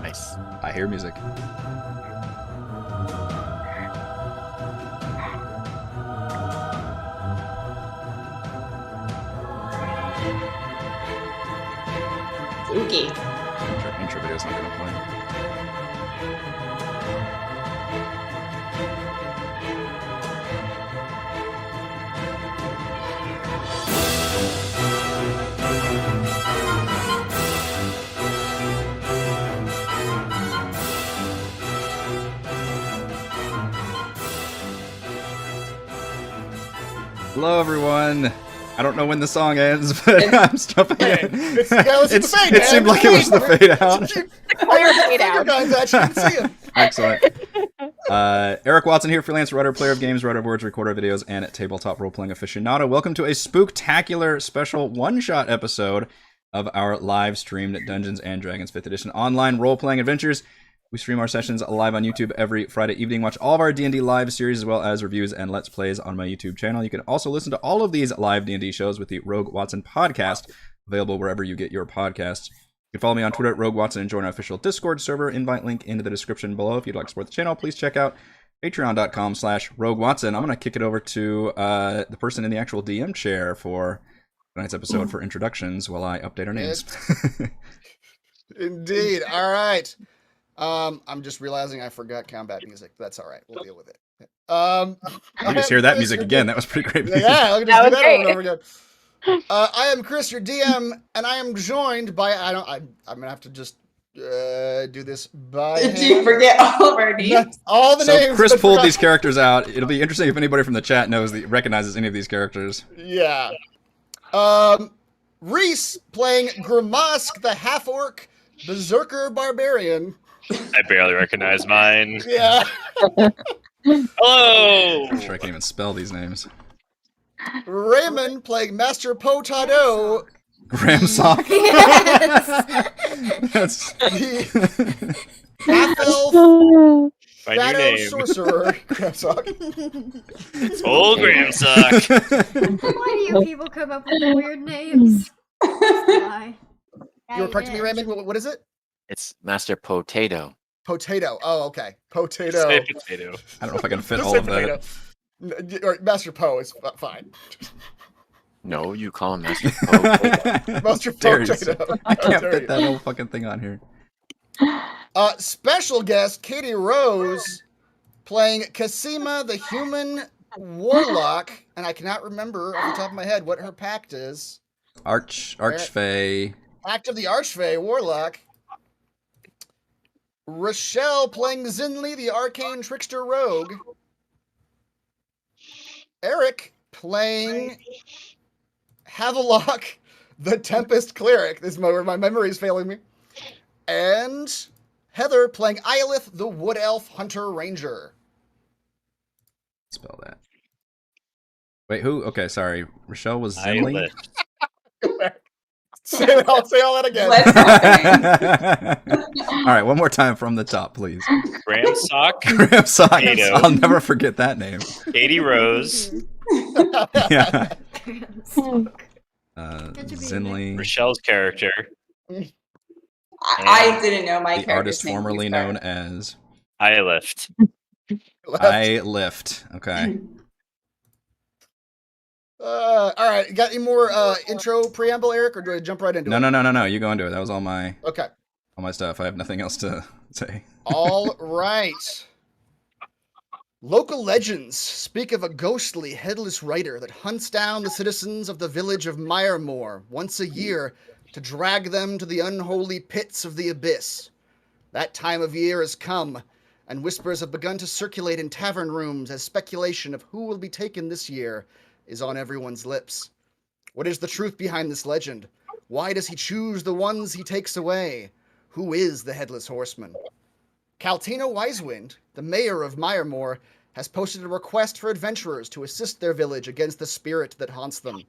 Nice. I hear music. Spooky. Intro video's not gonna play. Hello, everyone. I don't know when the song ends, but I'm jumping in. It seemed like it was the fade out. Excellent. Eric Watson here, freelance writer, player of games, writer of words, recorder of videos, and tabletop role-playing aficionado. Welcome to a spooktacular special one-shot episode of our live-streamed Dungeons & Dragons 5th Edition online role-playing adventures. We stream our sessions live on YouTube every Friday evening. Watch all of our D&D live series as well as reviews and Let's Plays on my YouTube channel. You can also listen to all of these live D&D shows with the Rogue Watson podcast, available wherever you get your podcasts. You can follow me on Twitter at Rogue Watson and join our official Discord server. Invite link into the description below. If you'd like to support the channel, please check out patreon.com/Rogue Watson. I'm going to kick it over to the person in the actual DM chair for tonight's episode for introductions while I update our names. Indeed. All right. I'm just realizing I forgot combat music. That's all right. We'll deal with it. You just hear that music again. That was pretty great music. Yeah, I'll just do that over and over again. I am Chris, your DM, and I am joined by I'm gonna have to just do this by Did you forget all of our names? All the names. So Chris pulled these characters out. It'll be interesting if anybody from the chat recognizes any of these characters. Yeah. Reese playing Gramask, the half-orc berserker barbarian. I barely recognize mine. Yeah. Hello! I'm sure I can't even spell these names. Raymond playing Master Potado. Graham Sock. Yes. That's Half-elf My new shadow name. sorcerer. Grabsock. Old Graham Sock. Why do you people come up with weird names? Why? You were correcting me, Raymond? What is it? It's Master Potato. Potato. Oh, okay. Potato. Say potato. I don't know if I can fit Just all say of that. potato. Or Master Po is fine. No, you call him Master Potato. Master Dare you. Potato. I can't How dare fit you. that whole fucking thing on here. Special guest Katie Rose playing Cassima, the human warlock, and I cannot remember off the top of my head what her pact is. Archfey. Pact of the Archfey warlock. Rochelle playing Zinli, the arcane trickster rogue. Eric playing Havelock, the Tempest cleric. This is where my memory is failing me. And Heather playing Iolith, the wood elf hunter ranger. Spell that. Wait, who? Okay, sorry. Rochelle was Zinli? I'll say all that again. What's happening? All right, one more time from the top, please. Graham Sock. Graham Sock. Potato. I'll never forget that name. Katie Rose. Yeah. That should be Zinli. Rochelle's character. I didn't know my The character's artist name formerly before. known as I lift. I Lift. Okay. All right, you got any more intro preamble, Eric, or do I jump right into it? No. You go into it. That was all my Okay. stuff. I have nothing else to say. All right. Local legends speak of a ghostly, headless rider that hunts down the citizens of the village of Meyermore once a year to drag them to the unholy pits of the abyss. That time of year has come, and whispers have begun to circulate in tavern rooms as speculation of who will be taken this year is on everyone's lips. What is the truth behind this legend? Why does he choose the ones he takes away? Who is the Headless Horseman? Caltina Wisewind, the mayor of Meyermore, has posted a request for adventurers to assist their village against the spirit that haunts them.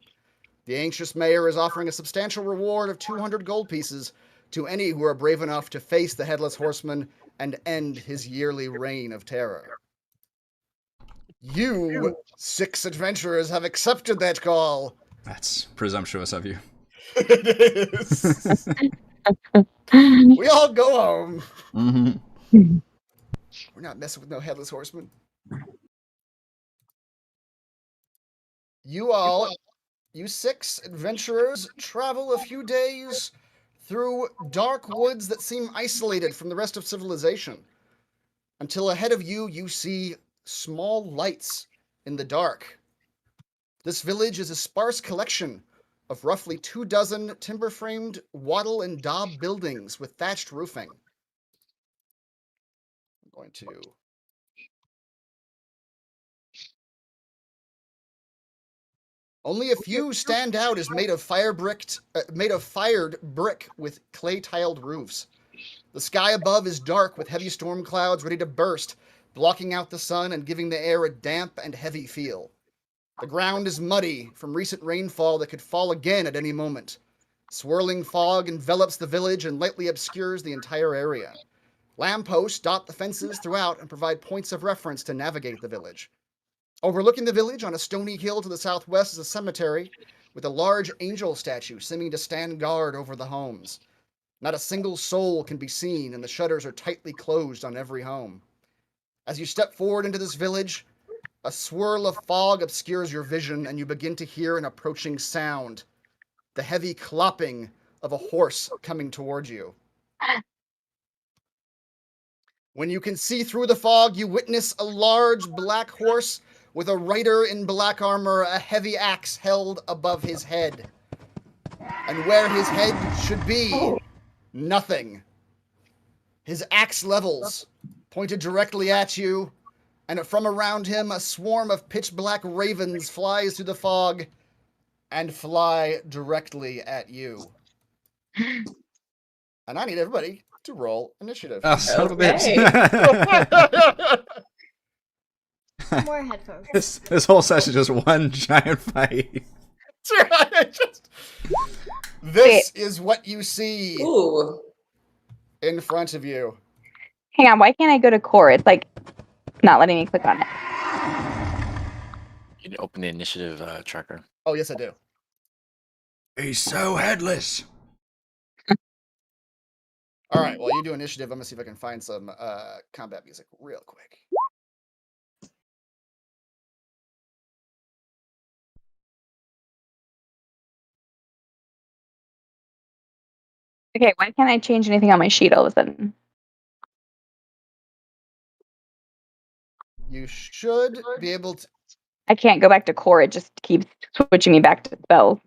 The anxious mayor is offering a substantial reward of 200 gold pieces to any who are brave enough to face the Headless Horseman and end his yearly reign of terror. You, 6 adventurers, have accepted that call. That's presumptuous of you. It is. We all go home. Mm-hmm. We're not messing with no Headless Horseman. You 6 adventurers, travel a few days through dark woods that seem isolated from the rest of civilization, until ahead of you, you see small lights in the dark. This village is a sparse collection of roughly 24 timber-framed wattle and daub buildings with thatched roofing. I'm going to... Only a few stand out as made of fired brick with clay-tiled roofs. The sky above is dark with heavy storm clouds ready to burst, blocking out the sun and giving the air a damp and heavy feel. The ground is muddy from recent rainfall that could fall again at any moment. Swirling fog envelops the village and lightly obscures the entire area. Lampposts dot the fences throughout and provide points of reference to navigate the village. Overlooking the village on a stony hill to the southwest is a cemetery with a large angel statue seeming to stand guard over the homes. Not a single soul can be seen, and the shutters are tightly closed on every home. As you step forward into this village, a swirl of fog obscures your vision, and you begin to hear an approaching sound. The heavy clopping of a horse coming towards you. When you can see through the fog, you witness a large black horse with a rider in black armor, a heavy axe held above his head. And where his head should be, nothing. His axe levels pointed directly at you, and from around him a swarm of pitch-black ravens flies through the fog and fly directly at you. And I need everybody to roll initiative. Oh, son of a Okay. bitch. More headphones. This whole session is just one giant fight. This is what you see Ooh. in front of you. Hang on, why can't I go to core? It's like not letting me click on it. You can open the initiative tracker. Oh, yes, I do. He's so headless. All right, while you do initiative, I'm going to see if I can find some combat music real quick. Okay, why can't I change anything on my sheet all of a sudden? You should be able to... I can't go back to core. It just keeps switching me back to spells.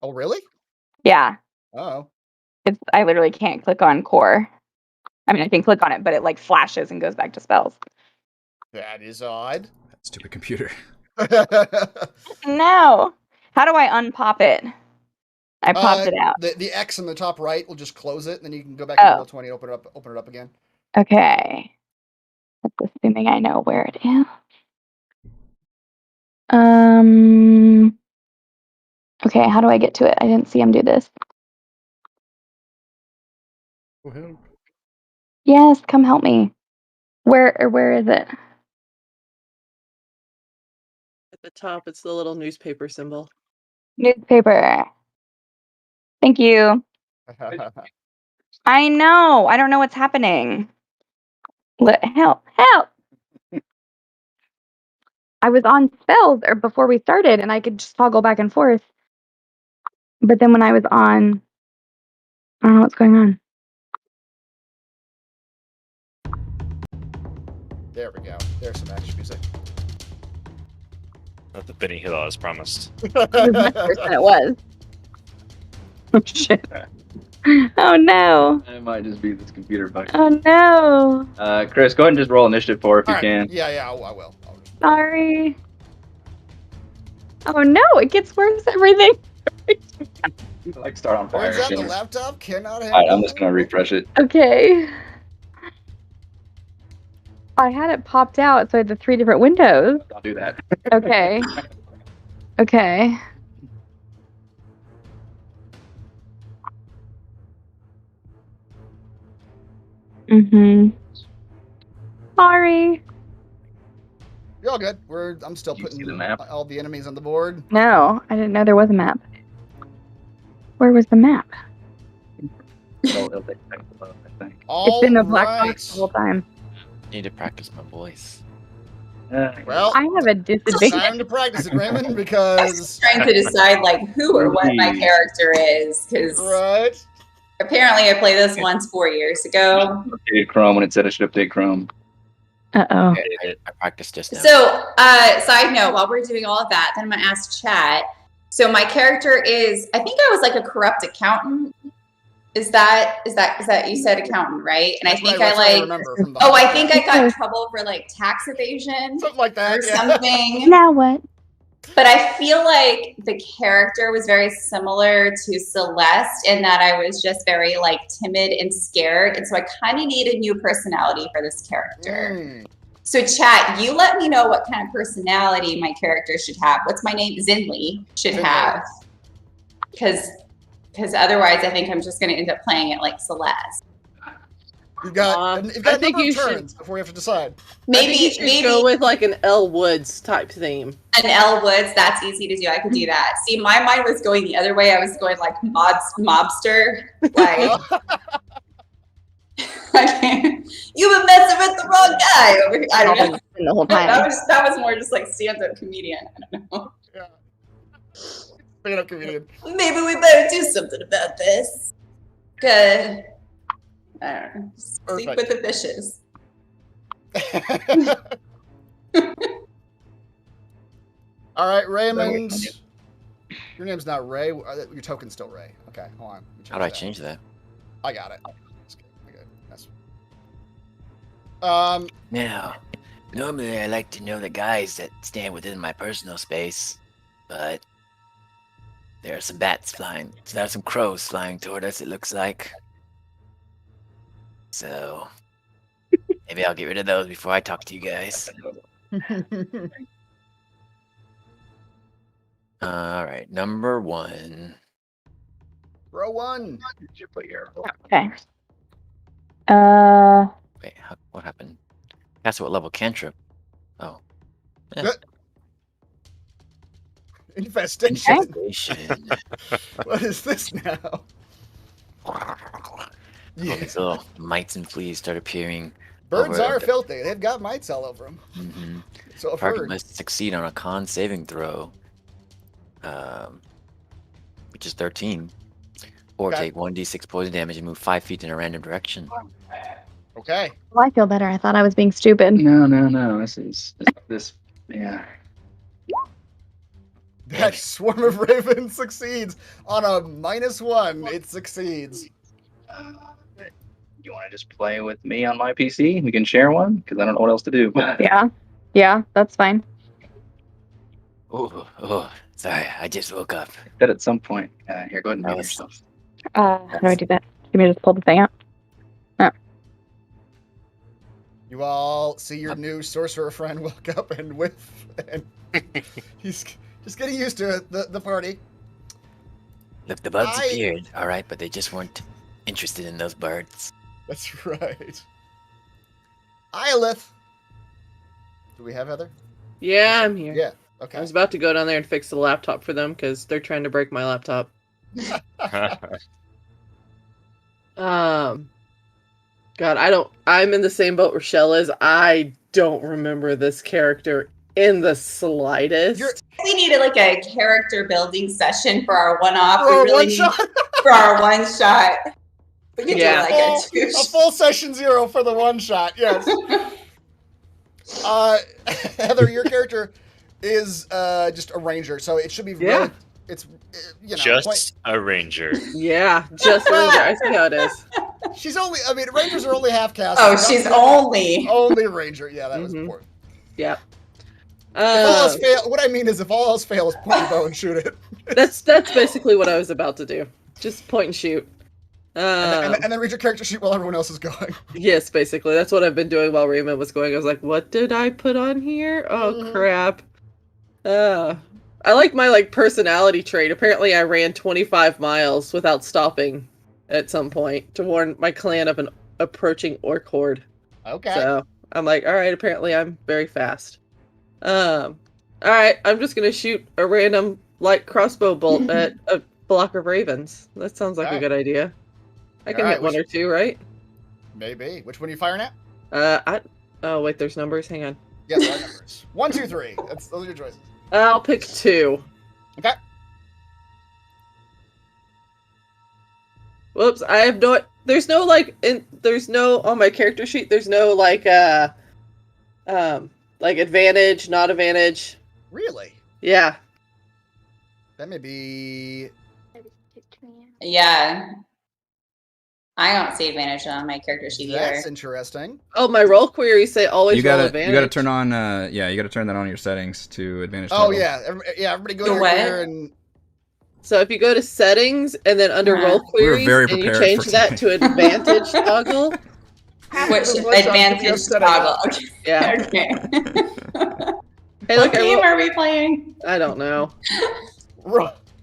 Oh, really? Yeah, Oh. I literally can't click on core. I mean, I can click on it, but it like flashes and goes back to spells. That is odd. That stupid computer. No. How do I unpop it? I popped it out. The X on the top right will just close it, and then you can go back to Roll20 and open it up again. Okay. That's assuming I know where it is. Okay, how do I get to it? I didn't see him do this. Yes, come help me. Where is it? At the top, it's the little newspaper symbol. Newspaper. Thank you. I know. I don't know what's happening. Help. I was on spells before we started, and I could just toggle back and forth. But then when I was on, I don't know what's going on. There we go. There's some action music. Not the Benny Hill as promised. It was much worse than it was. Oh, shit. Oh, no. It might just be this computer bug. Oh, no. Chris, go ahead and just roll initiative 4 if All you right. can. Yeah, I will. Sorry. Oh, no. It gets worse, everything. Like start on fire. Turns out the again. laptop cannot handle... Alright, I'm just gonna refresh it. Okay. I had it popped out, so I had the 3 different windows. I'll do that. Okay. Okay. Sorry. You're all good. I'm still Did you see putting the map? all the enemies on the board. No, I didn't know there was a map. Where was the map? It'll take a second to load, I think. It's been a black box the whole time. Need to practice my voice. Well, I have a disadvantage. time to practice it, Raymond, because Trying to decide like who or what my character is, because right. apparently I played this once 4 years ago. Updated Chrome when it said it should update Chrome. Uh-oh. I practiced just now. So, side note, while we're doing all of that, then I'm gonna ask chat. So my character is, I think I was like a corrupt accountant. Is that you said accountant, right? And I think I remember from the I think I got in trouble for like tax evasion something like that or yeah. something. Now what? But I feel like the character was very similar to Celeste in that I was just very like timid and scared. And so I kind of need a new personality for this character. So chat, you let me know what kind of personality my character should have. What's my name? Zinli should have. Because otherwise I think I'm just going to end up playing it like Celeste. You've got I think you turns before we have to decide. Maybe go with like an Elle Woods type theme. An Elle Woods, that's easy to do. I could do that. See, my mind was going the other way. I was going like mobster. Like, you've been messing with the wrong guy over here. I don't know. The whole time. That was more just like stand-up comedian. I don't know. Yeah. Stand-up comedian. Maybe we better do something about this. Good. I don't know. Sleep with the fishes. All right, Raymond. Your name's not Ray. Your token's still Ray. Okay, hold on. How do I change that? I got it. Now, normally I like to know the guys that stand within my personal space, but there are some bats flying. There are some crows flying toward us, it looks like. So, maybe I'll get rid of those before I talk to you guys. Alright, number 1. Row 1. Okay. Wait, what happened? That's what level cantrip. Oh. Yeah. Infestation. Infestation. What is this now? Yeah. These little mites and fleas start appearing. Birds are filthy. They've got mites all over them. Mm-hmm. So I've Target heard. must succeed on a con saving throw, which is 13, or take 1d6 poison damage and move 5 feet in a random direction. Okay. Well, I feel better. I thought I was being stupid. No. This. Yeah. That swarm of ravens succeeds on a -1. It succeeds. You want to just play with me on my PC? We can share one because I don't know what else to do. Yeah, that's fine. Oh, sorry, I just woke up. That at some point. Here, go ahead and mute was- yourself. How do I do that? Give me just pull the thing out. You all see your new sorcerer friend walk up and whiff, and he's just getting used to it, the party. Look, the bugs appeared, alright, but they just weren't interested in those birds. That's right. Iolith. Do we have Heather? Yeah, I'm here. Yeah. Okay. I was about to go down there and fix the laptop for them because they're trying to break my laptop. God, I'm in the same boat Rochelle is. I don't remember this character in the slightest. We needed like a character building session for our one-off. For our We really one-shot? for our one-shot. We could do like a full session 0 for the one-shot, yes. Heather, your character is just a ranger, so it should be really, it's, you know. Just a ranger. Yeah, just a ranger. I see how it is. She's only, I mean, rangers are only half cast. Oh, she's only a ranger. Yeah, that was important. Yep. If all else fail, what I mean is if all else fails, point your bow and shoot it. That's basically what I was about to do. Just point and shoot. And then read your character sheet while everyone else is going. Yes, basically. That's what I've been doing while Raymond was going. I was like, what did I put on here? Oh, crap. I like my personality trait. Apparently I ran 25 miles without stopping at some point to warn my clan of an approaching orc horde. Okay. So I'm like, all right, apparently I'm very fast. Alright, I'm just gonna shoot a random light crossbow bolt at a block of ravens. That sounds like a good idea. I can hit one or two, right? Maybe. Which one are you firing at? Oh wait, there's numbers. Hang on. Yes, there are numbers. 1, 2, 3. Those are your choices. I'll pick 2. Okay. Whoops, I have no. There's no there's no on my character sheet. There's no like advantage, not advantage. Really? Yeah. That may be. Yeah. I don't see advantage on my character sheet either. That's interesting. Oh, my roll queries say always You gotta, roll advantage. you gotta turn on, you gotta turn that on in your settings to advantage. Oh, toggle. yeah. Everybody go The over what? here and. So if you go to settings and then under roll We were queries very and you prepared change for that to advantage toggle. Which advantage toggle? Okay. Yeah. Okay. Hey, look, What game are we playing? I don't know.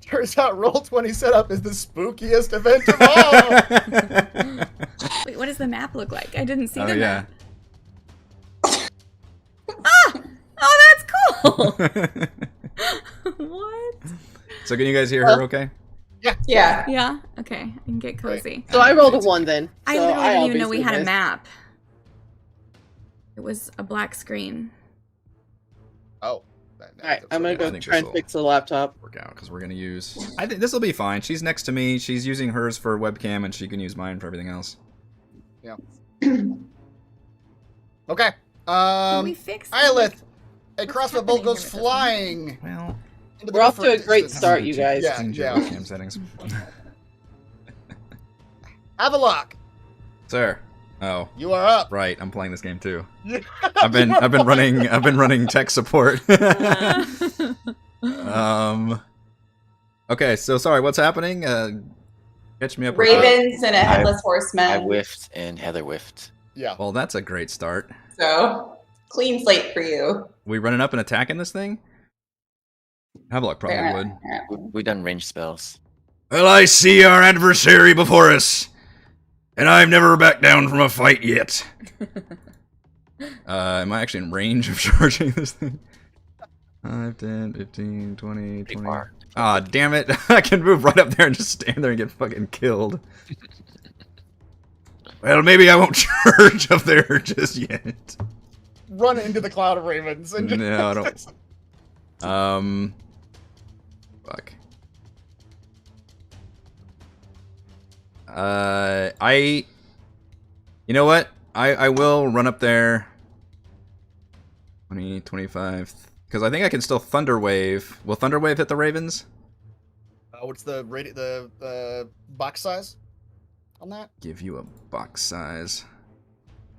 Turns out Roll20 setup is the spookiest event of all. Wait, what does the map look like? I didn't see Oh the yeah. map. Ah! Oh, that's cool! What? So can you guys hear her okay? Yeah. Yeah? Okay, I can get cozy. So I rolled a 1 then. I so literally didn't even know we obviously had a missed. map. It was a black screen. Oh. Alright, I'm gonna I go think try and this'll fix the laptop. Work out because we're gonna use. I think this will be fine. She's next to me. She's using hers for webcam, and she can use mine for everything else. Yeah. Okay. Can we fix Iolith, a What's crossbow bolt happening goes here with this flying. Well, into the We're off to a different great distance. start, you guys. Yeah, change your yeah. webcam settings. Havelock, Sir. Oh, you are up. right. I'm playing this game too. I've been running tech support. Okay, so sorry, what's happening? Catch me up. Ravens and a Headless Horseman. I whiffed and Heather whiffed. Yeah. Well, that's a great start. So, clean slate for you. We running up and attacking this thing? Havelock probably would. We done range spells. Well, I see our adversary before us, and I've never backed down from a fight yet. Am I actually in range of charging this thing? 5, 10, 15, 20, 20. Ah, damn it. I can move right up there and just stand there and get fucking killed. Well, maybe I won't charge up there just yet. Run into the cloud of ravens and just... No, I don't. Fuck. You know what? I will run up there. 20, 25. Because I think I can still Thunder Wave. Will Thunder Wave hit the Ravens? What's the box size on that? Give you a box size.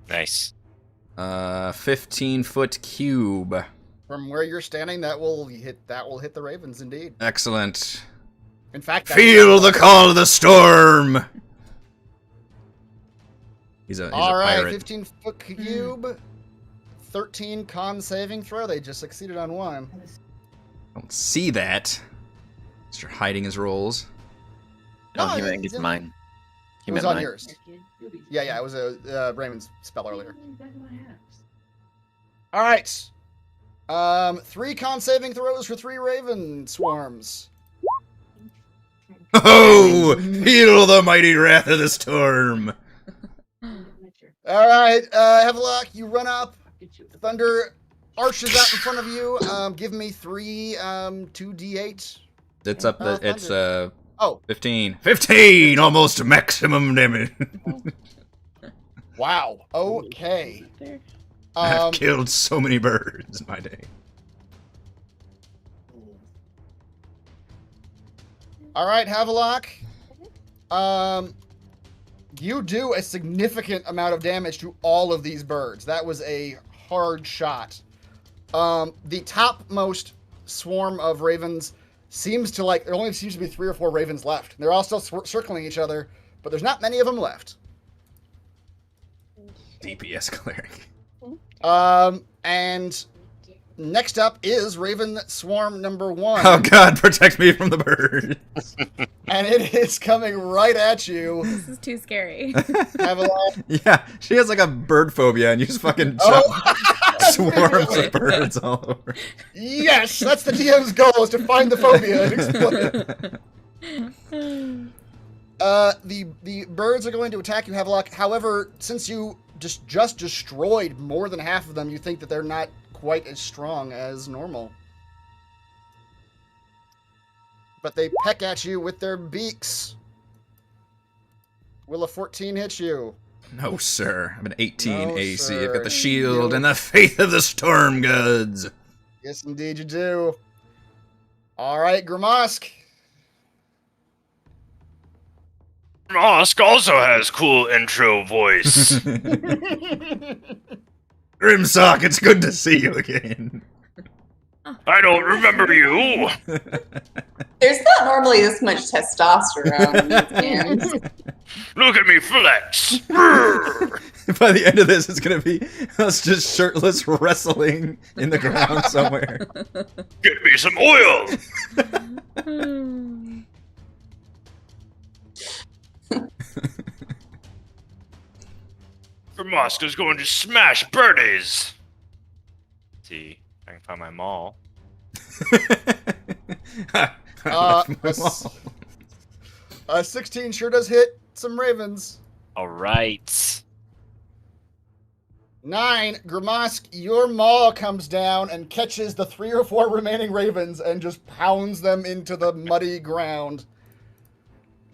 Nice. 15-foot cube. From where you're standing, that will hit the ravens indeed. Excellent. In fact, Feel the call of the storm. He's a all right, pirate. 15-foot cube. 13 con saving throw. They just succeeded on one. Don't see that. Mr. hiding his rolls. No, he it's meant it's in- mine. He It was meant on mine. yours. Yeah, it was a Raymond's spell earlier. All right. 3 con saving throws for 3 raven swarms. Oh, feel the mighty wrath of the storm. All right, Havelock, you run up. Thunder arches out in front of you. Give me 3 2d8. It's up. It's Oh, 15. 15, almost maximum damage. wow. Okay. I've killed so many birds in my day. All right, Havelock. You do a significant amount of damage to all of these birds. That was a hard shot. The topmost swarm of ravens seems to there only seems to be 3 or 4 ravens left. They're all still circling each other, but there's not many of them left. DPS cleric. And next up is Raven Swarm number 1. Oh God, protect me from the birds. And it is coming right at you. This is too scary. Havelock. Yeah, she has like a bird phobia, and you just fucking Oh. Swarms of birds all over. Yes, that's the DM's goal, is to find the phobia and explode it. The birds are going to attack you, Havelock. However, since you just destroyed more than half of them, you think that they're not quite as strong as normal. But they peck at you with their beaks. Will a 14 hit you? No, sir. I'm an 18 No, AC. sir. I've got the shield and the faith of the storm gods. Yes, indeed you do. All right, Grimosk. Mosk also has cool intro voice. Grimsock, it's good to see you again. I don't remember you. There's not normally this much testosterone in these games. Look at me flex. By the end of this, it's going to be us just shirtless wrestling in the ground somewhere. Get me some oil. Mosk is going to smash birdies. Let's see, I can find my mall. A 16 sure does hit some ravens. All right. 9, Grimosk, your maul comes down and catches the 3 or 4 remaining ravens and just pounds them into the muddy ground.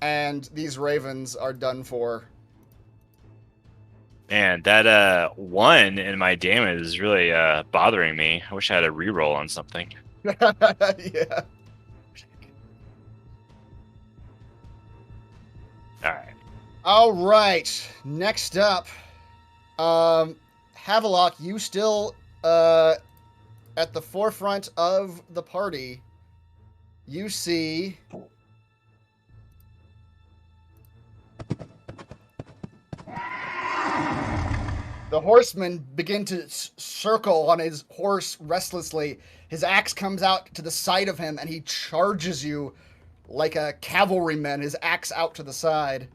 And these ravens are done for. Man, that 1 in my damage is really bothering me. I wish I had a reroll on something. Yeah. Alright. All right. Next up, Havelock, you still at the forefront of the party. You see the horseman begin to circle on his horse restlessly. His axe comes out to the side of him, and he charges you like a cavalryman, his axe out to the side.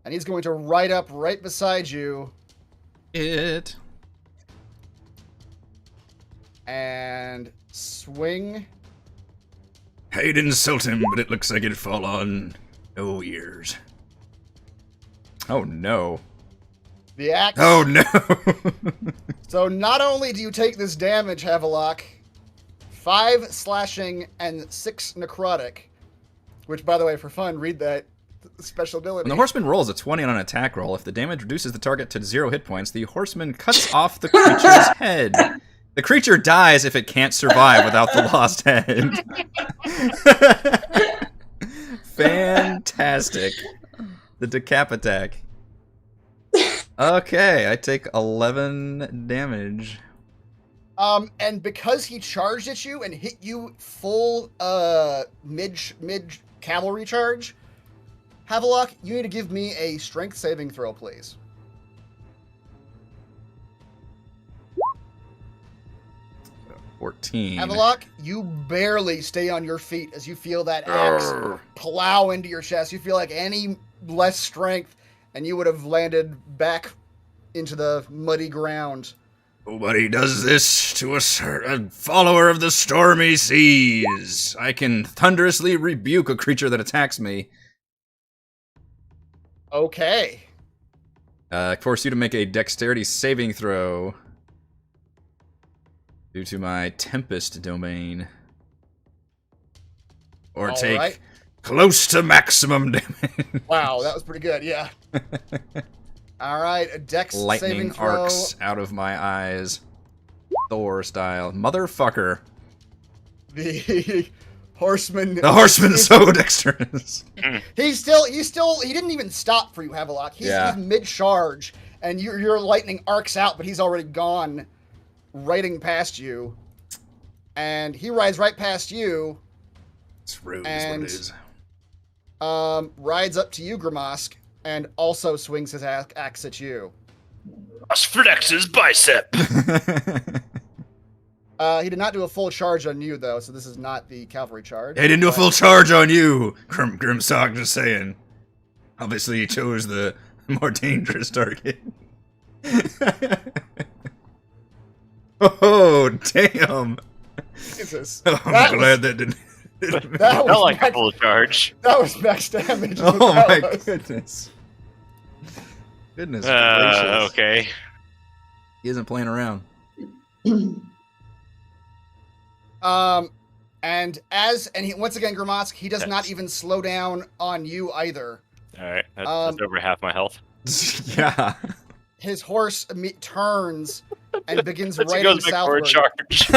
And he's going to ride up right beside you. And swing. I'd insult him, but it looks like it'd fall on no ears. Oh, no. The axe. Oh, no. So not only do you take this damage, Havelock, 5 slashing and 6 necrotic, which, by the way, for fun, read that special ability. When the horseman rolls a 20 on an attack roll, if the damage reduces the target to 0 hit points, the horseman cuts off the creature's head. The creature dies if it can't survive without the lost head. Fantastic. The decap attack. Okay, I take 11 damage. And because he charged at you and hit you full mid cavalry charge, Havelock, you need to give me a strength saving throw, please. So 14. Havelock, you barely stay on your feet as you feel that axe plow into your chest. You feel like any less strength, and you would have landed back into the muddy ground. Nobody does this to a follower of the stormy seas. I can thunderously rebuke a creature that attacks me. Okay. Force you to make a dexterity saving throw due to my Tempest domain. Or take close to maximum damage. Wow, that was pretty good, yeah. All right, a dex saving Lightning throw. arcs out of my eyes. Thor style. Motherfucker. The horseman. The horseman's so dexterous. He didn't even stop for you, Havelock. He's mid-charge, and your lightning arcs out, but he's already gone, riding past you. And he rides right past you. It's rude, is what it is. Rides up to you, Grimosk, and also swings his axe at you. Flex his bicep. He did not do a full charge on you, though, so this is not the cavalry charge. I didn't do a full charge on you, Grimsock, just saying. Obviously, he chose the more dangerous target. Oh, damn. Jesus. I'm That glad that didn't. That Felt like a max, full charge. that was max damage. is what Oh that my was. goodness. Goodness gracious. Okay. He isn't playing around. And once again, Grimosk, he does not even slow down on you either. All right. That's over half my health. Yeah. His horse turns and begins He riding goes back for a southward. charge.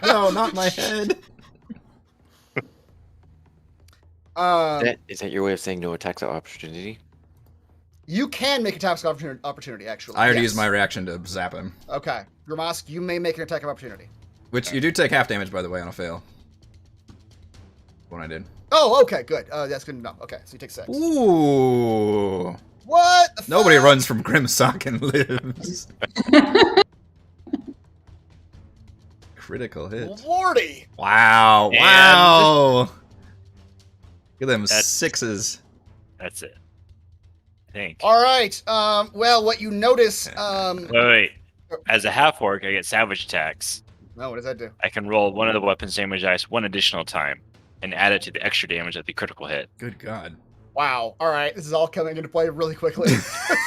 No, not my head. Is that your way of saying no attacks of opportunity? You can make attacks of opportunity, actually. I already yes. used my reaction to zap him. Okay. Grimosk, you may make an attack of opportunity. Which you do take half damage, by the way, on a fail. When I did. Oh, okay, good. That's good to know. Okay, so you take 6. Ooh. What? The Nobody fuck? runs from Grimsock and lives. Critical hit. Lordy! Wow. And- Wow. Look at them That's- 6s. That's it. I think. All right. Well, what you notice. Wait. As a half orc, I get savage attacks. No, what does that do? I can roll one of the weapons damage dice one additional time and add it to the extra damage of the critical hit. Good God. Wow. All right. This is all coming into play really quickly.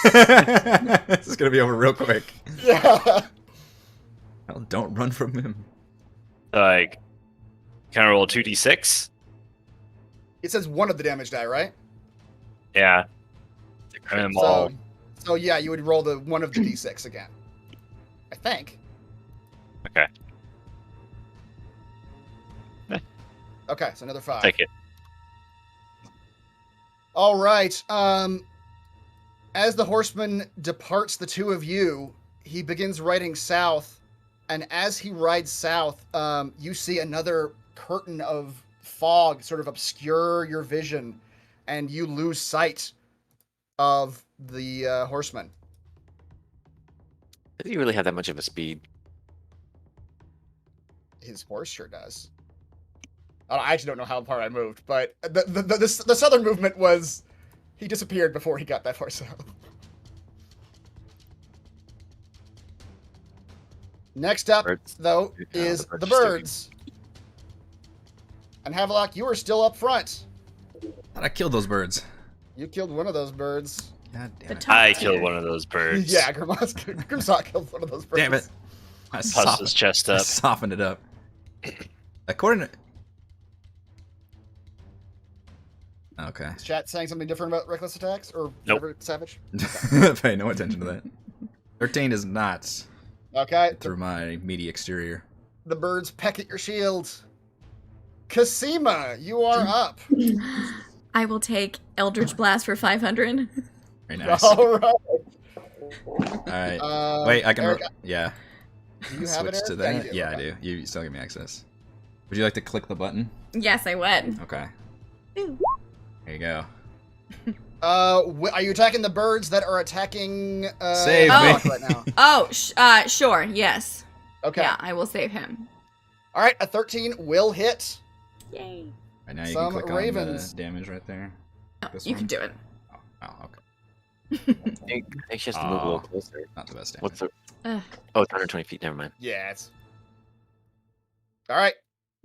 This is going to be over real quick. Yeah. Well, don't run from him. Like, can I roll 2d6? It says one of the damage die, right? Yeah. And them all. So yeah, you would roll the one of the d6 again. I think. Okay. Okay, so another 5. Take it. All right. As the horseman departs the two of you, he begins riding south, and as he rides south, you see another curtain of fog sort of obscure your vision, and you lose sight of the horseman. Does he really have that much of a speed? His horse sure does. I actually don't know how far I moved, but the southern movement was he disappeared before he got that far south. Next up, Birds. though, Yeah, is the birds the are stupid. birds. And Havelock, you are still up front. How'd I kill those birds? You killed one of those birds. God damn The it. top I tier. killed one of those birds. Yeah, Grimsock killed one of those birds. Damn it. I Puffs his chest I up. softened it up. According to... Okay. Is chat saying something different about reckless attacks or Nope. whatever, savage? Pay no attention to that. 13 is not Okay. through my meaty exterior. The birds peck at your shield. Kasima, you are up. I will take Eldritch Blast for 500. Very nice. All right. Alright. Wait, I can... Eric, do yeah. you have it, Switch to Eric? that? you Yeah, I Okay. do. You still give me access. Would you like to click the button? Yes, I would. Okay. Ooh. There you go. Are you attacking the birds that are attacking Save Havelock me. right now? Oh, sure, yes. Okay. Yeah, I will save him. All right, a 13 will hit. Yay. Right now you Some can click ravens. on the damage right there. Oh, This you one? can do it. Oh, okay. I think she has to move a little Oh. closer. Not the best damage. What's the... Ugh. Oh, it's 120 feet. Never mind. Yeah, it's. All right.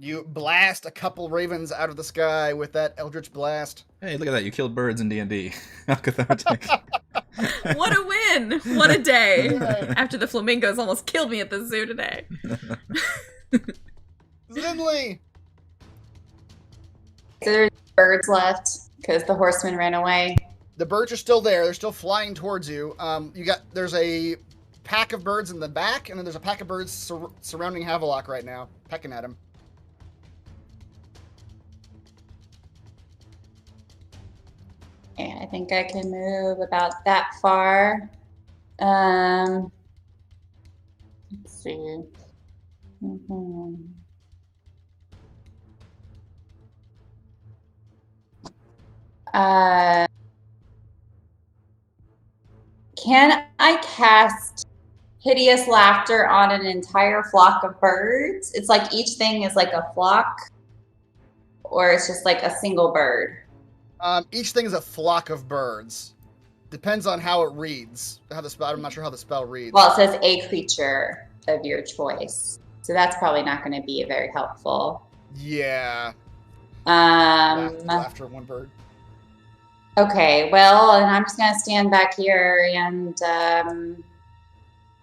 You blast a couple ravens out of the sky with that Eldritch Blast. Hey, look at that. You killed birds in D&D. How cathartic. What a win! What a day! Right. After the flamingos almost killed me at the zoo today. Zinley! So there's birds left because the horseman ran away. The birds are still there. They're still flying towards you. There's a pack of birds in the back, and then there's a pack of birds surrounding Havelock right now, pecking at him. Yeah, I think I can move about that far. Let's see. Mhm. Can I cast hideous laughter on an entire flock of birds? It's like each thing is like a flock, or it's just like a single bird. Each thing is a flock of birds. Depends on how it reads. How the spell. I'm not sure how the spell reads. Well, it says a creature of your choice, so that's probably not going to be very helpful. Yeah. Laughter of one bird. Okay, well, and I'm just going to stand back here and I'm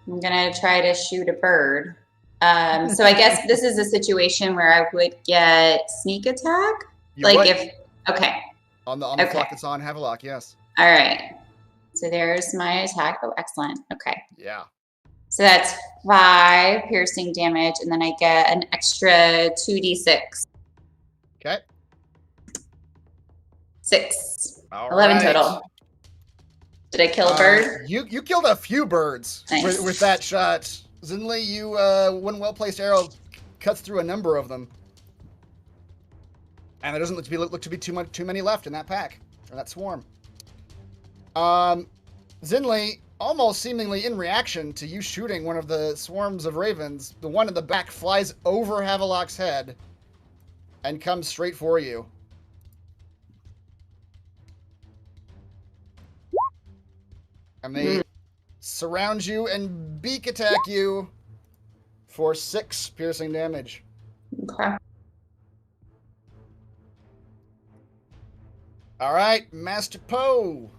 going to try to shoot a bird. So I guess this is a situation where I would get sneak attack. Okay. On the clock that's on Havelock, yes. All right. So there's my attack. Oh, excellent. Okay. Yeah. So that's 5 piercing damage, and then I get an extra 2d6. Okay. 6. All 11 right. total. Did I kill a bird? You killed a few birds Nice. with that shot. Zinli, you one well-placed arrow cuts through a number of them. And there doesn't look to be too many left in that pack, or that swarm. Zinli, almost seemingly in reaction to you shooting one of the swarms of ravens, the one in the back flies over Havelock's head and comes straight for you. And they surround you and beak attack you for 6 piercing damage. Okay. All right, Master Poe.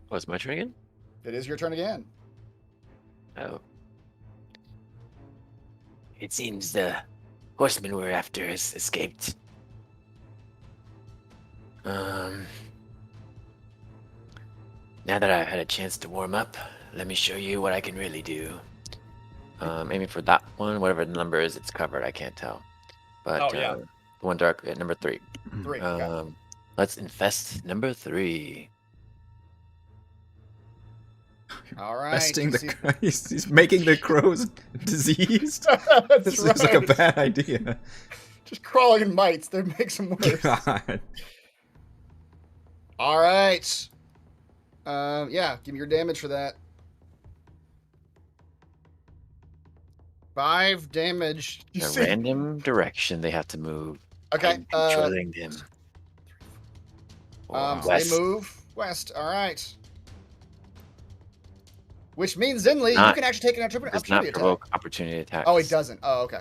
Oh, it's my turn again? It is your turn again. Oh. It seems the horseman we're after has escaped. Now that I've had a chance to warm up, let me show you what I can really do. Aiming for that one, whatever the number is, it's covered. I can't tell. But the one dark at number 3. 3. Okay. Let's infest number 3. All right. Besting he's making the crows diseased. That's This right. seems like a bad idea. Just crawling in mites. That makes them worse. God. All right. Yeah, give me your damage for that. 5 damage. You A see? random direction they have to move. Okay. I'm controlling them. So West. they move west. All right. Which means Zinli, you can actually take an Does not opportunity attack. provoke opportunity attacks. Oh, it doesn't. Oh, okay.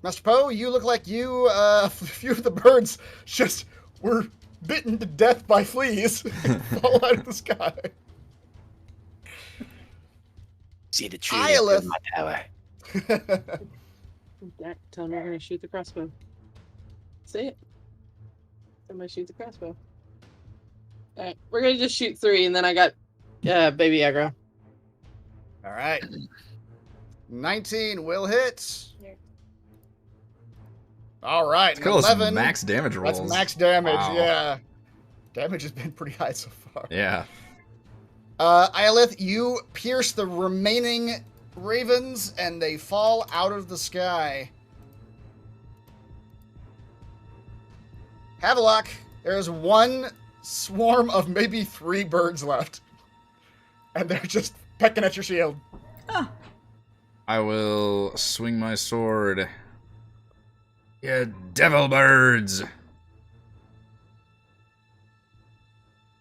Master Poe, you look like you, a few of the birds just were bitten to death by fleas and fall out of the sky. See the tree Iolith. in my tower. Tell me we're gonna shoot the crossbow. Say it. Somebody shoot the crossbow. Alright, we're gonna just shoot 3 and then I got baby aggro. All right. 19 will hit. All right. Let's call 11. this max damage rolls. That's max damage, Wow. yeah. Damage has been pretty high so far. Yeah. Iolith, you pierce the remaining ravens and they fall out of the sky. Havelock, there's one swarm of maybe 3 birds left. And they're just pecking at your shield. I will swing my sword. You devil birds!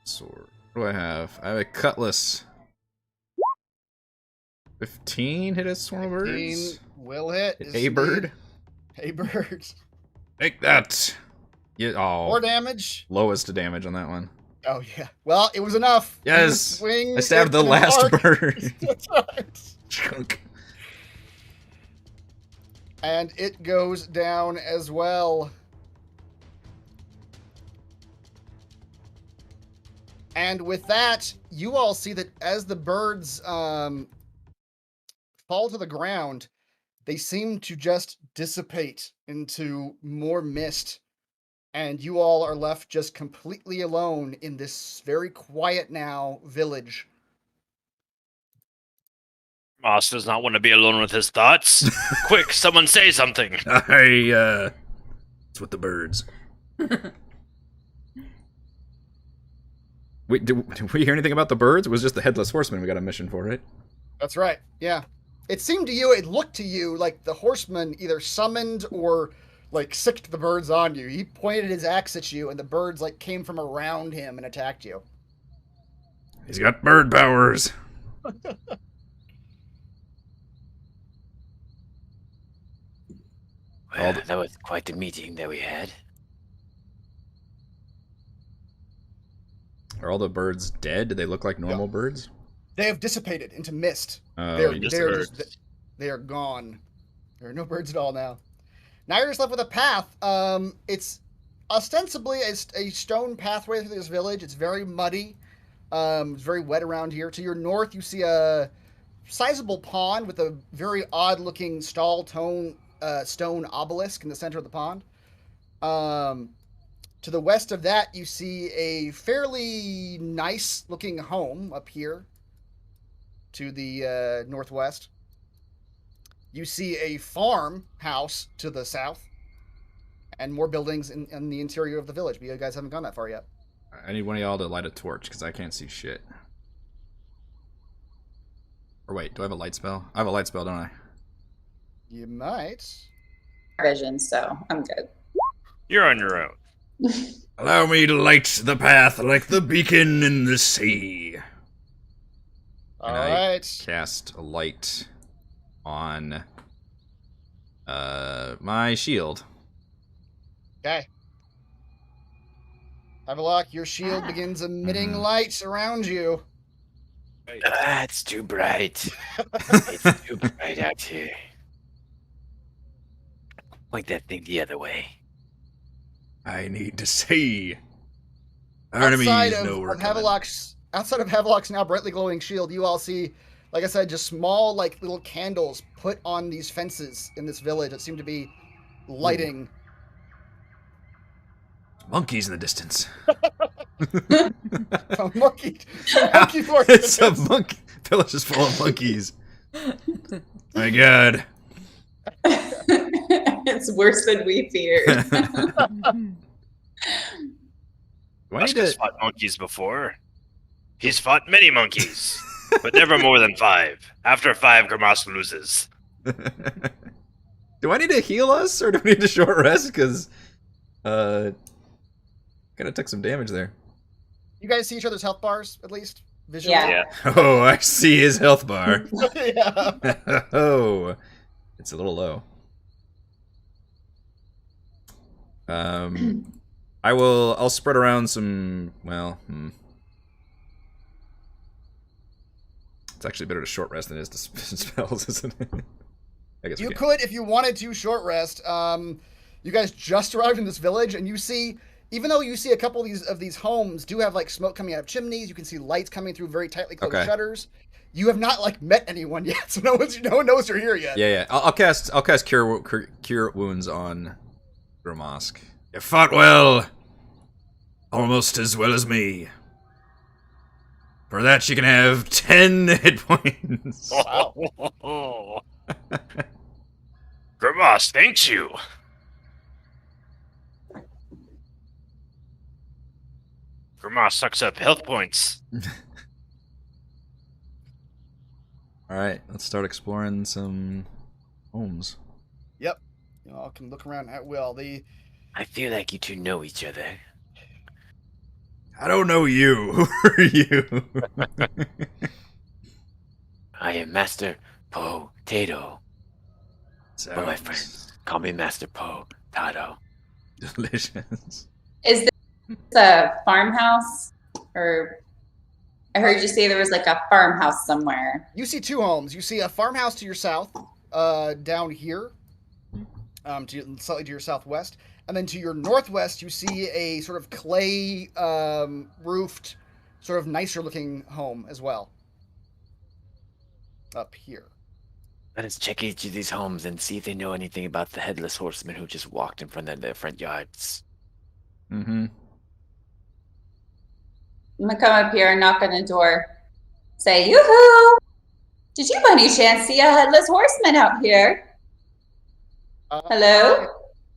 Sword. What do I have? I have a cutlass. 15 hit a swarm of 15 birds. will hit. Hit is a bird. A bird. Take that. Yeah. Oh. 4 damage. Lowest damage on that one. Oh, yeah. Well, it was enough. Yes. Swing I stabbed the in an last arc. bird. That's right. Chunk. And it goes down as well. And with that, you all see that as the birds fall to the ground, they seem to just dissipate into more mist. And you all are left just completely alone in this very quiet now village. Moss does not want to be alone with his thoughts. Quick, someone say something. It's with the birds. Wait, did we hear anything about the birds? It was just the Headless Horseman we got a mission for, right? That's right, yeah. It seemed to you, it looked to you like the horseman either summoned or like sicked the birds on you. He pointed his axe at you, and the birds like came from around him and attacked you. He's got bird powers. Well, that was quite the meeting that we had. Are all the birds dead? Do they look like normal birds? They have dissipated into mist. Oh, They are gone. There are no birds at all now. Now you're just left with a path. It's ostensibly a stone pathway through this village. It's very muddy. It's very wet around here. To your north, you see a sizable pond with a very odd-looking stone obelisk in the center of the pond. To the west of that, you see a fairly nice-looking home up here. To the northwest, you see a farmhouse to the south, and more buildings in the interior of the village. But you guys haven't gone that far yet. I need one of y'all to light a torch, because I can't see shit. Or wait, do I have a light spell? I have a light spell, don't I? You might. Vision, so I'm good. You're on your own. Allow me to light the path like the beacon in the sea. All right. Cast a light on my shield. Okay. Havelock, your shield begins emitting light around you. It's too bright. It's too bright out here. Point that thing the other way. I need to see. Our enemies know we're coming. Outside of Havelock's now brightly glowing shield, you all see, like I said, just small, like, little candles put on these fences in this village that seem to be lighting. Monkeys in the distance. A monkey force. It's a monkey. Village is full of monkeys. My God. It's worse than we feared. Muska's fought monkeys before. He's fought many monkeys, but never more than 5. After 5, Grimace loses. Do I need to heal us, or do we need to short rest? Because, kind of took some damage there. You guys see each other's health bars, at least? Visually? Yeah. Oh, I see his health bar. Yeah. Oh, it's a little low. I'll spread around some, It's actually better to short rest than it is to spells, isn't it? I guess you could, if you wanted to, short rest. You guys just arrived in this village, and you see, even though you see a couple of these homes do have like smoke coming out of chimneys, you can see lights coming through very tightly closed shutters. You have not like met anyone yet, so no one knows you're here yet. Yeah. I'll cast cure wounds on Grimask. You fought well, almost as well as me. For that, you can have 10 hit points. Wow. Grimace, thanks you. Grimace sucks up health points. Alright, let's start exploring some homes. Yep. You all can look around at will. I feel like you two know each other. I don't know you. Who are you? I am Master Potato. For my friends, call me Master Potato. Delicious. Is this a farmhouse? Or I heard you say there was like a farmhouse somewhere. You see 2 homes. You see a farmhouse to your south, down here, slightly to your southwest. And then to your northwest, you see a sort of clay roofed, sort of nicer looking home as well. Up here. Let us check each of these homes and see if they know anything about the Headless Horseman who just walked in front of their front yards. Mm-hmm. I'm gonna come up here and knock on the door. Say, yoo-hoo! Did you by any chance see a Headless Horseman out here? Hello?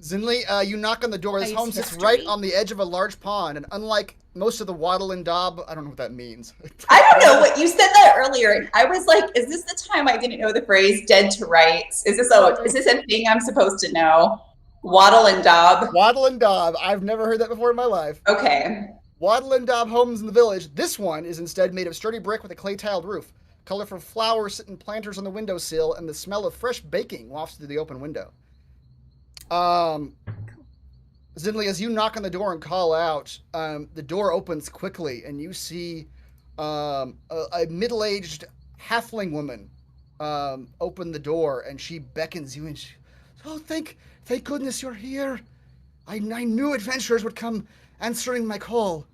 Zinli, you knock on the door. This home sits right on the edge of a large pond, and unlike most of the waddle and daub, I don't know what that means. I don't know what you said that earlier. And I was like, is this the time I didn't know the phrase "dead to rights"? Is this a thing I'm supposed to know? Waddle and Daub. Waddle and Daub. I've never heard that before in my life. Okay. Waddle and Daub homes in the village. This one is instead made of sturdy brick with a clay-tiled roof. Colorful flowers sit in planters on the windowsill, and the smell of fresh baking wafts through the open window. Zinli, as you knock on the door and call out, the door opens quickly, and you see a middle-aged halfling woman open the door, and she beckons you, and she, oh, thank goodness you're here. I knew adventurers would come answering my call.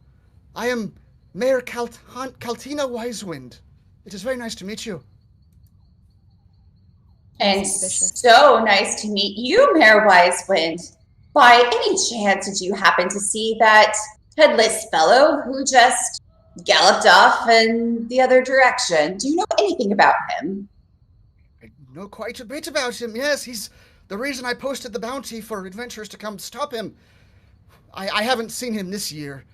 I am Mayor Caltina Wisewind. It is very nice to meet you. And so nice to meet you, Mayor Wisewind. By any chance, did you happen to see that headless fellow who just galloped off in the other direction? Do you know anything about him? I know quite a bit about him, yes. He's the reason I posted the bounty for adventurers to come stop him. I haven't seen him this year,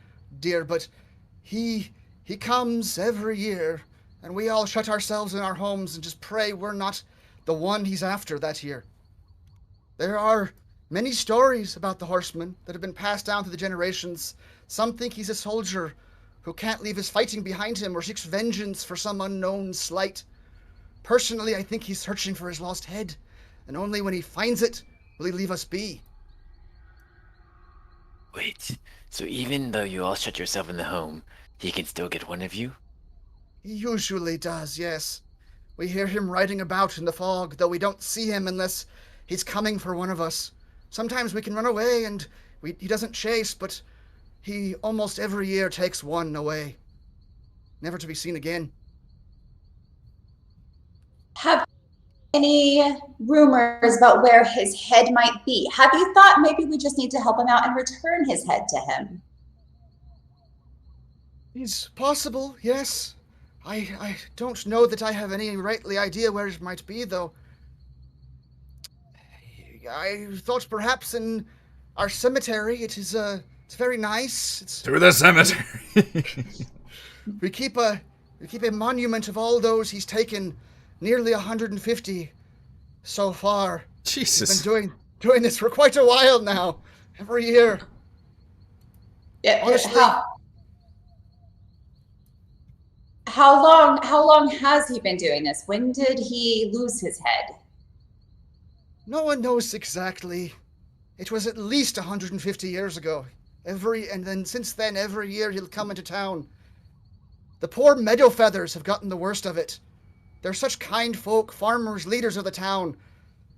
dear, but he comes every year, and we all shut ourselves in our homes and just pray we're not the one he's after that year. There are many stories about the horseman that have been passed down through the generations. Some think he's a soldier who can't leave his fighting behind him or seeks vengeance for some unknown slight. Personally, I think he's searching for his lost head, and only when he finds it will he leave us be. Wait, so even though you all shut yourself in the home, he can still get one of you? He usually does, yes. We hear him riding about in the fog, though we don't see him unless he's coming for one of us. Sometimes we can run away and he doesn't chase, but he almost every year takes one away. Never to be seen again. Have any rumors about where his head might be? Have you thought maybe we just need to help him out and return his head to him? It's possible, yes. I don't know that I have any rightly idea where it might be, though. I thought perhaps in our cemetery. It's very nice. It's to the cemetery. we keep a monument of all those he's taken, nearly 150 so far. Jesus. We've been doing this for quite a while now. Every year. Yeah. Honestly, How long has he been doing this? When did he lose his head? no one knows exactly. It was at least 150 years ago. And then since then, every year he'll come into town. The poor meadow feathers have gotten the worst of it. They're such kind folk, farmers, leaders of the town,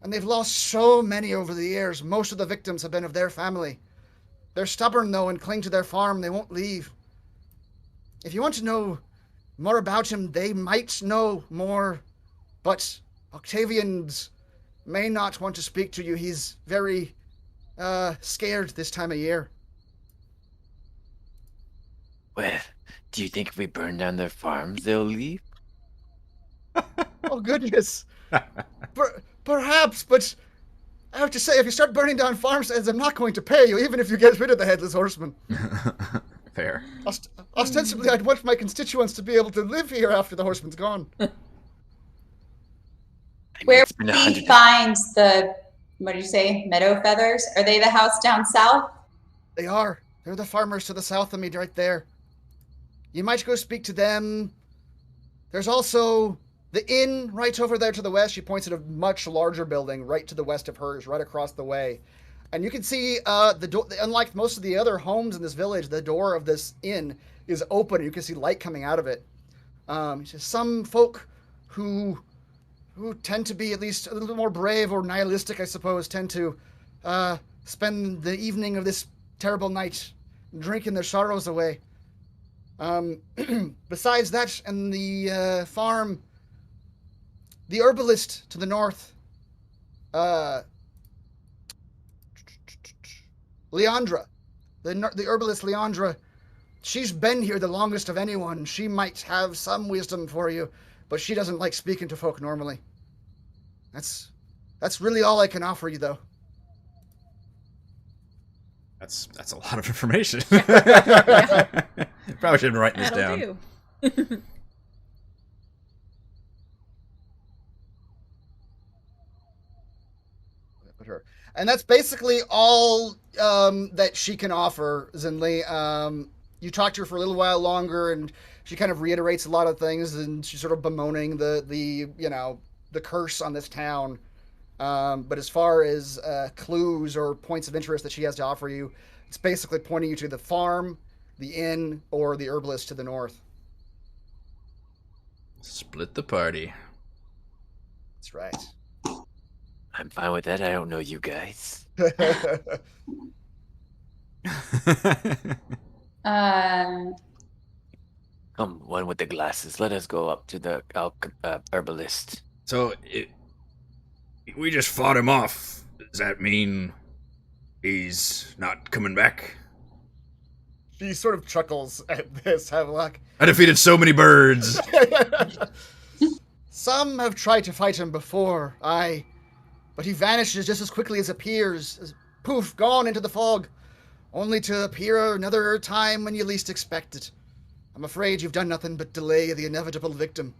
and they've lost so many over the years. Most of the victims have been of their family. They're stubborn, though, and cling to their farm. They won't leave. If you want to know more about him, they might know more, but Octavians may not want to speak to you. He's very scared this time of year. Well, do you think if we burn down their farms, they'll leave? Oh, goodness. Perhaps, but I have to say, if you start burning down farmsteads, I'm not going to pay you, even if you get rid of the Headless Horseman. Fair. Ostensibly, I'd want my constituents to be able to live here after the horseman's gone. Where do he find the, what did you say, meadow feathers? Are they the house down south? They are. They're the farmers to the south of me right there. You might go speak to them. There's also the inn right over there to the west. She points at a much larger building right to the west of hers, right across the way. And you can see the door, unlike most of the other homes in this village, the door of this inn is open. You can see light coming out of it. Some folk who tend to be at least a little more brave or nihilistic, I suppose, tend to spend the evening of this terrible night drinking their sorrows away. Besides that, and the farm, the herbalist to the north, Leandra, the herbalist Leandra, she's been here the longest of anyone. She might have some wisdom for you, but she doesn't like speaking to folk normally. That's really all I can offer you, though. That's a lot of information. Probably should have been writing this down. And that's basically all that she can offer, Zinli. You talk to her for a little while longer, and she kind of reiterates a lot of things, and she's sort of bemoaning the curse on this town. But as far as clues or points of interest that she has to offer you, it's basically pointing you to the farm, the inn, or the herbalist to the north. Split the party. That's right. I'm fine with that. I don't know you guys. Come, one with the glasses. Let us go up to the herbalist. So, we just fought him off. Does that mean he's not coming back? She sort of chuckles at this, Havelock. I defeated so many birds. Some have tried to fight him before, aye. But he vanishes just as quickly as appears. As poof, gone into the fog. Only to appear another time when you least expect it. I'm afraid you've done nothing but delay the inevitable victim.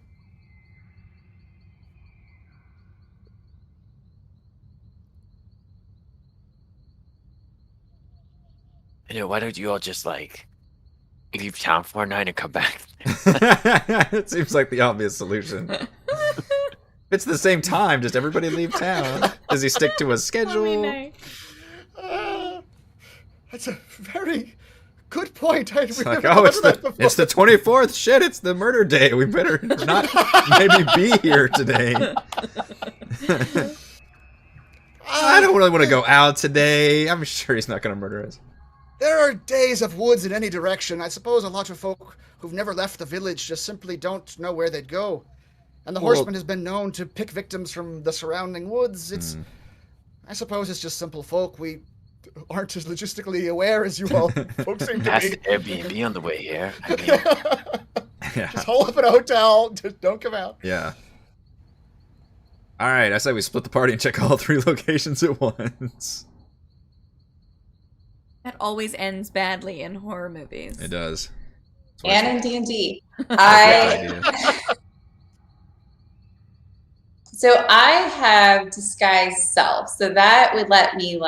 Why don't you all just, leave town for a night and come back? It seems like the obvious solution. It's the same time, just everybody leave town. Does he stick to a schedule? That's a very good point. It's it's the 24th. Shit, it's the murder day. We better not maybe be here today. I don't really want to go out today. I'm sure he's not going to murder us. There are days of woods in any direction. I suppose a lot of folk who've never left the village just simply don't know where they'd go. And the horseman has been known to pick victims from the surrounding woods. I suppose it's just simple folk. We aren't as logistically aware as you all folks seem to Past be. Airbnb on the way here. Just hole up in a hotel. Just don't come out. Yeah. All right, I say we split the party and check all 3 locations at once. That always ends badly in horror movies. It does. And in D&D. So I have disguise self. So that would let me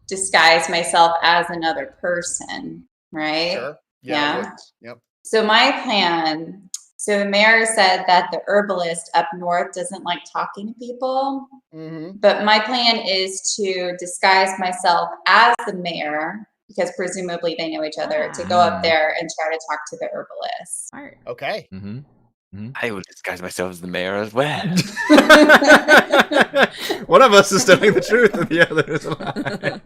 disguise myself as another person, right? Sure. Yeah. Yep. So my plan, so the mayor said that the herbalist up north doesn't like talking to people. But my plan is to disguise myself as the mayor, because presumably they know each other, to go up there and try to talk to the herbalist. Smart. Okay. I will disguise myself as the mayor as well. One of us is telling the truth and the other is lying.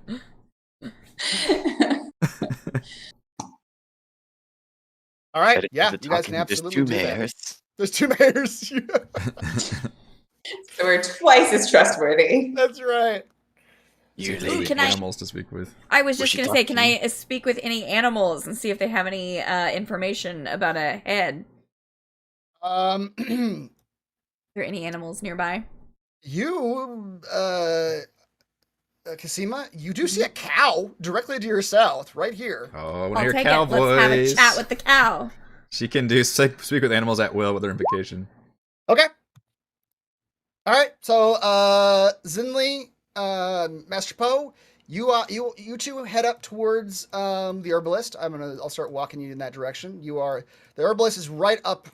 All right. Yeah, you guys can absolutely do mayors. that. There's 2 mayors. So we're twice as trustworthy. That's right. Ooh, can animals to speak with. I was just going to say, can I speak with any animals and see if they have any information about a head? Are there any animals nearby? You, Kasima, you do see a cow directly to your south, right here. Oh, I want to hear cow voice. Let's have a chat with the cow. She can speak with animals at will with her invocation. Okay. All right. So, Zinli, Master Poe, you two head up towards the herbalist. I'll start walking you in that direction. The herbalist is right up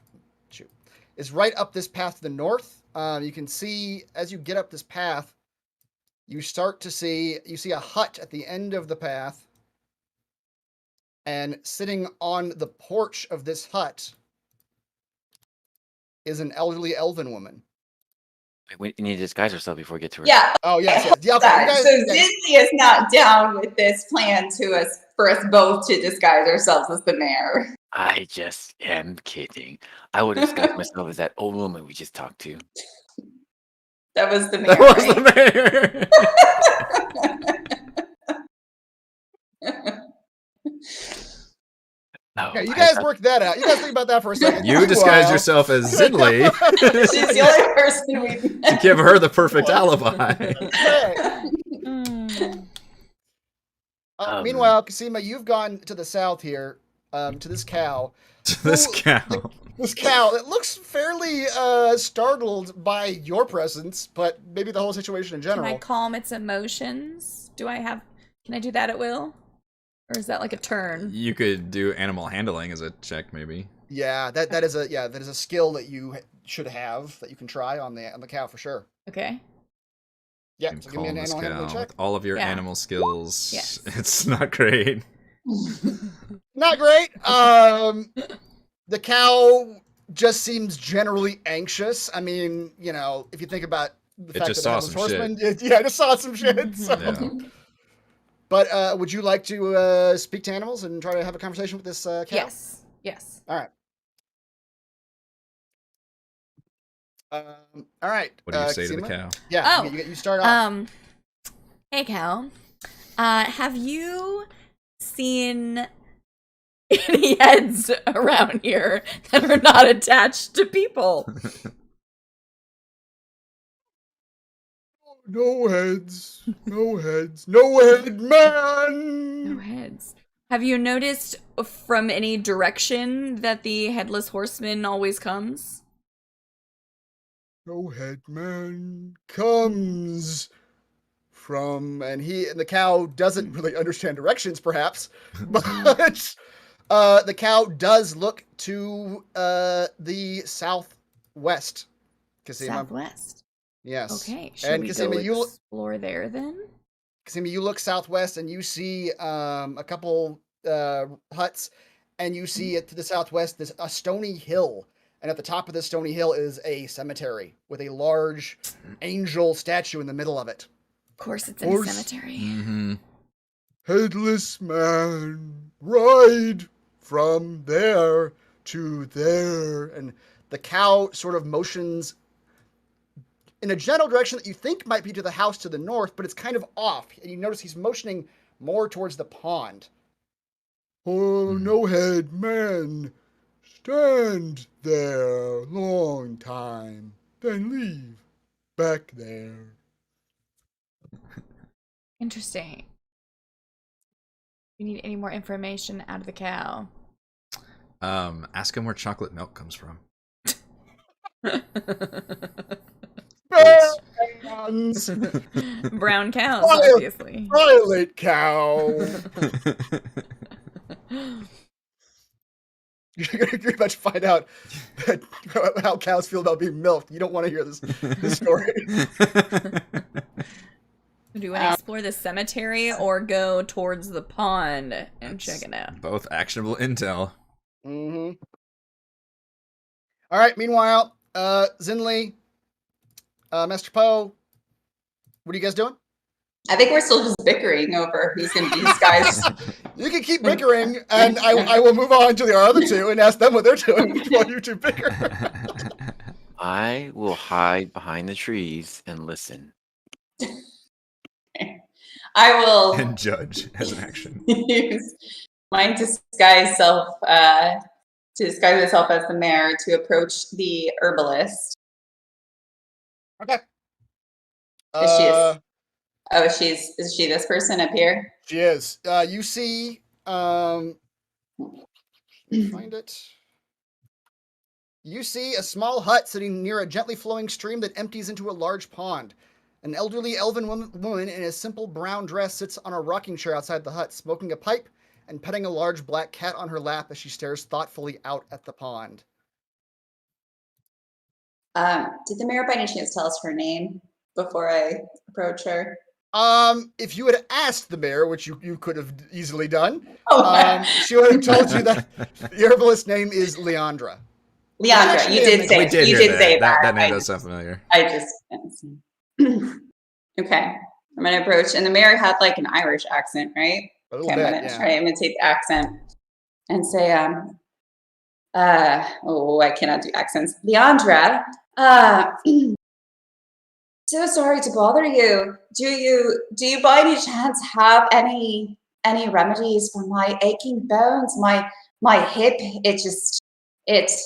this path to the north. You can see as you get up this path, you see a hut at the end of the path, and sitting on the porch of this hut is an elderly elven woman. We need to disguise ourselves before we get to her. Yeah. Oh, yes. Yeah, okay, so Disney is not down with this plan for us both to disguise ourselves as the mayor. I just am kidding. I would disguise myself as that old woman we just talked to. That was the mayor. That was the mayor. Okay, you guys work that out. You guys think about that for a second. You disguise yourself as Zinli. She's the only person we've to give her the perfect alibi. Meanwhile, Kasima, you've gone to the south here. to this cow. This cow. This cow, it looks fairly startled by your presence, but maybe the whole situation in general. Can I calm its emotions? Can I do that at will? Or is that like a turn? You could do animal handling as a check, maybe. Yeah, that is a skill that you should have that you can try on the cow for sure. Okay. Yeah, You so can give me calm an this animal handling cow check. with all of your Yeah. animal skills. Yes. It's not great. Not great. The cow just seems generally anxious. I mean, you know, if you think about the fact just that saw Headless some Horseman, it just saw some shit. So. Yeah. But would you like to speak to animals and try to have a conversation with this cow? Yes. Yes. All right. All right. What do you say to the Kasima? cow? Yeah. Oh, You start off. Hey, cow. Have you seen any heads around here that are not attached to people? No heads. No heads. No head man. No heads. Have you noticed from any direction that the Headless Horseman always comes? No head man comes from, and the cow doesn't really understand directions, perhaps, but the cow does look to the southwest. Kasima. Southwest. Yes. Okay. Should And we Kasima, go explore there then? Kasima, you look southwest and you see a couple huts, and you see to the southwest there's a stony hill. And at the top of this stony hill is a cemetery with a large angel statue in the middle of it. Of course, it's in a cemetery. Mm-hmm. Headless man, ride from there to there. And the cow sort of motions in a general direction that you think might be to the house to the north, but it's kind of off. And you notice he's motioning more towards the pond. Oh, no head man. Stand there long time, then leave back there. Interesting. You need any more information out of the cow? Ask him where chocolate milk comes from. Brown cows, obviously. Violet cow. You're going to much find out how cows feel about being milked. You don't want to hear this story. Do you want to explore the cemetery or go towards the pond and check it out? Both actionable intel. Mm-hmm. All right. Meanwhile, Zinli, Master Poe, what are you guys doing? I think we're still just bickering over who's going to be these guys. You can keep bickering, and I will move on to the other two and ask them what they're doing while you two bicker. I will hide behind the trees and listen. I will And judge as an action. use my disguise self to disguise myself as the mayor to approach the herbalist. Okay. Is she this person up here? She is. You see, find it. You see a small hut sitting near a gently flowing stream that empties into a large pond. An elderly elven woman in a simple brown dress sits on a rocking chair outside the hut, smoking a pipe and petting a large black cat on her lap as she stares thoughtfully out at the pond. Did the mayor by any chance tell us her name before I approach her? If you had asked the mayor, which you could have easily done, Oh, she would have told you that the herbalist's name is Leandra. Leandra, you did say that. That name does sound familiar. I just okay. I'm gonna approach, and the mayor had like an Irish accent, right? A little Okay, I'm bit, gonna yeah. try to imitate the accent and say, I cannot do accents. Leandra, so sorry to bother you. Do you by any chance have any remedies for my aching bones? My hip, it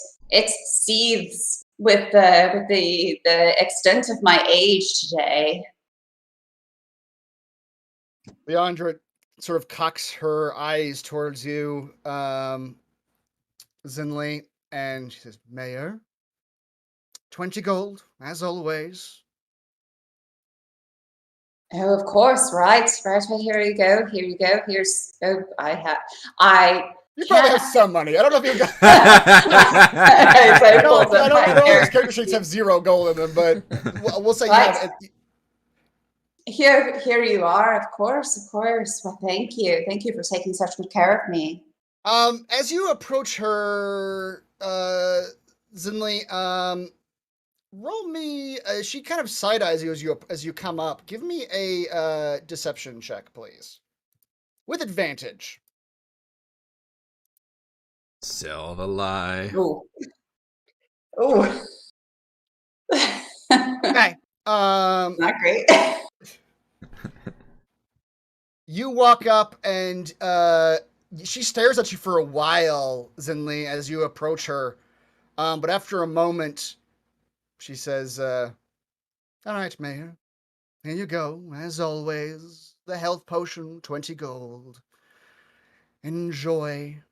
seethes with the extent of my age today. Leandra sort of cocks her eyes towards you, Zinli, and she says, Mayor, 20 gold, as always. Oh, of course, right. Here you go. Here you go. Here's, oh, You probably have some money. I don't know if you've got. I know all those character sheets have 0 gold in them, but we'll say you have. Here you are. Of course. Well, thank you for taking such good care of me. As you approach her, Zinli, roll me. She kind of side eyes you as you come up. Give me a deception check, please, with advantage. Sell the lie. Ooh. Okay. Not great. You walk up and she stares at you for a while, Zinli, as you approach her. But after a moment, she says, all right, Mayor. Here you go, as always. The health potion, 20 gold. Enjoy.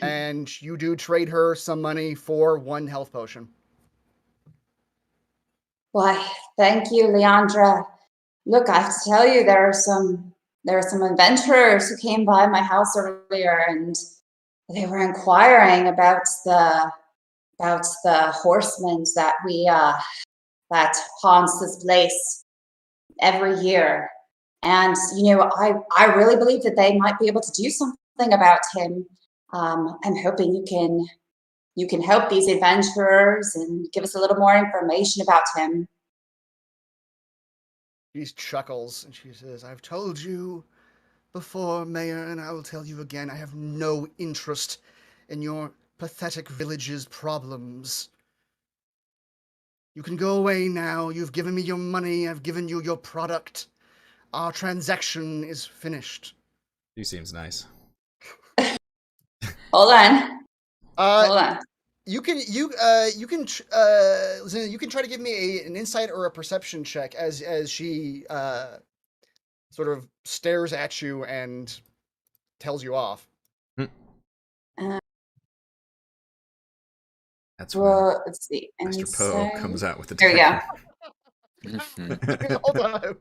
And you do trade her some money for 1 health potion. Why, thank you, Leandra. Look, I have to tell you, there are some adventurers who came by my house earlier, and they were inquiring about the horsemen that haunts this place every year. And I really believe that they might be able to do something about him. I'm hoping you can help these adventurers and give us a little more information about him. She chuckles and she says, I've told you before, Mayor, and I will tell you again, I have no interest in your pathetic village's problems. You can go away now. You've given me your money. I've given you your product. Our transaction is finished. He seems nice. Hold on. Hold on. You can try to give me an insight or a perception check as she sort of stares at you and tells you off. That's when let's see. Master Poe comes out with the. There we go. Hold on.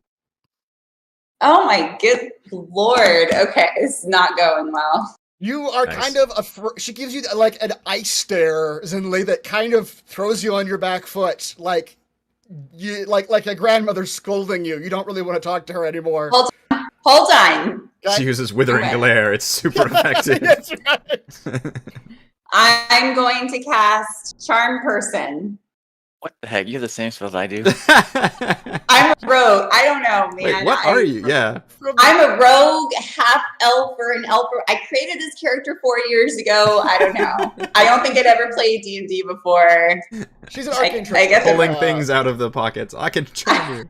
Oh my good lord. Okay, it's not going well. You are kind of she gives you like an ice stare, Zinli, that kind of throws you on your back foot, like you like a grandmother scolding you. You don't really want to talk to her anymore. Hold on. She uses withering glare. It's super effective. That's right. I'm going to cast Charm Person. What the heck? You have the same spells I do. I'm a rogue. I don't know, man. Wait, what are you? Yeah. I'm a rogue, half elf or an elf. I created this character 4 years ago. I don't know. I don't think I'd ever played D&D before. She's an arcane I guess pulling things out of the pockets. I can charm you.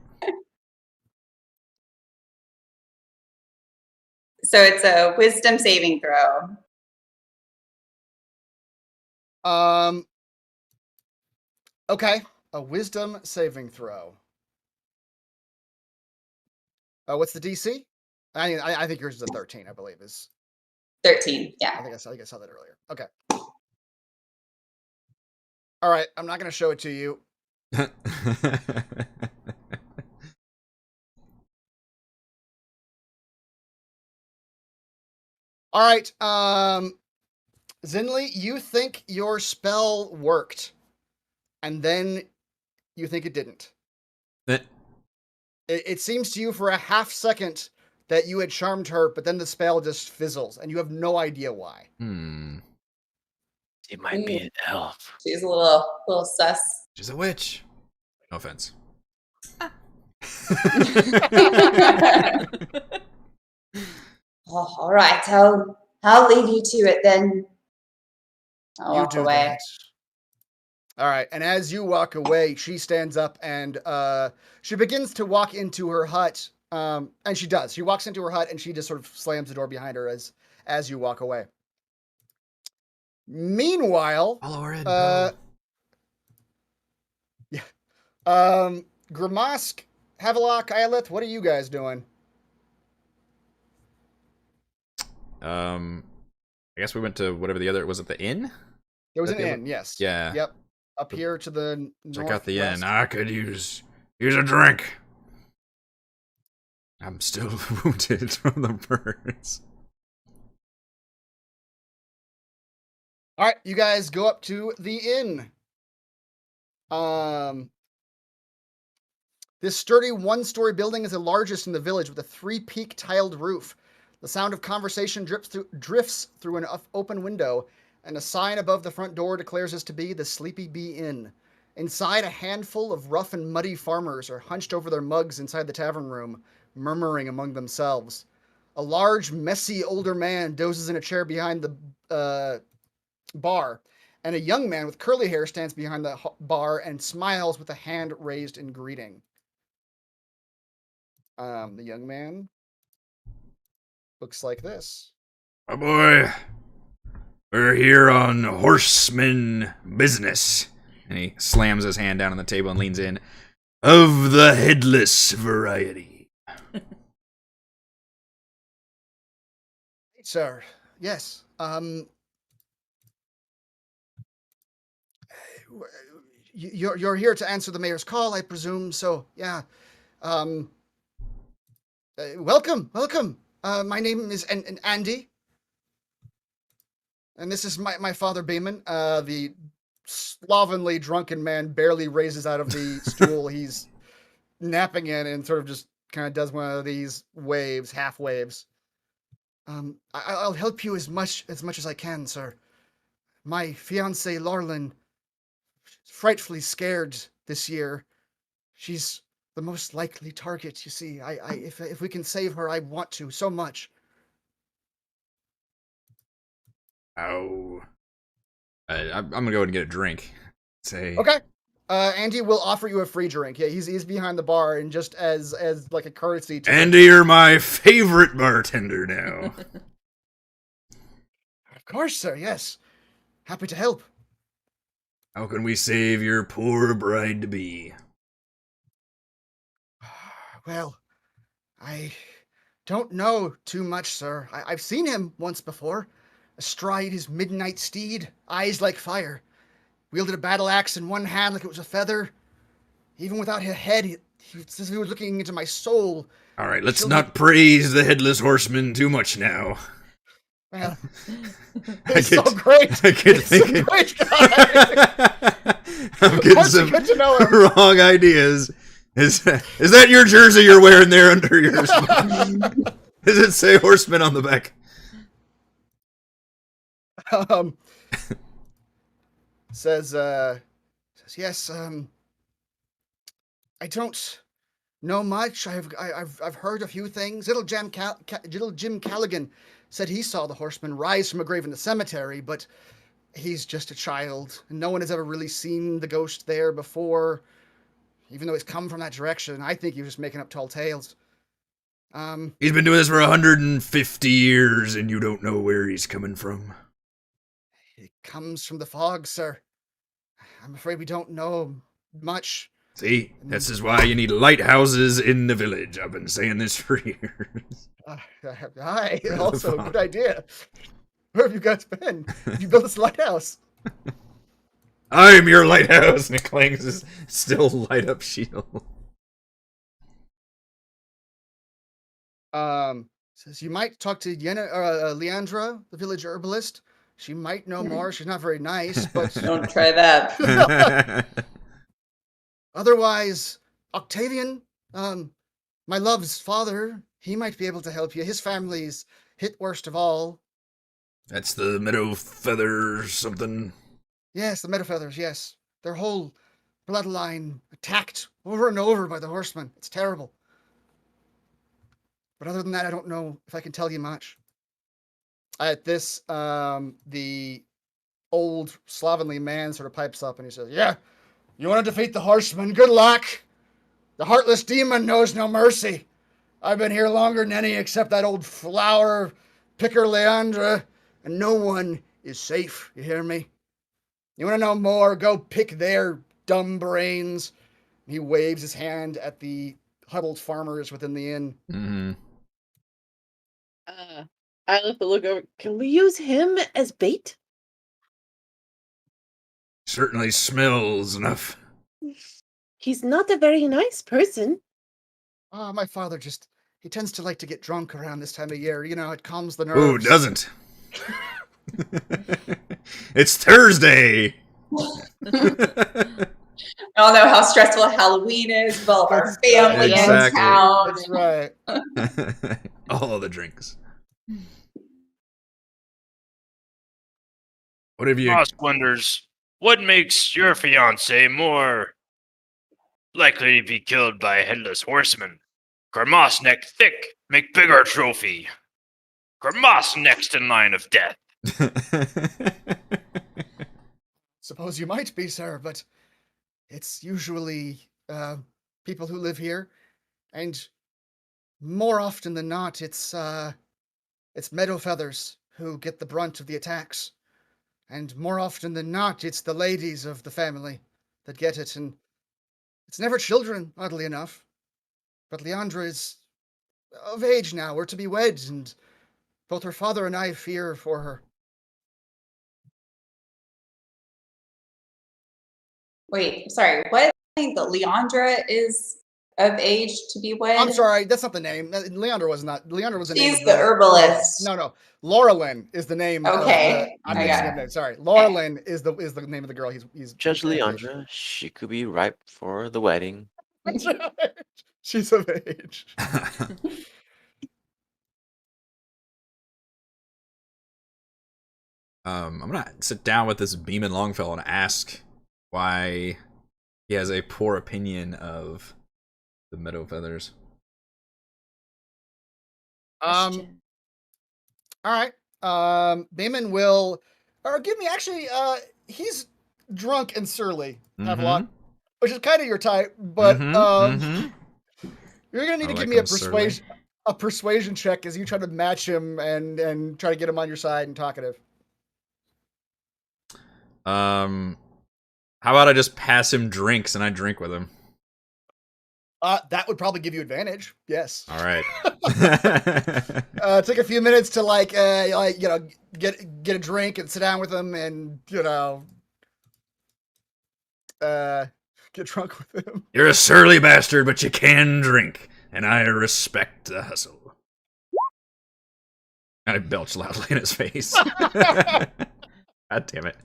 So it's a wisdom saving throw. Okay, a wisdom saving throw. What's the DC? I think yours is a 13, I believe is 13. Yeah. I think I saw that earlier. Okay. All right, I'm not going to show it to you. All right, Zinli, you think your spell worked, and then you think it didn't. It seems to you for a half second that you had charmed her, but then the spell just fizzles, and you have no idea why. It might be an elf. She's a little sus. She's a witch. No offense. Oh, all right, I'll leave you to it then. I'll walk away. That. All right, and as you walk away, she stands up and she begins to walk into her hut. And she does. She walks into her hut and she just sort of slams the door behind her as you walk away. Meanwhile, follow her in. Gramask, Havelock, Aelith, what are you guys doing? I guess we went to whatever the other was. It the inn? There was an inn. Yes. Yeah. Yep. Up here to the Check out the northwest. inn. I could use a drink. I'm still wounded from the burns. All right, you guys go up to the inn. This sturdy one-story building is the largest in the village with a 3-peak tiled roof. The sound of conversation drifts through an open window, and a sign above the front door declares this to be the Sleepy Bee Inn. Inside, a handful of rough and muddy farmers are hunched over their mugs inside the tavern room, murmuring among themselves. A large, messy older man dozes in a chair behind the bar, and a young man with curly hair stands behind the bar and smiles with a hand raised in greeting. The young man looks like this. My boy, we're here on horseman business. And he slams his hand down on the table and leans in. Of the headless variety. Sir, yes. You're here to answer the mayor's call, I presume. So, yeah. Welcome. My name is Andy. And this is my father, Bayman. The slovenly drunken man barely raises out of the stool he's napping in and sort of just kind of does one of these waves, half waves. I'll help you as much as I can, sir. My fiancée, Larlin, frightfully scared this year. She's the most likely target, you see. If we can save her, I want to so much. Oh. I'm gonna go ahead and get a drink. Say. Okay. Andy will offer you a free drink. Yeah, he's behind the bar, and just as like a courtesy to Andy, you're my favorite bartender now. Of course, sir. Yes. Happy to help. How can we save your poor bride-to-be? Well, I don't know too much, sir. I've seen him once before, astride his midnight steed, eyes like fire. Wielded a battle axe in one hand like it was a feather. Even without his head, he was looking into my soul. All right, let's not praise the Headless Horseman too much now. Well, he's so great. I get thinking. Great guy. I'm getting some good to know him. wrong ideas. Is that your jersey you're wearing there under yours? Does it say Horseman on the back? Says yes. I don't know much. I've heard a few things. Little Jim Callaghan said he saw the horseman rise from a grave in the cemetery, but he's just a child, and no one has ever really seen the ghost there before. Even though he's come from that direction, I think he was just making up tall tales. He's been doing this for 150 years, and you don't know where he's coming from. It comes from the fog, sir. I'm afraid we don't know much. See, this is why you need lighthouses in the village. I've been saying this for years. Hi, also, good idea. Where have you guys been? You built this lighthouse. I'm your lighthouse, and it clangs his still light up shield. Says you might talk to Leandra, the village herbalist. She might know more. She's not very nice, but Don't try that. Otherwise, Octavian, my love's father, he might be able to help you. His family's hit worst of all. That's the Meadow Feather something. Yes, the Meadow Feathers, yes. Their whole bloodline attacked over and over by the horsemen. It's terrible. But other than that, I don't know if I can tell you much. At this, the old slovenly man sort of pipes up and he says, yeah, you want to defeat the horseman? Good luck. The heartless demon knows no mercy. I've been here longer than any except that old flower picker Leandra, and no one is safe. You hear me? You want to know more? Go pick their dumb brains. He waves his hand at the huddled farmers within the inn. Mm-hmm. I let the look over. Can we use him as bait? Certainly smells enough. He's not a very nice person. My father he tends to like to get drunk around this time of year. You know, it calms the nerves. Who doesn't? It's Thursday. I don't know how stressful Halloween is with all of our family in town. That's right. All the drinks. What have you? Moss wonders what makes your fiance more likely to be killed by a headless horseman. Grimace neck thick, make bigger trophy. Grimace next in line of death. Suppose you might be, sir, but it's usually people who live here, and more often than not, it's meadow feathers who get the brunt of the attacks, and more often than not, it's the ladies of the family that get it, and it's never children, oddly enough. But Leandra is of age now, we're to be wed, and both her father and I fear for her. Wait, sorry, what? I think that Leandra is of age to be wed? I'm sorry, that's not the name. Leandra was not. Leandra was the name. She's the herbalist. No. Laura Lynn is the name. Okay. I'm mixing up names. Sorry. Laura Lynn is the name of the girl. He's Judge Leandra, she could be ripe for the wedding. That's right. She's of age. I'm gonna sit down with this Beeman Longfellow and ask why he has a poor opinion of the meadow feathers. All right. Beeman will, or give me actually. He's drunk and surly. Have a lot, which is kind of your type, but you're gonna need to give me a persuasion check as you try to match him and try to get him on your side and talkative. How about I just pass him drinks and I drink with him? That would probably give you advantage. Yes. All right. Take a few minutes to get a drink and sit down with him and get drunk with him. You're a surly bastard, but you can drink, and I respect the hustle. I belched loudly in his face. God damn it.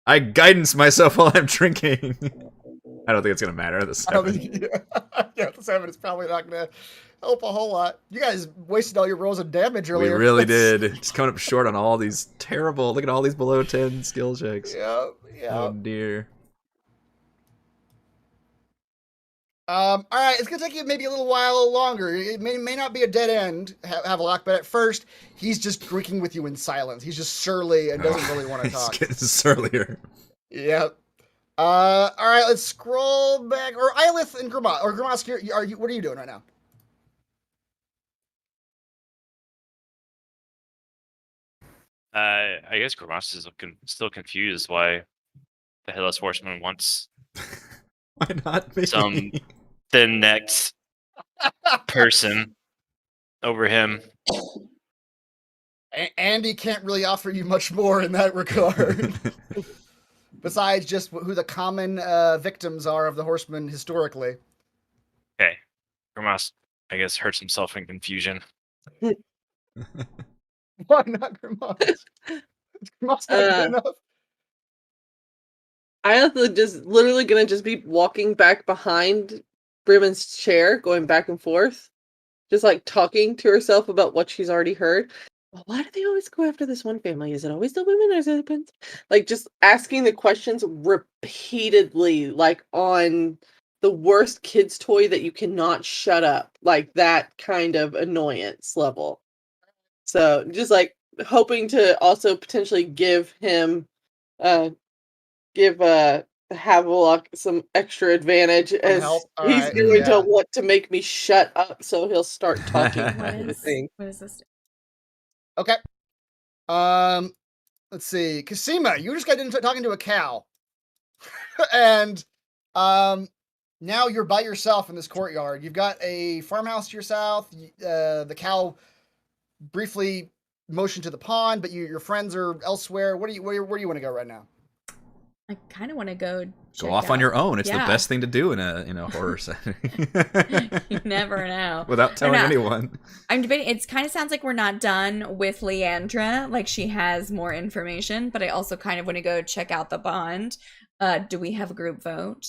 I guidance myself while I'm drinking. I don't think it's gonna matter. The 7. The 7 is probably not gonna help a whole lot. You guys wasted all your rolls of damage earlier. We really did. Just coming up short on all these terrible. Look at all these below 10 skill checks. Yeah. Oh dear. All right, it's gonna take you maybe a little while longer. It may not be a dead end, Havelock, but at first he's just drinking with you in silence. He's just surly and doesn't really want to talk. He's getting surlier. Yep. All right, let's scroll back. Or Ilith and Grimace. Or Grimace, what are you doing right now? I guess Grimace is still confused why the Headless Horseman wants why not me? some thin-necked person over him. Andy can't really offer you much more in that regard. Besides just who the common victims are of the Horseman historically. Okay. Grimace, I guess, hurts himself in confusion. Why not Grimace? Grimace not good enough? Ilith just literally gonna just be walking back behind Bremen's chair, going back and forth, just like talking to herself about what she's already heard. Well, why do they always go after this one family? Is it always the women or is it the men? Like just asking the questions repeatedly, like on the worst kid's toy that you cannot shut up, like that kind of annoyance level. So just like hoping to also potentially give him Havelock some extra advantage as he's going to want to make me shut up, so he'll start talking. What is this? Okay. Let's see. Kasima, you just got into talking to a cow. And now you're by yourself in this courtyard. You've got a farmhouse to your south. The cow briefly motion to the pond, but your friends are elsewhere. Where do you want to go right now? I kind of want to go off on your own. It's the best thing to do in a horror setting. You never know. Without telling anyone. I'm debating. It kind of sounds like we're not done with Leandra. Like she has more information, but I also kind of want to go check out the bond. Do we have a group vote?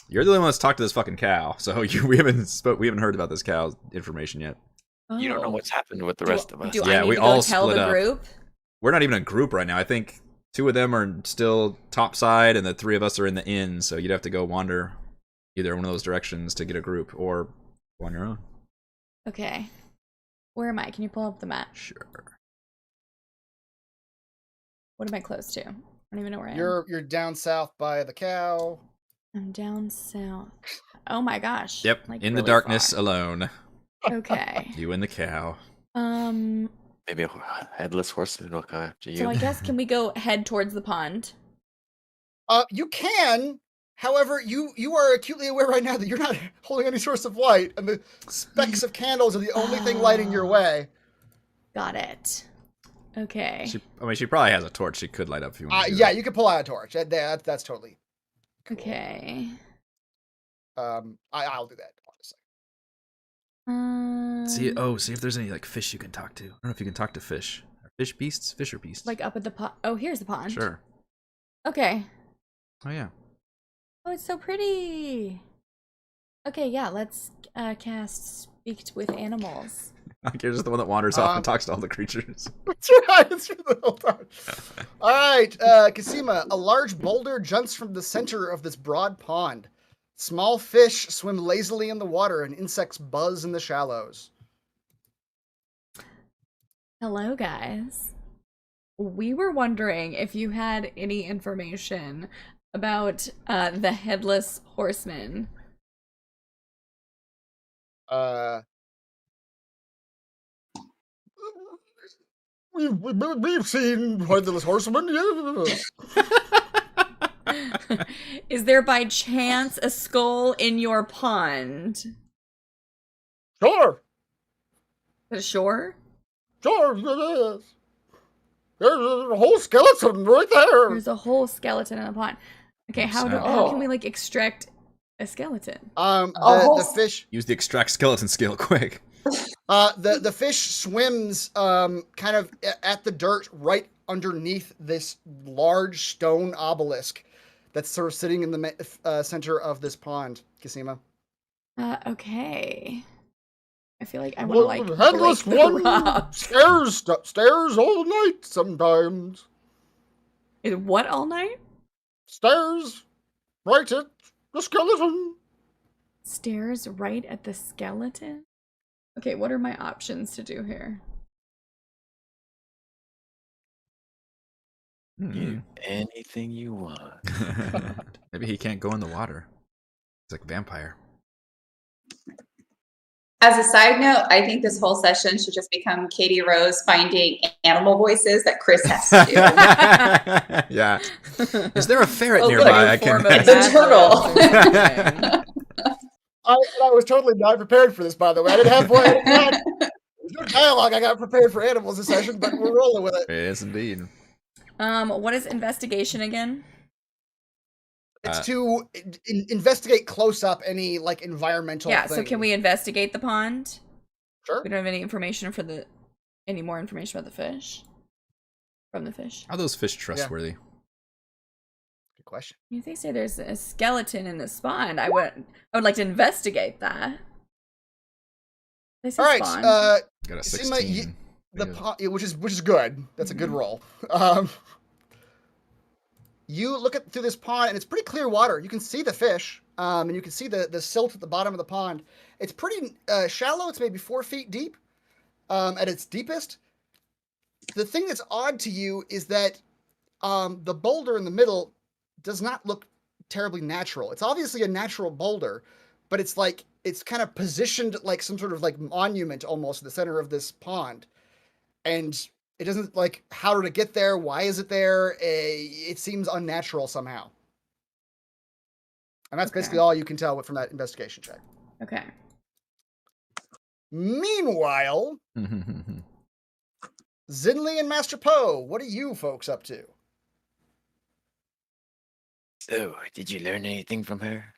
You're the only one that's talked to this fucking cow, so we haven't heard about this cow's information yet. You don't know what's happened with the rest of us. Do I need to all tell the group? We're not even a group right now. I think 2 of them are still topside, and the 3 of us are in the inn. So you'd have to go wander either one of those directions to get a group, or go on your own. Okay. Where am I? Can you pull up the map? Sure. What am I close to? I don't even know where I am. You're down south by the cow. I'm down south. Oh my gosh. Yep. Like in really the darkness, far. alone. Okay. You and the cow. Maybe a headless horseman will come after you. So I guess can we go head towards the pond? You can. However, you are acutely aware right now that you're not holding any source of light, and the specks of candles are the only thing lighting your way. Got it. Okay. She probably has a torch she could light up if you want. Yeah, you can pull out a torch. That's totally cool. Okay. I'll do that. See if there's any like fish you can talk to. I don't know if you can talk to fish. Are fish beasts? Fish are beasts. Like up at the pond. Oh, here's the pond. Sure. Okay. Oh yeah. Oh, it's so pretty. Okay, yeah, let's cast Speak with Animals. You're just the one that wanders off and talks to all the creatures. That's right. That's for the whole time. All right, Kasima. A large boulder jumps from the center of this broad pond. Small fish swim lazily in the water, and insects buzz in the shallows. Hello, guys. We were wondering if you had any information about the Headless Horseman. We've seen Headless Horseman, yes. Is there by chance a skull in your pond? Sure. Is it sure? Sure, it is. There's a whole skeleton right there. There's a whole skeleton in the pond. Okay, how can we like extract a skeleton? The fish. Use the extract skeleton skill, quick. The fish swims kind of at the dirt right underneath this large stone obelisk that's sort of sitting in the center of this pond, Kasima. Okay. I feel like I want to like Headless break the one rocks. stares all night sometimes. Is what all night? Stares right at the skeleton. Stares right at the skeleton? Okay, what are my options to do here? Do anything you want. Maybe he can't go in the water. He's like a vampire. As a side note, I think this whole session should just become Katie Rose finding animal voices that Chris has to do. Yeah. Is there a ferret nearby? I can. It's a turtle. I was totally not prepared for this, by the way. I didn't have one. There's no dialogue I got prepared for animals this session, but we're rolling with it. Yes, indeed. What is investigation again? It's to investigate close up any like environmental. Yeah. thing. So can we investigate the pond? Sure. We don't have any information for any more information about the fish. From the fish. Are those fish trustworthy? Yeah. Good question. If they say there's a skeleton in this pond, I would like to investigate that. All right. Got a 16. Which is good. That's a good roll. You look through this pond, and it's pretty clear water. You can see the fish, and you can see the silt at the bottom of the pond. It's pretty shallow. It's maybe 4 feet deep at its deepest. The thing that's odd to you is that the boulder in the middle does not look terribly natural. It's obviously a natural boulder, but it's kind of positioned like some sort of like monument almost in the center of this pond. And it doesn't like how did it get there? Why is it there? It seems unnatural somehow. And that's basically all you can tell from that investigation check. Okay. Meanwhile, Zinli and Master Poe, what are you folks up to? So, did you learn anything from her?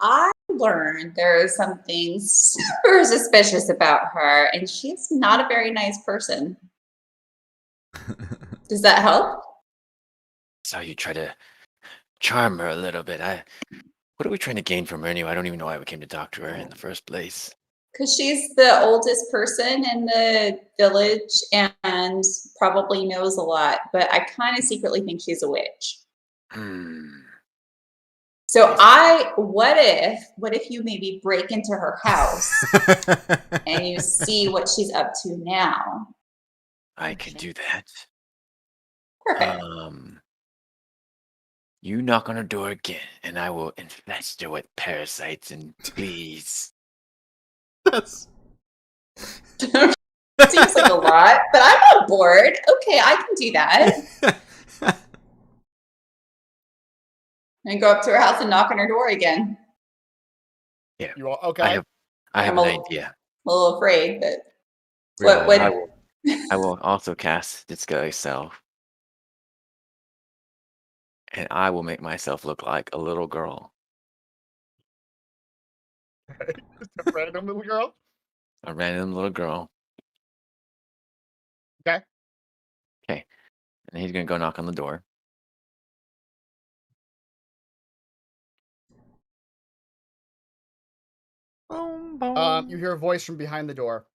I learned there is something super suspicious about her, and she's not a very nice person. Does that help? So you try to charm her a little bit. What are we trying to gain from her anyway? I don't even know why we came to talk to her in the first place. Because she's the oldest person in the village and probably knows a lot, but I kind of secretly think she's a witch. So what if you maybe break into her house and you see what she's up to now? I can do that. Perfect. You knock on her door again, and I will infest her with parasites, and please. That's... Seems like a lot, but I'm on board. Okay, I can do that. And go up to her house and knock on her door again. Yeah. You all okay? I have an idea. I'm a little afraid, but Really? what I will also cast Disguise Self. And I will make myself look like a little girl. Just a random little girl? A random little girl. Okay. Okay. And he's going to go knock on the door. You hear a voice from behind the door.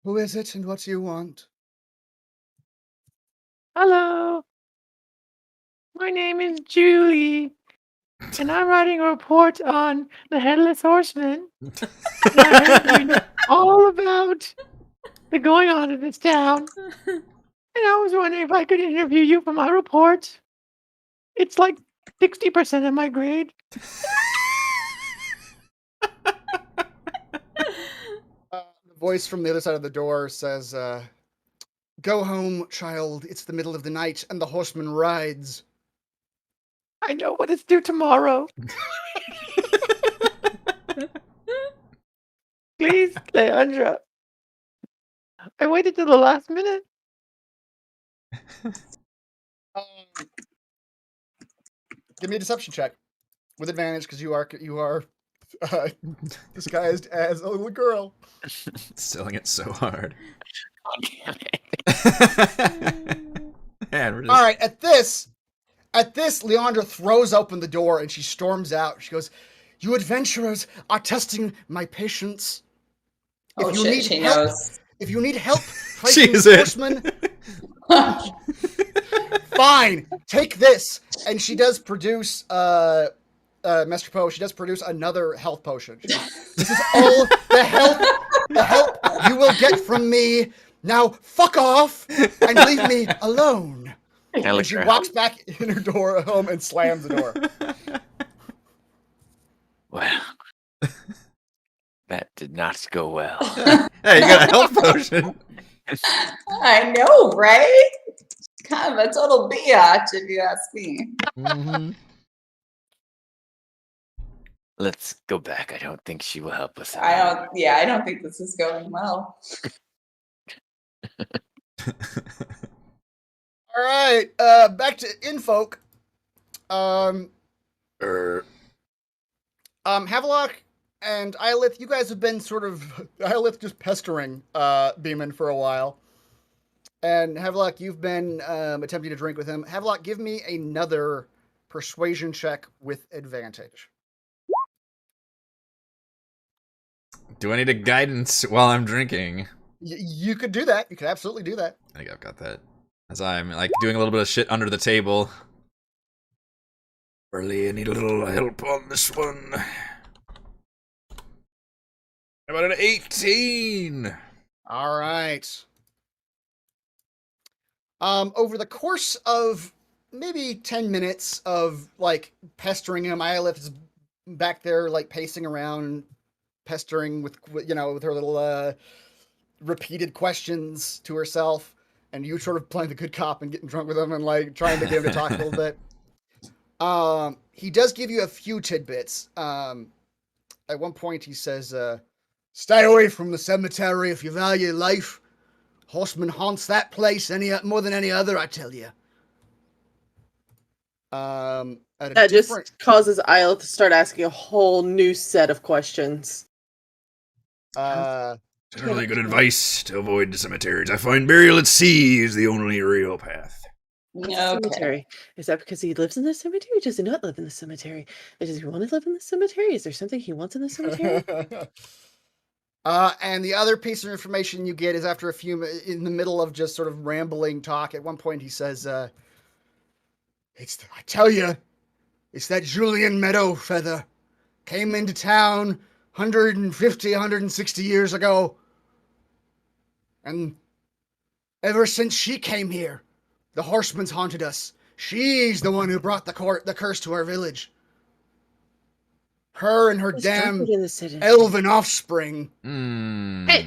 Who is it and what do you want? Hello. My name is Julie, and I'm writing a report on the Headless Horseman. And I heard you know all about the going on in this town. And I was wondering if I could interview you for my report. It's like 60% of my grade. The voice from the other side of the door says, go home, child. It's the middle of the night, and the horseman rides. I know what it's due tomorrow. Please, Leandra. I waited till the last minute. Give me a deception check with advantage because you are disguised as a little girl. Selling it so hard. Man, we're just... All right, at this, Leandra throws open the door and she storms out. She goes, "You adventurers are testing my patience. If you need help fighting horsemen, fine, take this." And she does produce, Master Poe, she does produce another health potion. She goes, "This is all the help you will get from me. Now fuck off and leave me alone." And she walks back in her door home and slams the door. Well, that did not go well. Hey, you got a health potion. I know, right? Kind of a total biatch, if you ask me. Mm-hmm. Let's go back. I don't think she will help us. I don't think this is going well. All right, back to Infolk. Havelock and Ilith, you guys have been sort of Ilith just pestering Beeman for a while, and Havelock, you've been attempting to drink with him. Havelock, give me another persuasion check with advantage. Do I need a guidance while I'm drinking? You could do that. You could absolutely do that. I think I've got that. As I'm like doing a little bit of shit under the table. Early, I need a little help on this one. How about an 18? All right. Over the course of maybe 10 minutes of like pestering him, Ilith is back there like pacing around, pestering with her little repeated questions to herself. And you sort of playing the good cop and getting drunk with him and like trying to get him to talk a little bit. He does give you a few tidbits. At one point he says, Stay away from the cemetery if you value life. Horseman haunts that place more than any other, I tell you. That just causes Isla to start asking a whole new set of questions. Generally good advice to avoid the cemeteries. I find burial at sea is the only real path. Cemetery. Is that because he lives in the cemetery? Does he not live in the cemetery? Does he want to live in the cemetery? Is there something he wants in the cemetery? And the other piece of information you get is after in the middle of just sort of rambling talk, at one point he says, I tell you, it's that Julian Meadowfeather. Came into town 150, 160 years ago. And ever since she came here, the horseman's haunted us. She's the one who brought the curse to our village. Her and her damn elven offspring. Hey,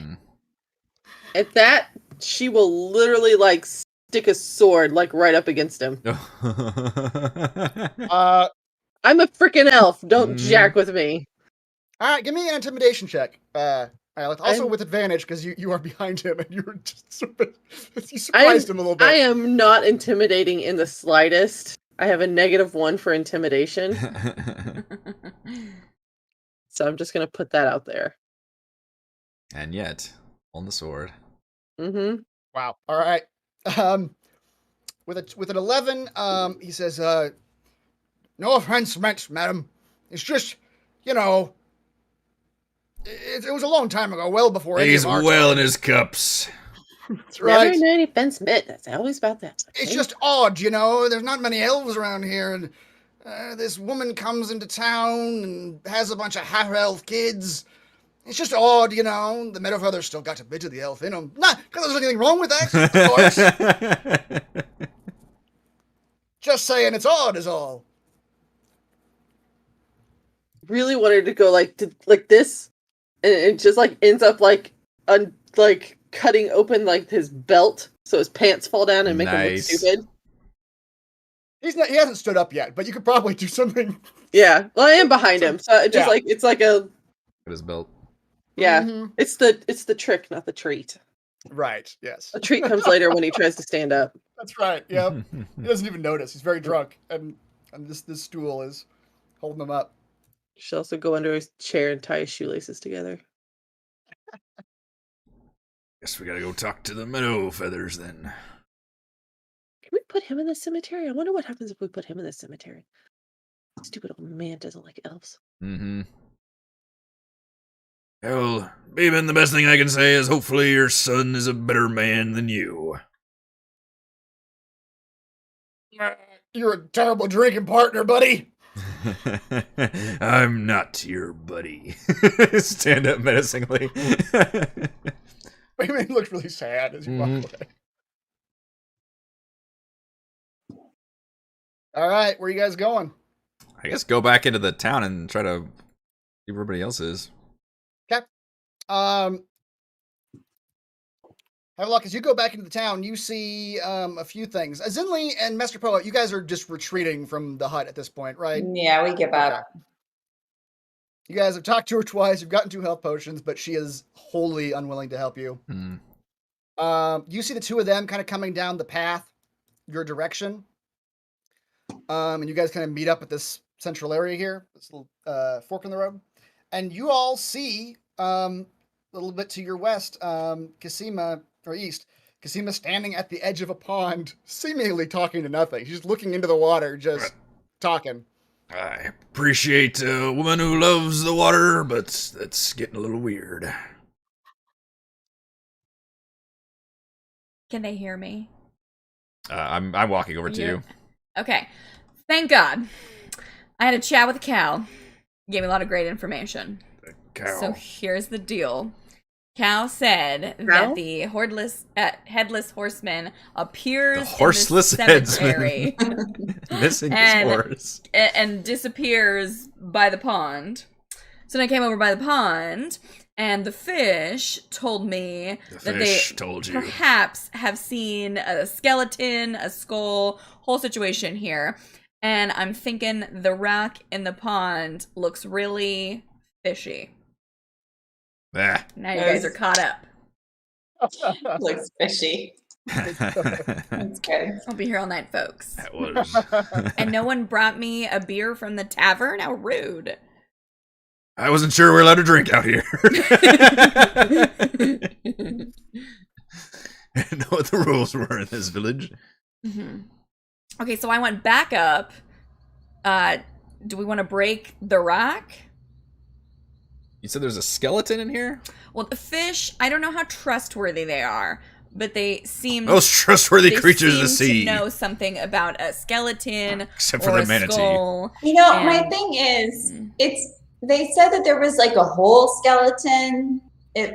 at that, she will literally like stick a sword like right up against him. I'm a freaking elf. Don't jack with me. All right, give me an intimidation check. Also with advantage because you are behind him and you surprised him a little bit. I am not intimidating in the slightest. I have a -1 for intimidation. So I'm just going to put that out there. And yet, on the sword. Mm-hmm. Wow. All right. With an 11, he says, no offense meant, madam. It's just, it was a long time ago, well before He's well in his cups. That's right. Never any offense meant. That's always about that. It's just odd, There's not many elves around here, and this woman comes into town and has a bunch of half-elf kids. It's just odd, The Meadowfeather's still got a bit of the elf in him. Not because there's anything wrong with that, of course. Just saying it's odd is all. Really wanted to go like this, and it just like ends up like cutting open like his belt so his pants fall down and make him look stupid. He hasn't stood up yet, but you could probably do something. Yeah, well, I am behind him, so it just it's like a his belt. Yeah, it's the trick, not the treat. Right. Yes. A treat comes later when he tries to stand up. That's right. Yep. He doesn't even notice. He's very drunk, and this stool is holding him up. Should also go under his chair and tie his shoelaces together. Guess we gotta go talk to the Meadowfeathers then. Can we put him in the cemetery? I wonder what happens if we put him in the cemetery. Stupid old man doesn't like elves. Mm-hmm. Well, Beeman, the best thing I can say is hopefully your son is a better man than you. You're a terrible drinking partner, buddy. I'm not your buddy. Stand up menacingly. Beeman looks really sad as you walk away. All right, where are you guys going? I guess go back into the town and try to see where everybody else is. Okay. Have a look. As you go back into the town, you see a few things. Zinli and Master Poa, you guys are just retreating from the hut at this point, right? Yeah, we give up. You guys have talked to her twice. You've gotten 2 health potions, but she is wholly unwilling to help you. You see the 2 of them kind of coming down the path, your direction. And you guys kind of meet up at this central area here, this little fork in the road. And you all see a little bit to your west, Kasima, or east, Kasima standing at the edge of a pond, seemingly talking to nothing. She's looking into the water, just talking. I appreciate a woman who loves the water, but that's getting a little weird. Can they hear me? I'm walking over to you. Okay. Thank God. I had a chat with Cal. Gave me a lot of great information. Cal. So here's the deal. Cal said that the Headless Horseman appears the horseless in the cemetery missing his horse. And disappears by the pond. So then I came over by the pond, and the fish told me that they perhaps have seen a skeleton, a skull, whole situation here. And I'm thinking the rock in the pond looks really fishy. Ah. Now you guys are caught up. Looks fishy. That's good. I'll be here all night, folks. That was. And no one brought me a beer from the tavern? How rude. I wasn't sure we're allowed to drink out here. I didn't know what the rules were in this village. Mm-hmm. Okay, so I went back up. Do we want to break the rock? You said there's a skeleton in here? Well, the fish, I don't know how trustworthy they are, but they seem most trustworthy creatures of the sea. To know something about a skeleton, except for or the a manatee. skull. You know, my thing is, they said that there was like a whole skeleton.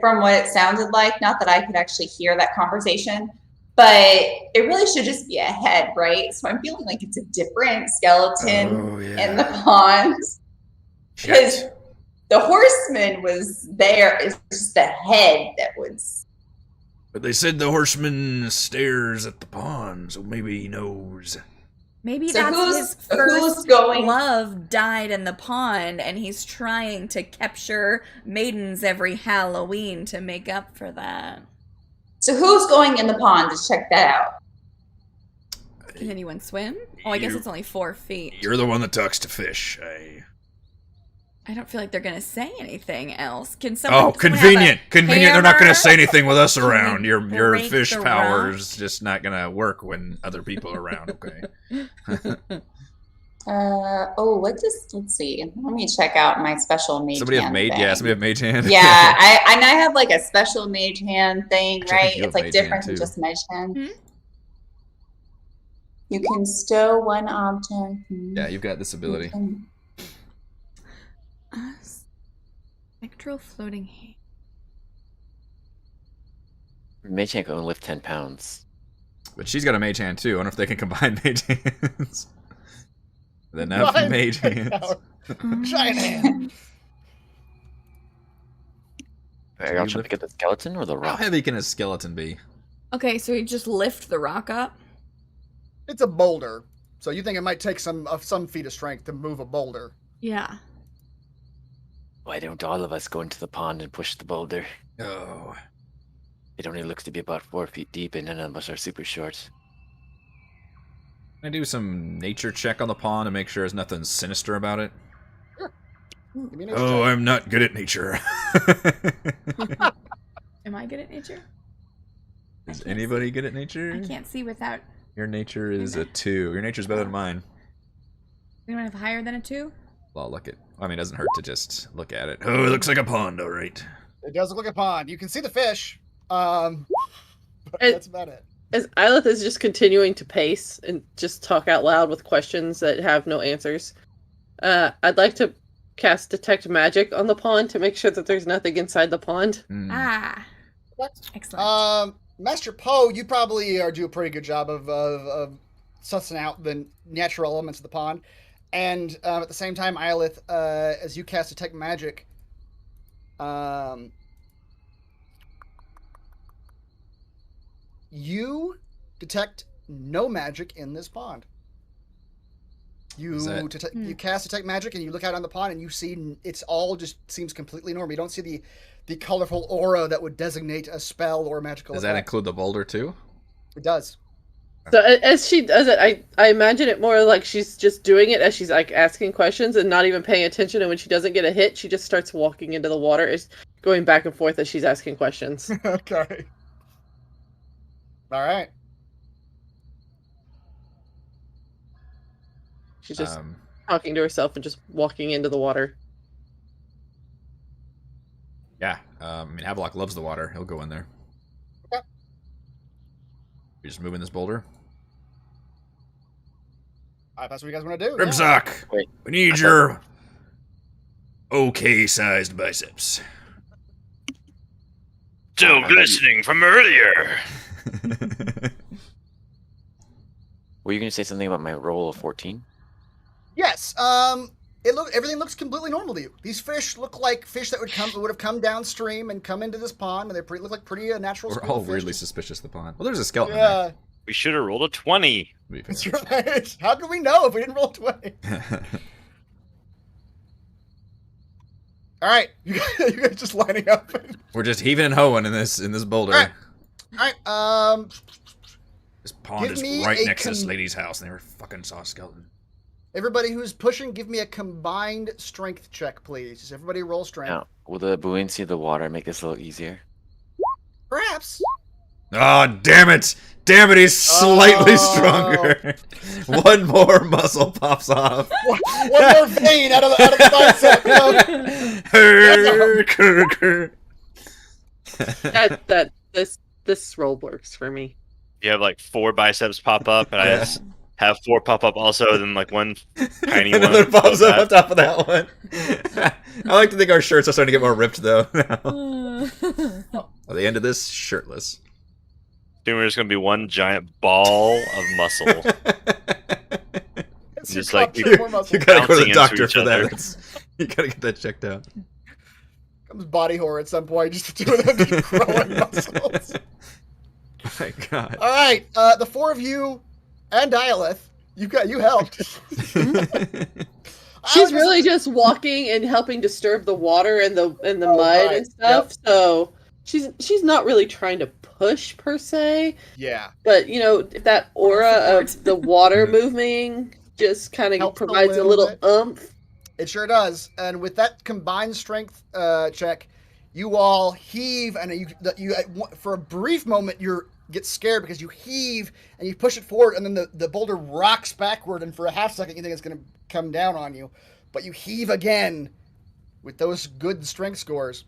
From what it sounded like, not that I could actually hear that conversation, but it really should just be a head, right? So I'm feeling like it's a different skeleton in the pond. Because the horseman was there. It's just the head that was. But they said the horseman stares at the pond, so maybe he knows. Maybe So that's his first love died in the pond, and he's trying to capture maidens every Halloween to make up for that. So who's going in the pond to check that out? Can anyone swim? Oh, I guess it's only 4 feet. You're the one that talks to fish. I don't feel like they're gonna say anything else. Can someone? Oh, convenient. Convenient. They're not gonna say anything with us around. Your fish power's just not gonna work when other people are around. Okay. Let's see. Let me check out my special mage Somebody have hand mage. thing. Yeah, somebody have mage hand. Yeah, I have like a special mage hand thing, Actually, I right? think you It's have like mage different hand, than too. just mage hand. You can stow one object. Yeah, you've got this ability. Spectral floating hand. Mage hand can only lift 10 pounds. But she's got a mage hand too. I wonder if they can combine mage hands. With enough Combine mage hands. Giant hand. Are y'all trying to get the skeleton or the How rock? heavy can a skeleton be? Okay, so you just lift the rock up. It's a boulder, so you think it might take some feat of strength to move a boulder? Yeah. Why don't all of us go into the pond and push the boulder? Oh. It only looks to be about 4 feet deep, and none of us are super short. Can I do some nature check on the pond to make sure there's nothing sinister about it? Sure. Give me a nature Oh, check. I'm not good at nature. Am I good at nature? Is anybody good at nature? I can't see without. Your nature is a 2. Your nature's better than mine. Anyone have higher than a 2? Well, look at. I mean, it doesn't hurt to just look at it. Oh, it looks like a pond, all right. It does look like a pond. You can see the fish. But that's about it. As Islet is just continuing to pace and just talk out loud with questions that have no answers, I'd like to cast Detect Magic on the pond to make sure that there's nothing inside the pond. Ah. Excellent. Master Poe, you probably do a pretty good job of sussing out the natural elements of the pond. And at the same time, Islet, as you cast Detect Magic, you detect no magic in this pond. You cast Detect Magic and you look out on the pond and you see it's all just seems completely normal. You don't see the colorful aura that would designate a spell or a magical Does effect. that include the boulder too? It does. So as she does it, I imagine it more like she's just doing it as she's like asking questions and not even paying attention. And when she doesn't get a hit, she just starts walking into the water, is going back and forth as she's asking questions. Okay. All right. She's just talking to herself and just walking into the water. Yeah. I mean, Havelock loves the water. He'll go in there. Okay. You're just moving this boulder? That's what you guys want to do. Grimsock, Wait, we need your okay-sized biceps. Still glistening from earlier. Were you going to say something about my roll of 14? Yes. Everything looks completely normal to you. These fish look like fish that would have come downstream and come into this pond, and they look like pretty natural. We're school all of fish. weirdly suspicious of the pond. Well, there's a skeleton Yeah. We should have rolled a 20. That's right. How could we know if we didn't roll 20? All right, you guys just lining up. We're just heaving and hoeing in this boulder. All right. This pond is right next to this lady's house. And they were fucking saw a skeleton. Everybody who's pushing, give me a combined strength check, please. Just everybody roll strength. Now, will the buoyancy of the water make this a little easier? Perhaps. Oh, damn it! Damn it, he's slightly stronger. One more muscle pops off. One more vein out of the bicep. This roll works for me. You have like 4 biceps pop up, and I just have 4 pop up also, then like one tiny one. Another pops up on top of that one. I like to think our shirts are starting to get more ripped though. By the end of this, shirtless. Then we're just gonna be one giant ball of muscle. Just like you gotta go to the doctor for that. You gotta get that checked out. Comes body horror at some point, just the two of them just growing muscles. Oh my god. All right, the 4 of you and Dialith, you helped. She's really just walking and helping disturb the water and the mud and stuff. Yep. So she's not really trying to push per se. Yeah. But that aura of the water moving just kind of provides a little oomph. It sure does. And with that combined strength check, you all heave, and you for a brief moment you get scared because you heave and you push it forward, and then the boulder rocks backward, and for a half second you think it's going to come down on you, but you heave again with those good strength scores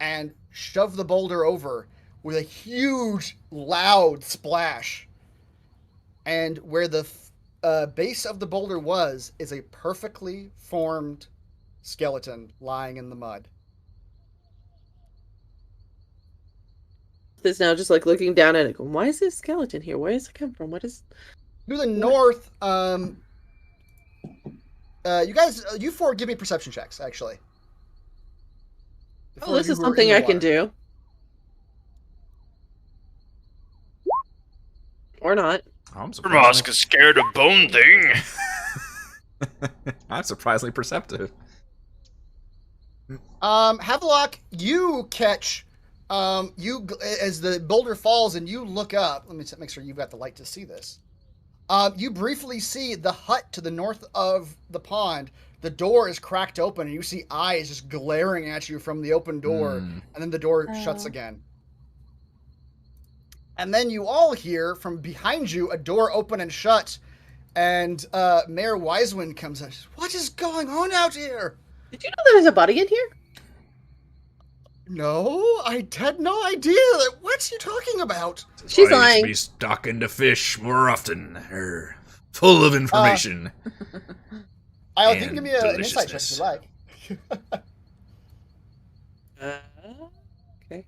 and shove the boulder over with a huge, loud splash. And where the base of the boulder is a perfectly formed skeleton lying in the mud. Is now just like looking down at it, going, why is this skeleton here? Where does it come from? What is... To the north, you guys, you 4 give me perception checks, actually. Oh, this is something I can do. Or not. I'm Ramosk is scared of bone thing. I'm surprisingly perceptive. Havelock, you catch... as the boulder falls and you look up, let me make sure you've got the light to see this. You briefly see the hut to the north of the pond. The door is cracked open and you see eyes just glaring at you from the open door, and then the door shuts again. And then you all hear from behind you a door open and shut, and Mayor Wisewind comes in. What is going on out here? Did you know there was a body in here? No, I had no idea. What's you talking about? She's lying. Be stocking to fish more often. Full of information. I'll give me an insight check if you like. Okay.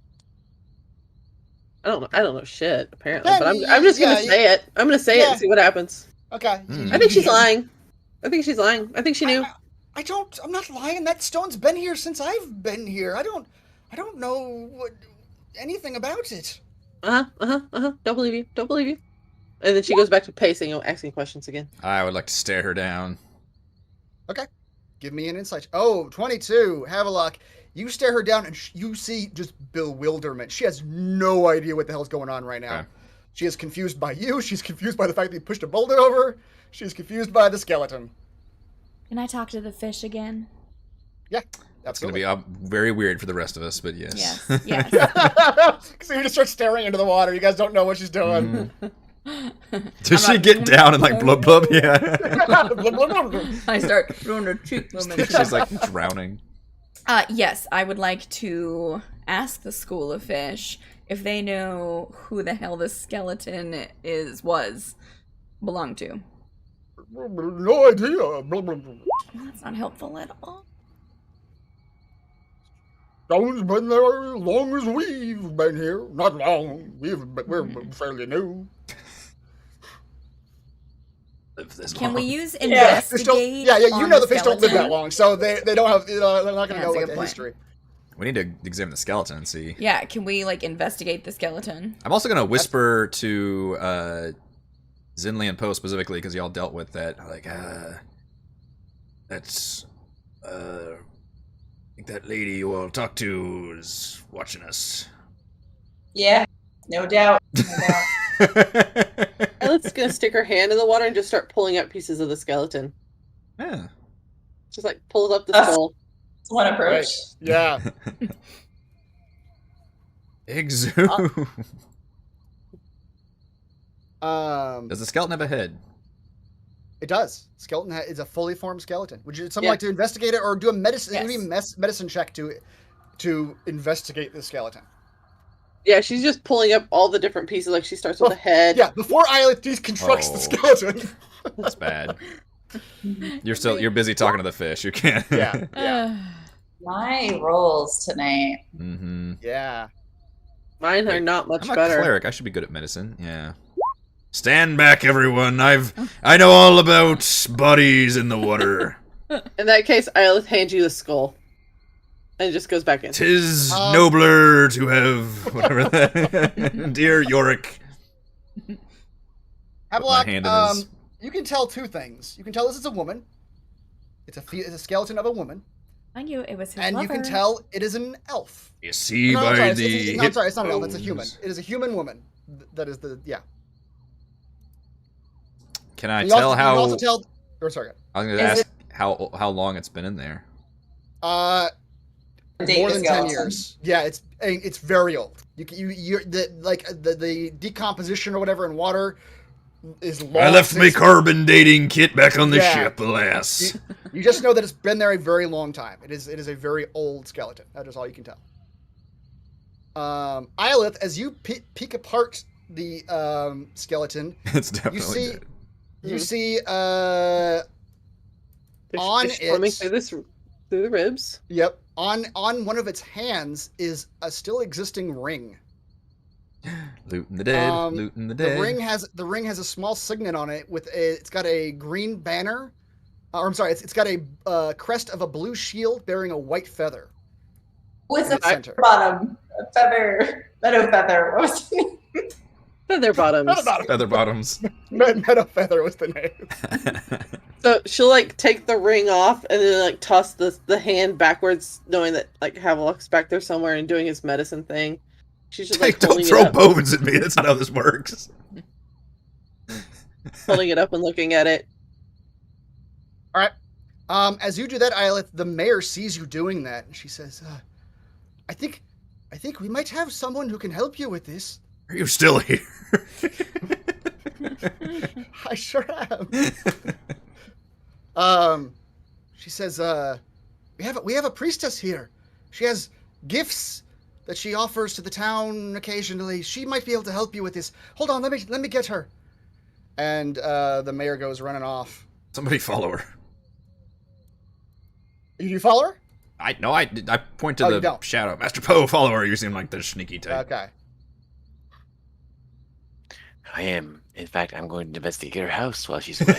I don't know shit apparently, but I'm just gonna say it. I'm gonna say it and see what happens. Okay. I think she's lying. I think she's lying. I think she knew. I'm not lying. That stone's been here since I've been here. I don't know anything about it. Don't believe you. Don't believe you. And then she goes back to pacing and asking questions again. I would like to stare her down. Okay. Give me an insight. Oh, 22. Havelock. You stare her down and you see just bewilderment. She has no idea what the hell's going on right now. Okay. She is confused by you. She's confused by the fact that you pushed a boulder over. She's confused by the skeleton. Can I talk to the fish again? Yeah. That's going to be very weird for the rest of us, but yes. Yes. So you just start staring into the water. You guys don't know what she's doing. Does she get down and like blub blub? Yeah. I start doing her cheek movement. She's like drowning. Yes, I would like to ask the School of Fish if they know who the hell this skeleton belonged to. No idea. That's not helpful at all. Stone's been there as long as we've been here. Not long. We're fairly new. Can we use investigate? Yeah, you know the fish don't live that long, so they don't have. They're not going to know the history. We need to examine the skeleton and see. Yeah, can we investigate the skeleton? I'm also going to whisper to Zinli and Poe specifically because y'all dealt with that. Like, that's think that lady you all talked to is watching us. Yeah, no doubt. Violet's gonna stick her hand in the water and just start pulling out pieces of the skeleton. Yeah. Just like pulls up the skull. That's one approach. Right. Yeah. Exu. Does the skeleton have a head? It does. Skeleton is a fully formed skeleton. Would you someone Yeah. like to investigate it or do a medicine Yes. medicine check to investigate the skeleton? Yeah, she's just pulling up all the different pieces. Like she starts with the head. Yeah, before Islet deconstructs the skeleton. That's bad. You're busy talking to the fish. You can't. Yeah. My rolls tonight. Mm-hmm. Yeah. Mine are not much I'm a better. cleric. I should be good at medicine. Yeah. Stand back, everyone. I know all about bodies in the water. In that case, Islet hands you the skull. And it just goes back in. 'Tis nobler to have whatever that. Dear Yorick. Havelock, hand in his- you can tell two things. You can tell this is a woman. It's a skeleton of a woman. I knew it was his And lover. you can tell it is an elf. You see No, I'm by sorry, the. I'm sorry, it's not an elf, hippos. it's a human. It is a human woman. That is the, yeah. Can I You tell also, how? You can also tell, or sorry. I was going to Is ask how long it's been in there. Date More the than 10 skeleton. years. Yeah, it's very old. You're the decomposition or whatever in water is long. I left my since- carbon dating kit back on the Yeah. ship, alas. You just know that it's been there a very long time. It is a very old skeleton. That is all you can tell. Islet, as you peek apart the skeleton, It's definitely you see dead. you see There's on fish swimming it. through the ribs. Yep. On one of its hands is a still existing ring. Looting the dead. Looting the dead. The ring has a small signet on it it's got a green banner. Or I'm sorry, it's got a crest of a blue shield bearing a white feather. What's in the the center. bottom? A feather. Meadow feather. What was it? Feather bottoms. Feather bottoms. Meadow feather was the name. So she'll like take the ring off and then like toss the hand backwards, knowing that like Havelock's back there somewhere and doing his medicine thing. She's just like Don't holding throw it up, bones at me. That's not how this works. holding it up and looking at it. All right. As you do that, Islet, the mayor sees you doing that, and she says, I think we might have someone who can help you with this. Are you still here? I sure am. She says, we have a priestess here. She has gifts that she offers to the town occasionally. She might be able to help you with this. Hold on, let me get her. And the mayor goes running off. Somebody follow her. You follow her? I point to Oh, you the don't. shadow. Master Poe, follow her. You seem like the sneaky type. Okay. I am. In fact, I'm going to investigate her house while she's away.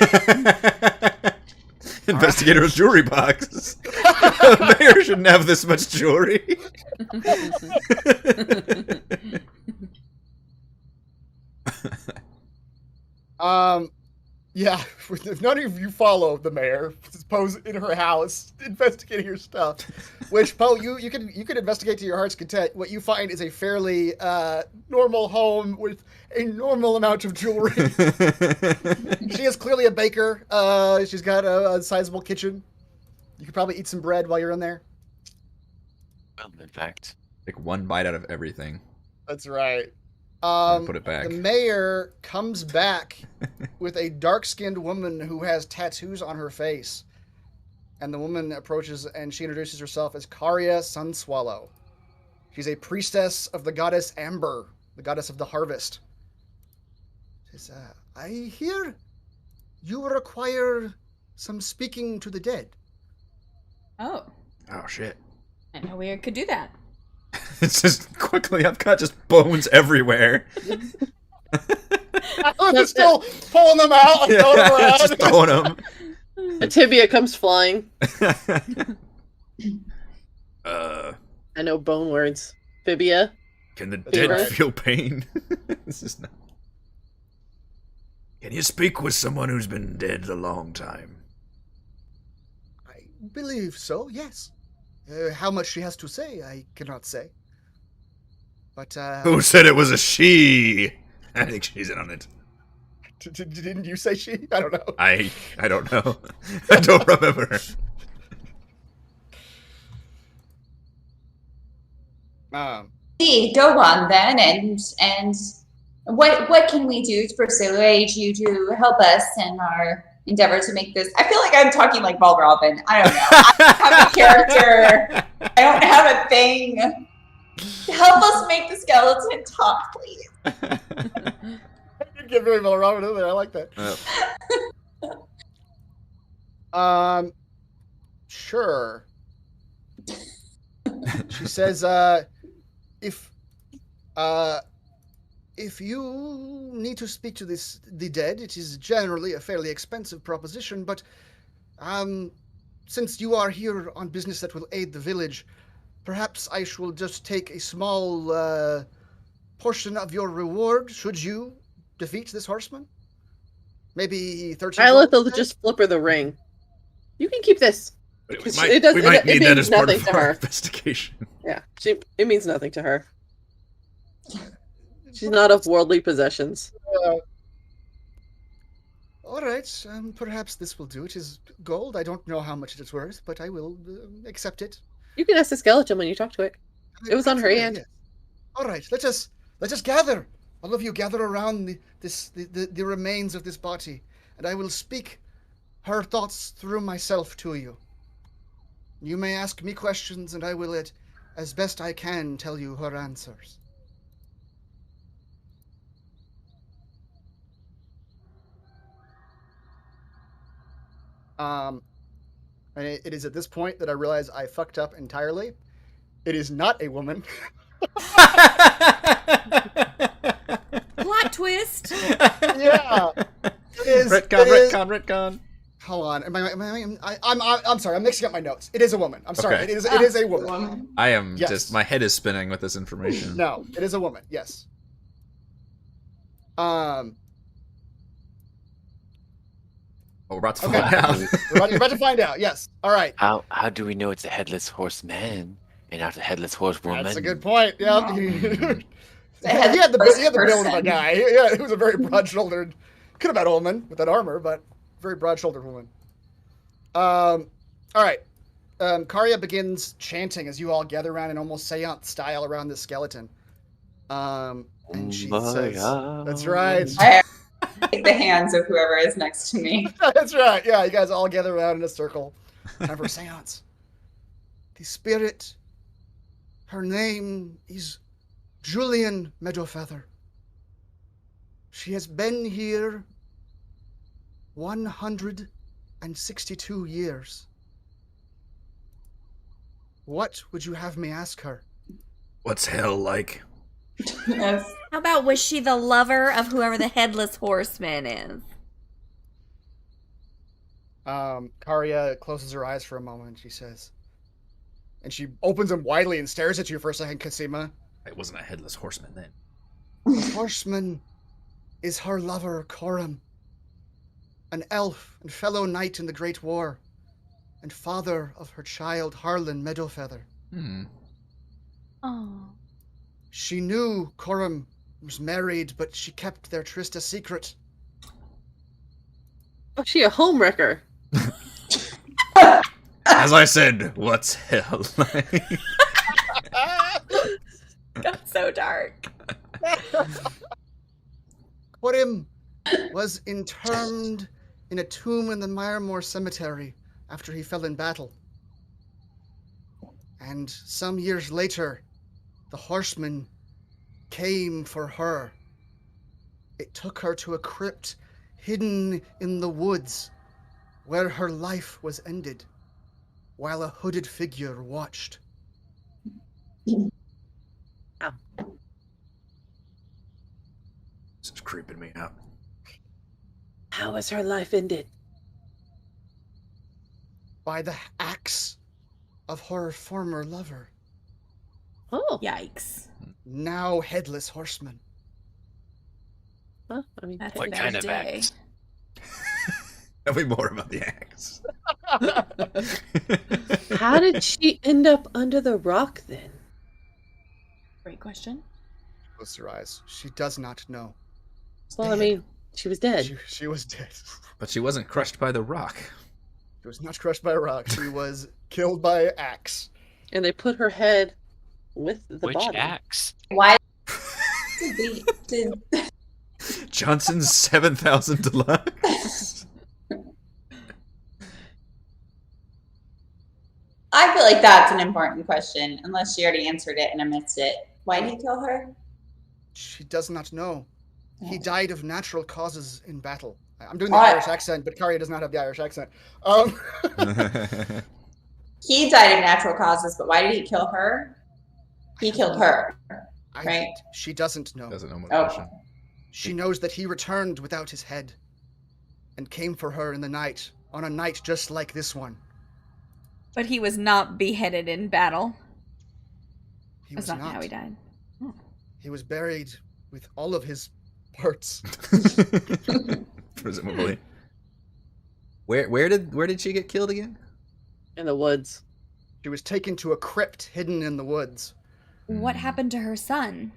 Investigator's jewelry box. The mayor shouldn't have this much jewelry. Yeah, if none of you follow the mayor, Poe's in her house investigating her stuff. Which Poe, you can investigate to your heart's content. What you find is a fairly normal home with a normal amount of jewelry. She is clearly a baker. She's got a sizable kitchen. You could probably eat some bread while you're in there. Well, in fact, Take one bite out of everything. That's right. And put it back. The mayor comes back with a dark-skinned woman who has tattoos on her face. And the woman approaches and she introduces herself as Karya Sunswallow. She's a priestess of the goddess Amber, the goddess of the harvest. She says, I hear you require some speaking to the dead. Oh, Oh shit. I know we could do that. It's just quickly, I've got just bones everywhere. I'm just still pulling them out and throwing them around. Just throwing them. A tibia comes flying. I know bone words. Fibia. Can the Fever. dead feel pain? This is not... Can you speak with someone who's been dead a long time? I believe so, yes. How much she has to say, I cannot say. But Who said it was a she? I think she's in on it. Didn't you say she? I don't know. I don't know. I don't remember. Go on then, and what can we do to persuade you to help us in our endeavor to make this? I feel like I'm talking like Ball Robin. I don't know. I don't have a character. I don't have a thing. Help us make the skeleton talk, please. I did get very Ball Robin in there. I like that. Sure. She says, if you need to speak to the dead, it is generally a fairly expensive proposition, but since you are here on business that will aid the village, perhaps I shall just take a small portion of your reward should you defeat this horseman. Maybe 13 Violet gold, will just flip her the ring. You can keep this. We might need that as part of our investigation. Yeah, it means nothing to her. She's not of worldly possessions. All right, perhaps this will do. It is gold. I don't know how much it is worth, but I will accept it. You can ask the skeleton when you talk to it. It was on her hand. Yes. All right, let us gather. All of you gather around the remains of this body, and I will speak her thoughts through myself to you. You may ask me questions, and I will, as best I can, tell you her answers. And it is at this point that I realize I fucked up entirely. It is not a woman. Plot twist. Yeah. It is. Retcon. Hold on. I'm sorry. I'm mixing up my notes. It is a woman. I'm sorry. Okay. It is a woman. I am Yes. just, my head is spinning with this information. No, it is a woman. Yes. Oh, we're about to find out. You're about to find out. Yes. All right. How do we know it's a headless horseman and not a headless horsewoman? That's a good point. Yeah. He had the build of a guy. Yeah, he was a very broad-shouldered. Could have been a woman with that armor, but very broad-shouldered woman. All right. Karya begins chanting as you all gather around in almost seance style around this skeleton. And she says, "That's right." I take the hands of whoever is next to me. That's right. Yeah, you guys all gather around in a circle. Time for a seance. The spirit, her name is Julian Meadowfeather. She has been here 162 years. What would you have me ask her? What's hell like? Yes. How about, was she the lover of whoever the Headless Horseman is? Karya closes her eyes for a moment, she says. And she opens them widely and stares at you for a second, Kasima. It wasn't a headless horseman then. The horseman is her lover, Coram, an elf and fellow knight in the Great War, and father of her child, Harlan Meadowfeather. Oh. She knew Coram was married, but she kept their tryst a secret. Oh, she a homewrecker. As I said, what's hell like? Got so dark. Coram was interned in a tomb in the Meyermore cemetery after he fell in battle. And some years later, the horseman came for her. It took her to a crypt hidden in the woods where her life was ended, while a hooded figure watched. This is creeping me out. How was her life ended? By the axe of her former lover. Oh. Yikes. Now Headless Horseman. Well, I mean, That's What a kind bad of day. axe? Tell me more about the axe. How did she end up under the rock then? Great question. Close her eyes. She does not know. Well, I mean, she was dead. She was dead. But she wasn't crushed by the rock. She was not crushed by a rock. She was killed by an axe. And they put her head with the Which body. axe? Why did Johnson's 7,000 Deluxe. I feel like that's an important question, unless she already answered it and I missed it. Why did he kill her? She does not know. He died of natural causes in battle. I'm doing the Irish accent, but Karia does not have the Irish accent. He died of natural causes, but why did he kill her? He killed her, right? She doesn't know. Doesn't know motivation. She knows that he returned without his head and came for her in the night, on a night just like this one. But he was not beheaded in battle. That's not how he died. He was buried with all of his parts. Presumably. Where did she get killed again? In the woods. She was taken to a crypt hidden in the woods. What happened to her son?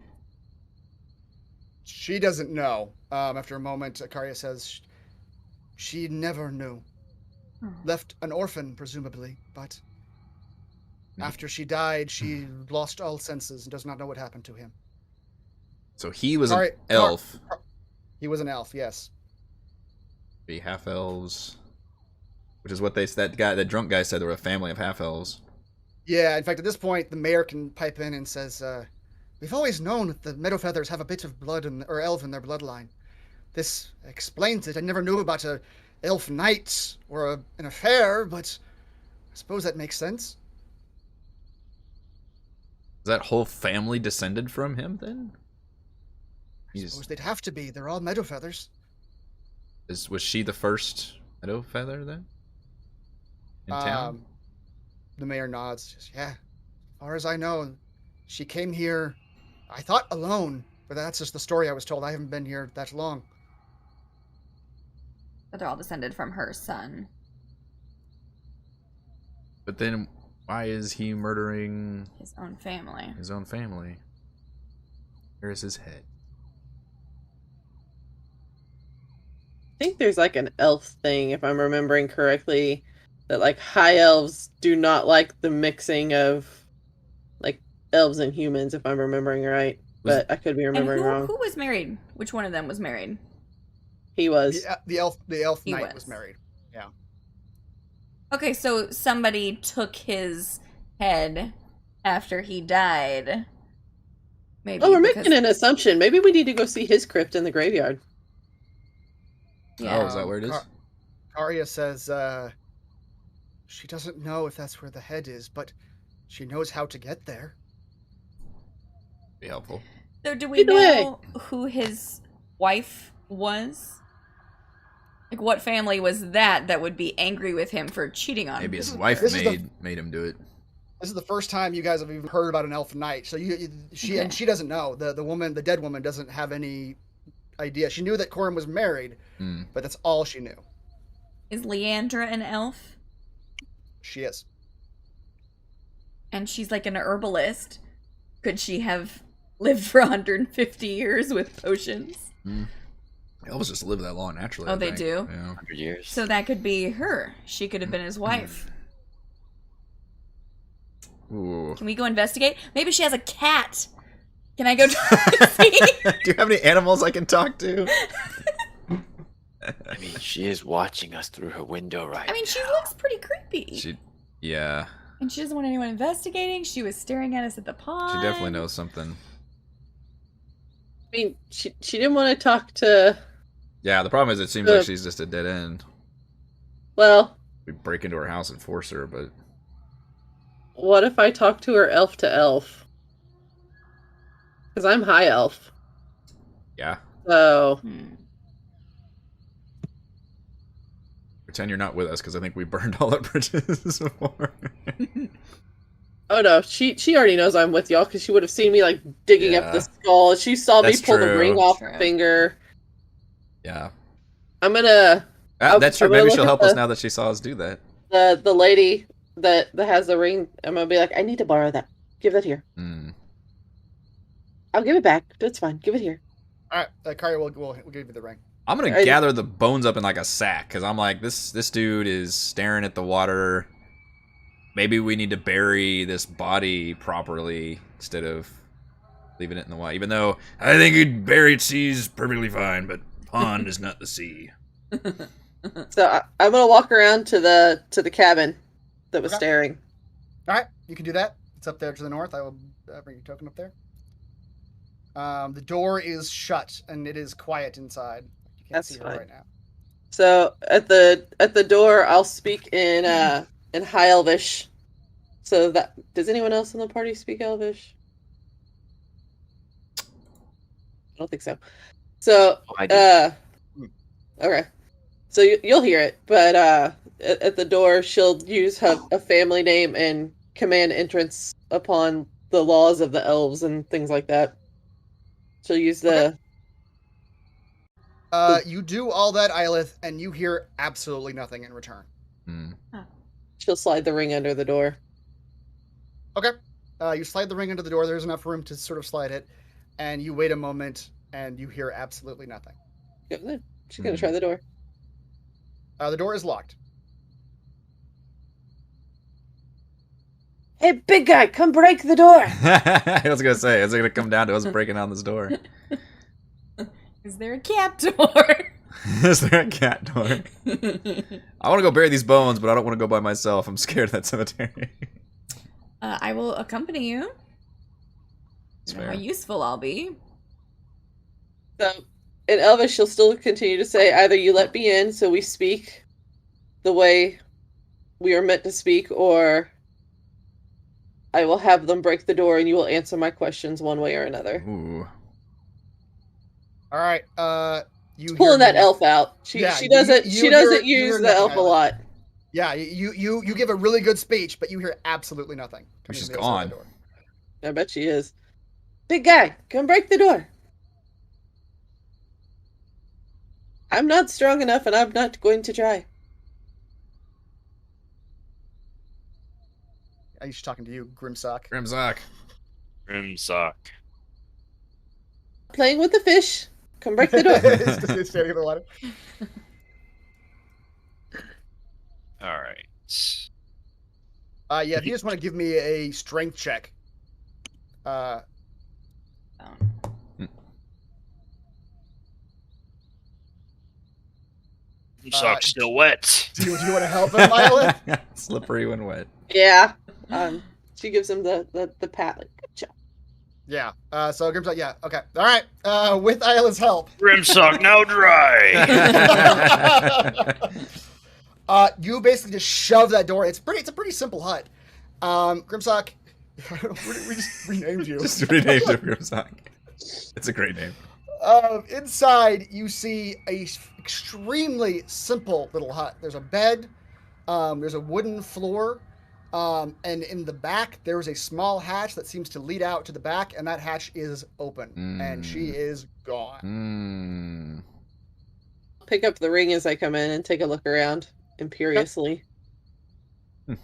She doesn't know. After a moment, Akaria says she never knew. Left an orphan, presumably, but after she died, she lost all senses and does not know what happened to him. So he was an elf. He was an elf, yes. Be half elves, which is what that drunk guy said. They were a family of half elves. Yeah, in fact, at this point, the mayor can pipe in and says, "We've always known that the Meadowfeathers have a bit of blood or elf in their bloodline. This explains it. I never knew about a elf knight or an affair, but I suppose that makes sense." Is that whole family descended from him then? I suppose they'd have to be. They're all Meadowfeathers. Was she the first Meadowfeather then? In town? The mayor nods. Just, yeah, as far as I know, she came here, I thought alone, but that's just the story I was told. I haven't been here that long. But they're all descended from her son. But then why is he murdering his own family? His own family. Where is his head? I think there's like an elf thing, if I'm remembering correctly, that like high elves do not like the mixing of like elves and humans, if I'm remembering right. But I could be remembering wrong. Who was married? Which one of them was married? He was. The elf knight was married. Yeah. Okay, so somebody took his head after he died. Maybe. Oh, we're making an assumption. Maybe we need to go see his crypt in the graveyard. Yeah. Oh, is that where it is? Karia says she doesn't know if that's where the head is, but she knows how to get there. Be helpful. So do we know who his wife was? Like, what family was that would be angry with him for cheating on him? Maybe his wife made him do it. This is the first time you guys have even heard about an elf knight. So and she doesn't know. The dead woman doesn't have any idea. She knew that Corin was married, but that's all she knew. Is Leandra an elf? She is. And she's like an herbalist. Could she have lived for 150 years with potions? Elves just live that long naturally. Oh, they do? Yeah. 100 years. So that could be her. She could have been his wife. Ooh. Can we go investigate? Maybe she has a cat. Can I go talk to see? Do you have any animals I can talk to? I mean, she is watching us through her window right now. I mean, she looks pretty creepy. Yeah. And she doesn't want anyone investigating. She was staring at us at the pond. She definitely knows something. I mean, she didn't want to talk to... Yeah, the problem is it seems like she's just a dead end. Well... We break into her house and force her, but... What if I talk to her elf to elf? Because I'm high elf. Yeah. So... Pretend you're not with us, because I think we burned all our bridges before. Oh no, she already knows I'm with y'all, because she would have seen me like digging up the skull. She saw me pull the ring off the finger. Yeah. I'm gonna That's true. Maybe she'll help us now that she saw us do that. The lady that has the ring, I'm gonna be like, I need to borrow that. Give that here. I'll give it back. That's fine. Give it here. All right, Kari, we'll give you the ring. I'm gonna gather the bones up in like a sack because I'm like, this dude is staring at the water. Maybe we need to bury this body properly instead of leaving it in the water. Even though I think you'd bury at sea is perfectly fine, but pond is not the sea. So I'm gonna walk around to the cabin that was staring. All right, you can do that. It's up there to the north. I will bring your token up there. The door is shut and it is quiet inside. You can't see her right now. So at the door, I'll speak in High Elvish. So that does anyone else in the party speak Elvish? I don't think so. So okay. So you'll hear it, but at the door, she'll use a family name and command entrance upon the laws of the elves and things like that. She'll use the. You do all that, Eilith, and you hear absolutely nothing in return. She'll slide the ring under the door. Okay. You slide the ring under the door. There's enough room to sort of slide it, and you wait a moment, and you hear absolutely nothing. She's gonna try the door. The door is locked. Hey, big guy, come break the door. I was gonna say, is it gonna come down to us breaking down this door? Is there a cat door? Is there a cat door? I want to go bury these bones, but I don't want to go by myself. I'm scared of that cemetery. I will accompany you. You know how useful I'll be. So, in Elvish, she'll still continue to say, either you let me in so we speak the way we are meant to speak, or I will have them break the door and you will answer my questions one way or another. Ooh. All right. You pulling that elf out. She doesn't use the elf a lot. Yeah, you give a really good speech, but you hear absolutely nothing. She's gone. I bet she is. Big guy, come break the door. I'm not strong enough, and I'm not going to try. Are you talking to you, Grimsock? Grimsock. Playing with the fish. Come break the door. It's staring at the water. All right. Yeah, if you just want to give me a strength check. Grimsock's still wet. Do you want to help him, Violet? Slippery when wet. Yeah. She gives him the pat, like, good job. Yeah. So Grimsock, yeah. Okay. All right. With Isla's help. Grimsock now dry. You basically just shove that door. It's a pretty simple hut. Grimsock, we just renamed you. Just renamed you Grimsock. It's a great name. Inside, you see a extremely simple little hut. There's a bed. There's a wooden floor. And in the back, there is a small hatch that seems to lead out to the back, and that hatch is open. And she is gone. Pick up the ring as I come in and take a look around imperiously. All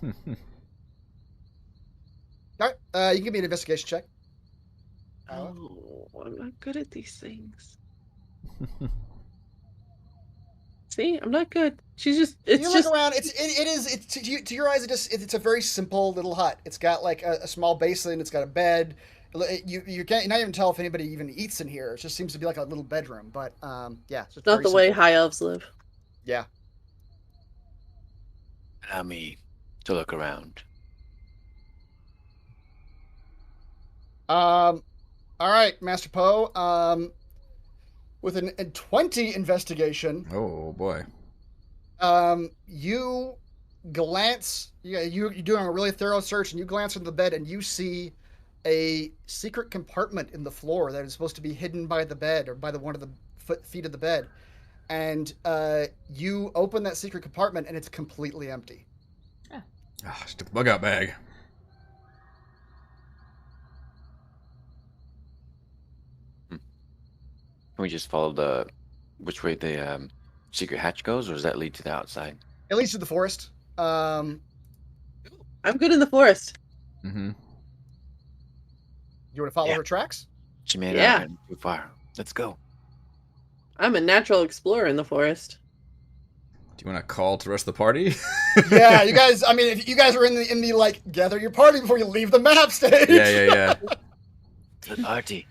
right, you can give me an investigation check. Oh, I'm not good at these things. See, I'm not good. She's just. It's you just look around. It's to your eyes. It's a very simple little hut. It's got like a small basin. It's got a bed. You can't not even tell if anybody even eats in here. It just seems to be like a little bedroom. But yeah, it's not the way high elves live. Yeah. Allow me to look around. All right, Master Poe. With a 20 investigation. Oh boy. You glance. You're doing a really thorough search, and you glance into the bed, and you see a secret compartment in the floor that is supposed to be hidden by the bed or by one of the feet of the bed. And you open that secret compartment, and it's completely empty. Just a bug out bag. We just follow which way the secret hatch goes, or does that lead to the outside? It leads to the forest. I'm good in the forest. Mm-hmm. You want to follow her tracks? She may Yeah. not have too far. Let's go. I'm a natural explorer in the forest. Do you want to call to the rest of the party? Yeah, you guys. I mean, if you guys are in the like gather your party before you leave the map stage. Yeah. The party.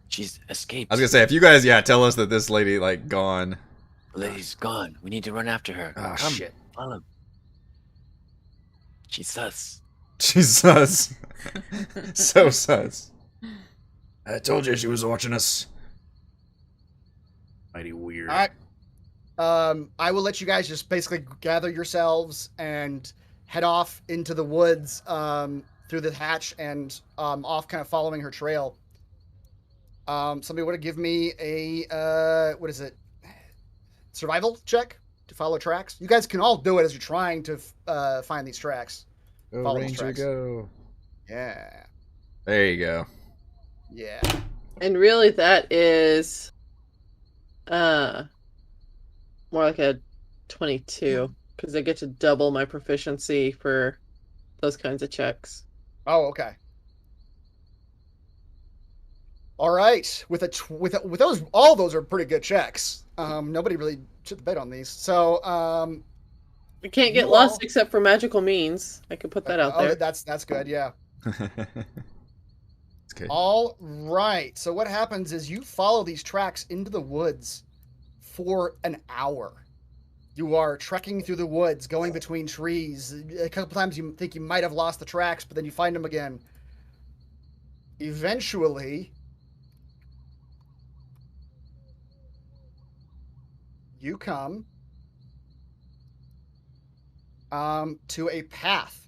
She's escaped. I was gonna say, if you guys, tell us that this lady like gone. The lady's gone. We need to run after her. Oh Come, shit. follow. She's sus. She's sus. So sus. I told you she was watching us. Mighty weird. All right. I will let you guys just basically gather yourselves and head off into the woods through the hatch and off kind of following her trail. Somebody want to give me a, what is it? Survival check to follow tracks? You guys can all do it as you're trying to find these tracks. Go, Ranger, go. Yeah. There you go. Yeah. And really that is more like a 22 because I get to double my proficiency for those kinds of checks. Oh, okay. All right. With those, all those are pretty good checks. Nobody really took the bet on these. So, I can't get lost except for magical means. I could put that out there. That's good. Yeah. Okay. All right. So what happens is you follow these tracks into the woods for an hour. You are trekking through the woods, going between trees. A couple times you think you might have lost the tracks, but then you find them again. Eventually, you come to a path.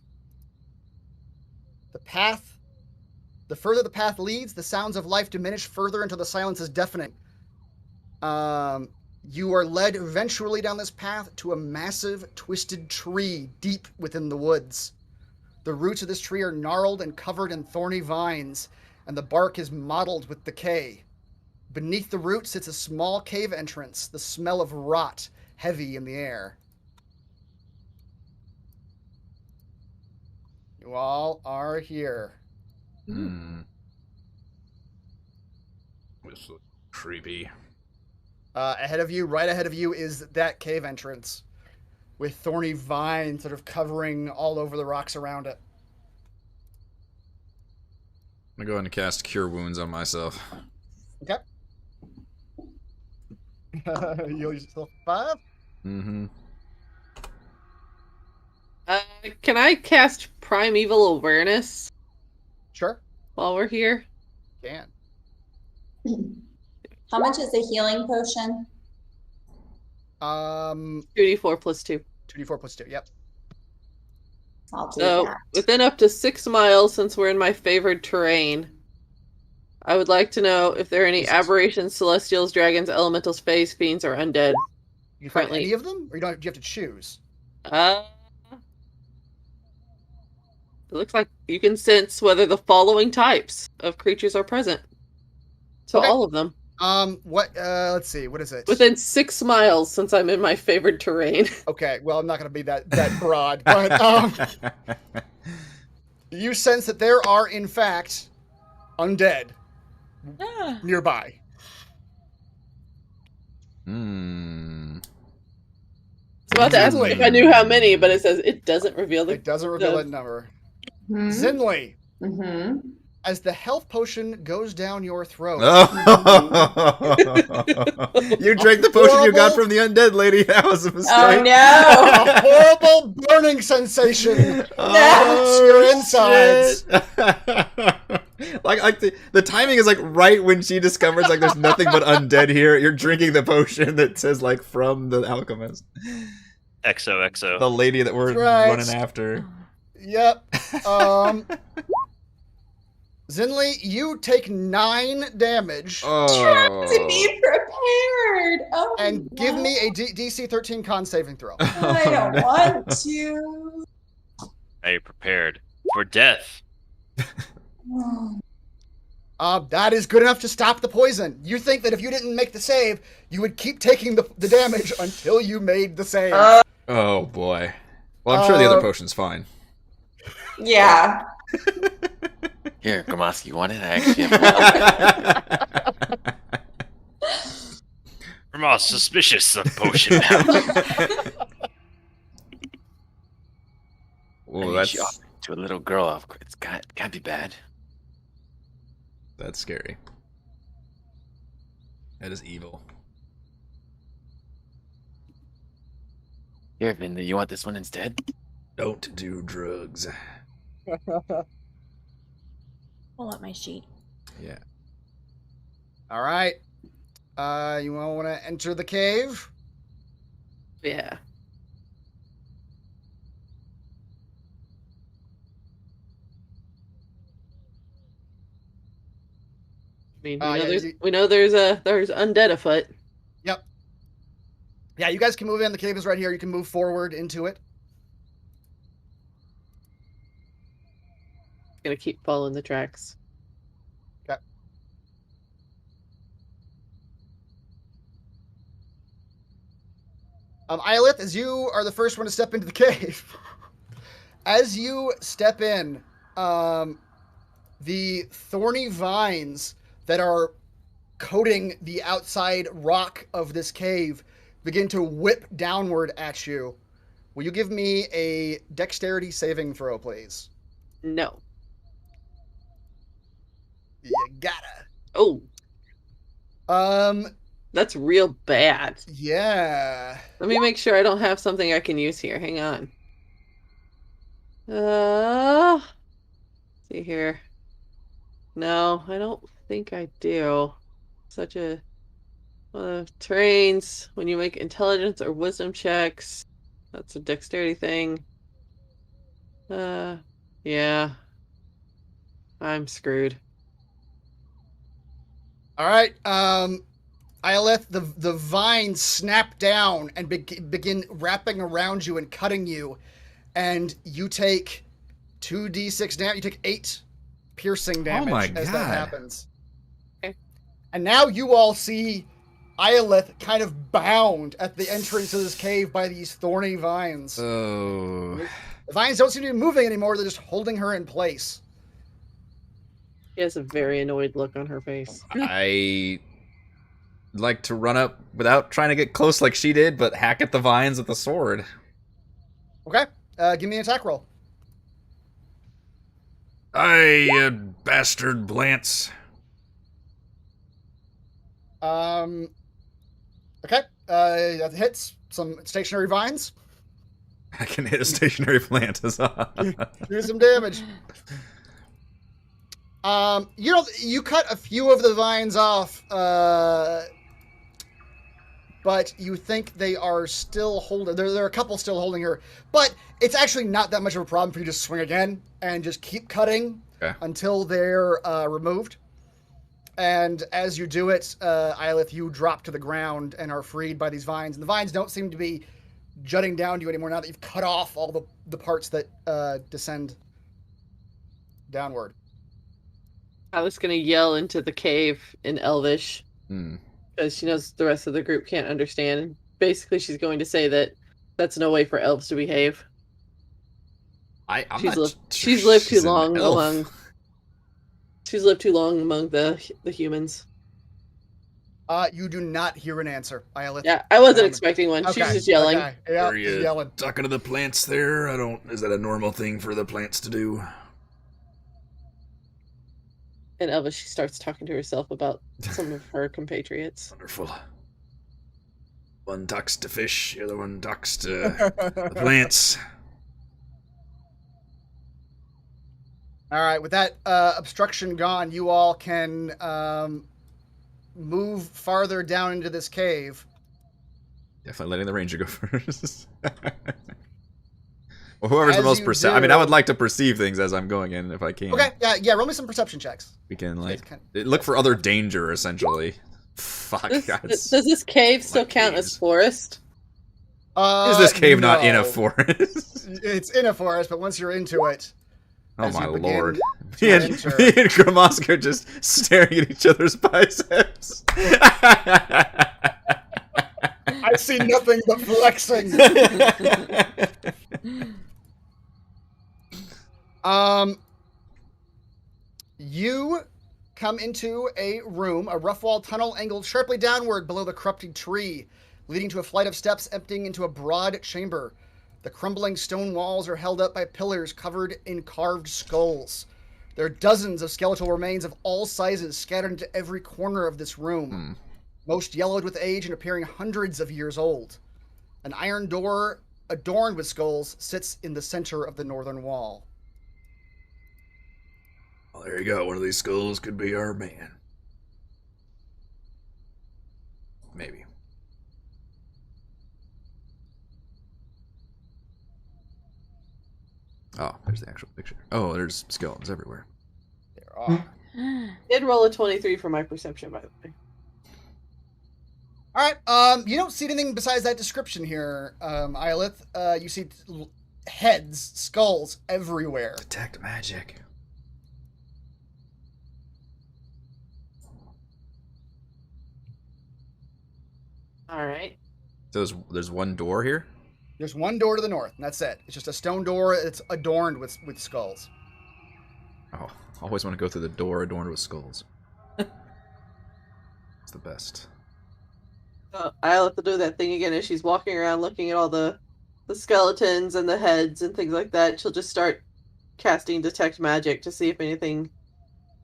The further the path leads, the sounds of life diminish further until the silence is deafening. You are led eventually down this path to a massive, twisted tree deep within the woods. The roots of this tree are gnarled and covered in thorny vines, and the bark is mottled with decay. Beneath the roots sits a small cave entrance, the smell of rot heavy in the air. You all are here. This looks creepy. Ahead of you, right ahead of you, is that cave entrance with thorny vines sort of covering all over the rocks around it. I'm gonna go ahead and cast Cure Wounds on myself. Okay. Heal yourself 5. Mm-hmm. Can I cast Primeval Awareness? Sure. While we're here? Can. How much is a healing potion? 2d4 plus 2. 2d4 plus 2, yep. I'll do So, that. within up to 6 miles, since we're in my favored terrain, I would like to know if there are any aberrations, celestials, dragons, elementals, fays, fiends, or undead. You find any of them? Or do you have to choose? It looks like you can sense whether the following types of creatures are present. So Okay. all of them. Let's see, what is it? Within 6 miles, since I'm in my favored terrain. Okay, well, I'm not going to be that broad, but you sense that there are, in fact, undead nearby. I was about to ask if I knew how many, but it says it doesn't reveal the... It doesn't reveal that number. Zinli, as the health potion goes down your throat. You drank the potion you got from the undead lady. That was a mistake. Oh no! A horrible burning sensation to your insides. Like the timing is like right when she discovers like there's nothing but undead here. You're drinking the potion that says like from the alchemist. XOXO. The lady that we're Right. running after. Yep. Zinli, you take 9 damage. To be prepared. Oh, And give me a DC 13 con saving throw. I don't want to. Are you prepared for death? That is good enough to stop the poison. You think that if you didn't make the save, you would keep taking the damage until you made the save. Oh, boy. Well, I'm sure the other potion's fine. Yeah. Here, Gramas, you want it? I actually have Grandma's suspicious of potion now. Well, that's to a little girl. It's can't be bad. That's scary. That is evil. Here, Vin, you want this one instead? Don't do drugs. Pull up my sheet. Yeah. All right. You all want to enter the cave? Yeah. I mean, we know there's undead afoot. Yep. Yeah, you guys can move in. The cave is right here. You can move forward into it. Gonna keep following the tracks. Okay. Iolith, as you are the first one to step into the cave, as you step in, the thorny vines that are coating the outside rock of this cave begin to whip downward at you. Will you give me a dexterity saving throw, please? No. You gotta. Oh. That's real bad. Yeah. Let me make sure I don't have something I can use here. Hang on. See here. No, I don't think I do. Such a trains when you make intelligence or wisdom checks. That's a dexterity thing. Yeah. I'm screwed. All right. Iolith, the vines snap down and begin wrapping around you and cutting you, and you take 2d6 damage. You take 8 piercing damage as that happens. Okay. And now you all see Iolith kind of bound at the entrance of this cave by these thorny vines. Oh. The vines don't seem to be moving anymore. They're just holding her in place. She has a very annoyed look on her face. I like to run up without trying to get close like she did, but hack at the vines with the sword. Okay. Give me an attack roll. You bastard Blance. Okay. That hits some stationary vines. I can hit a stationary plant. Do some damage. You cut a few of the vines off, but you think they are still holding. There are a couple still holding her, but it's actually not that much of a problem for you to swing again and just keep cutting until they're removed. And as you do it, Iolith, you drop to the ground and are freed by these vines. And the vines don't seem to be jutting down to you anymore now that you've cut off all the parts that descend downward. I was gonna yell into the cave in Elvish because she knows the rest of the group can't understand. Basically, she's going to say that that's no way for elves to behave. She's lived too long among. She's lived too long among the humans. You do not hear an answer, Iolith. Yeah, I wasn't expecting one. She's just yelling. Okay. Yeah, Are you yelling. talking to the plants there? Is that a normal thing for the plants to do? And Elvis, she starts talking to herself about some of her compatriots. Wonderful. One talks to fish, the other one talks to the plants. All right, with that obstruction gone, you all can move farther down into this cave. Definitely letting the ranger go first. Well, whoever's the most perceptive. I mean, I would like to perceive things as I'm going in if I can. Okay, yeah. Roll me some perception checks. We can look for other danger, essentially. Fuck, does this cave still count as forest? Is this cave not in a forest? It's in a forest, but once you're into it, oh my lord! Me and Grimosk are just staring at each other's biceps. I see nothing but flexing. You come into a room, a rough-walled tunnel angled sharply downward below the corrupted tree, leading to a flight of steps emptying into a broad chamber. The crumbling stone walls are held up by pillars covered in carved skulls. There are dozens of skeletal remains of all sizes scattered into every corner of this room, most yellowed with age and appearing hundreds of years old. An iron door adorned with skulls sits in the center of the northern wall. Well, there you go. One of these skulls could be our man. Maybe. Oh, there's the actual picture. Oh, there's skeletons everywhere. There are. Did roll a 23 for my perception, by the way. All right. You don't see anything besides that description here, Ilith. You see heads, skulls everywhere. Detect magic. All right. So there's one door here? There's one door to the north, and that's it. It's just a stone door. It's adorned with skulls. Oh, I always want to go through the door adorned with skulls. It's the best. I'll have to do that thing again as she's walking around looking at all the skeletons and the heads and things like that. She'll just start casting Detect Magic to see if anything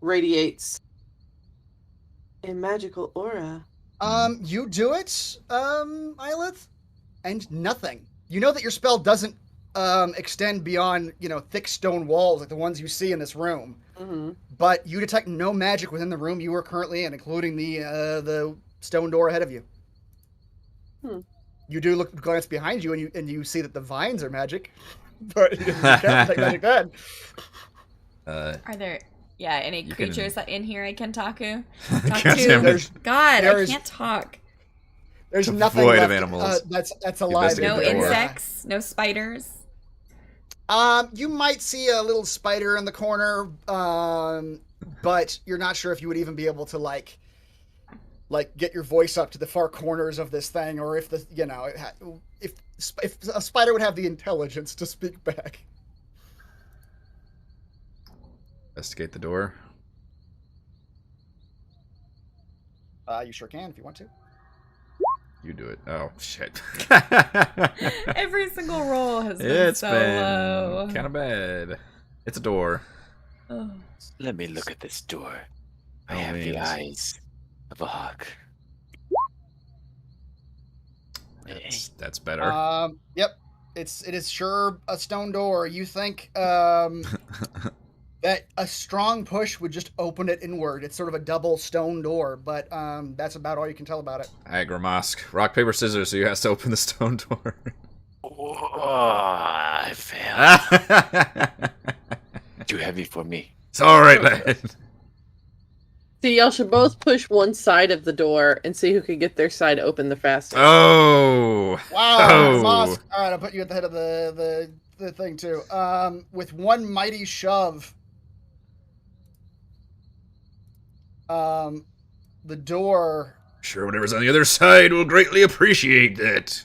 radiates a magical aura. You do it, Ilith, and nothing. You know that your spell doesn't extend beyond, thick stone walls like the ones you see in this room. Mm-hmm. But you detect no magic within the room you are currently in, including the stone door ahead of you. You do glance behind you, and you see that the vines are magic, but you can't detect magic then. Are there any creatures in here I can talk to? I can't talk. There's it's a nothing void left, of animals. That's alive. No insects, no spiders. You might see a little spider in the corner, but you're not sure if you would even be able to like get your voice up to the far corners of this thing, or if if a spider would have the intelligence to speak back. Investigate the door. You sure can if you want to. You do it. Oh, shit. Every single roll has been so low. Kind of bad. It's a door. Oh. Let me look at this door. I have the eyes of a hawk. That's better. Yep. It is sure a stone door. You think that a strong push would just open it inward. It's sort of a double stone door, but that's about all you can tell about it. Alright, Grimosk. Rock, paper, scissors, so you have to open the stone door. Oh, I failed. Too heavy for me. It's alright, man. See, y'all should both push one side of the door and see who can get their side open the fastest. Oh! Wow, Grimosk. Alright, I'll put you at the head of the thing, too. With one mighty shove, the door... Sure, whatever's on the other side will greatly appreciate that.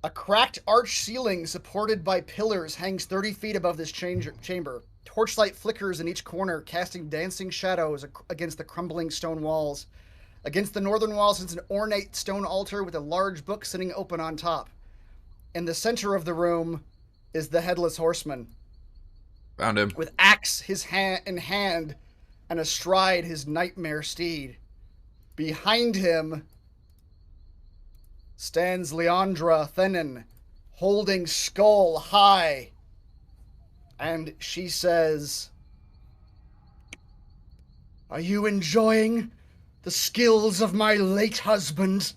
A cracked arch ceiling supported by pillars hangs 30 feet above this chamber. Torchlight flickers in each corner, casting dancing shadows against the crumbling stone walls. Against the northern wall sits an ornate stone altar with a large book sitting open on top. In the center of the room is the Headless Horseman. Found him. With axe in hand and astride his nightmare steed. Behind him stands Leandra Thenin, holding skull high. And she says, "Are you enjoying the skills of my late husband?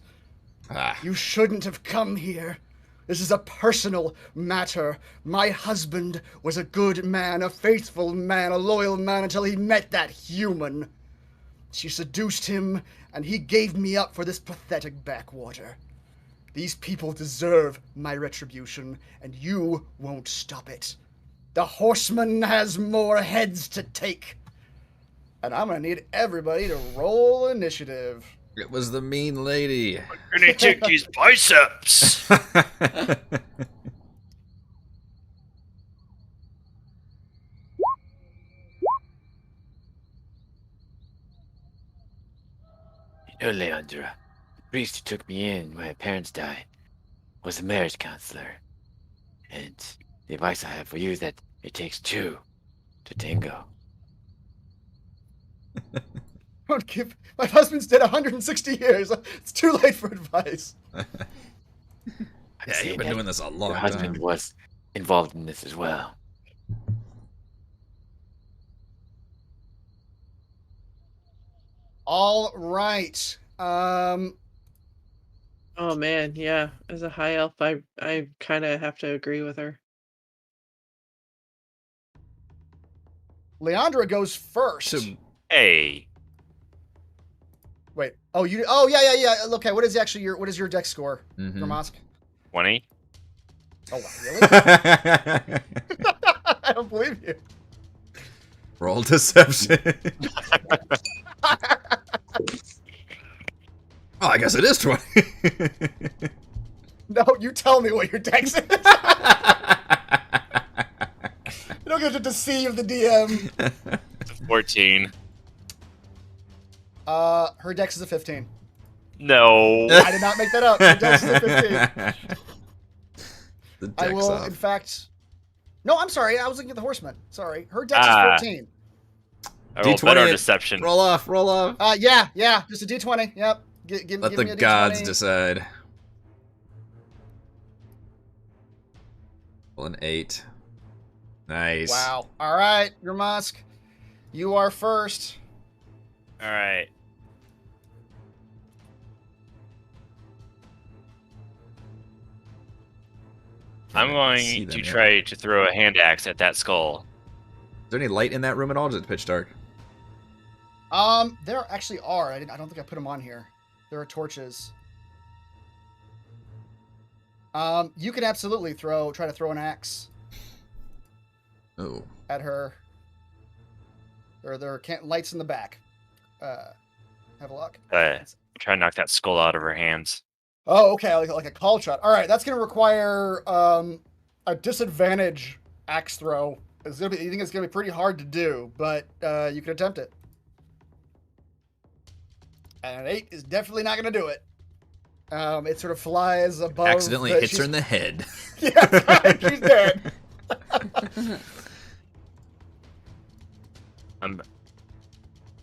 You shouldn't have come here. This is a personal matter. My husband was a good man, a faithful man, a loyal man until he met that human. She seduced him, and he gave me up for this pathetic backwater. These people deserve my retribution, and you won't stop it. The horseman has more heads to take. And I'm going to need everybody to roll initiative. It was the mean lady. I'm gonna take these biceps. You know, Leandra, the priest who took me in when my parents died was a marriage counselor. And the advice I have for you is that it takes two to tango. Don't give. My husband's dead 160 years. It's too late for advice. Yeah, you've been doing this a long Your husband time. was involved in this as well. All right. Oh man, yeah. As a high elf, I kind of have to agree with her. Leandra goes first. Hey. Wait. Oh, you. Oh, yeah. Okay. What is actually your? What is your dex score, Gramask? 20. Oh, wow, really? I don't believe you. Roll deception. Oh, I guess it is 20. No, you tell me what your dex is. You don't get to deceive the DM. 14. Her dex is a 15. No. I did not make that up. Her dex is a 15. I will, in fact. No, I'm sorry. I was looking at the horseman. Sorry. Her dex is 14. I rolled better on deception. Roll off. Yeah. Just a d20. Yep. Give Let me the a gods D20. decide. Roll an 8. Nice. Wow. All right, Gramask. You are first. All right. I'm going to try to throw a hand axe at that skull. Is there any light in that room at all? Or is it pitch dark? There actually are. I don't think I put them on here. There are torches. You can absolutely try to throw an axe. Oh. At her. There are lights in the back. Have a look. Try to knock that skull out of her hands. Oh, okay, like a call shot. All right, that's gonna require a disadvantage axe throw. You think it's gonna be pretty hard to do, but you can attempt it. And an 8 is definitely not gonna do it. It sort of flies above. Accidentally hits her in the head. Yeah, she's dead.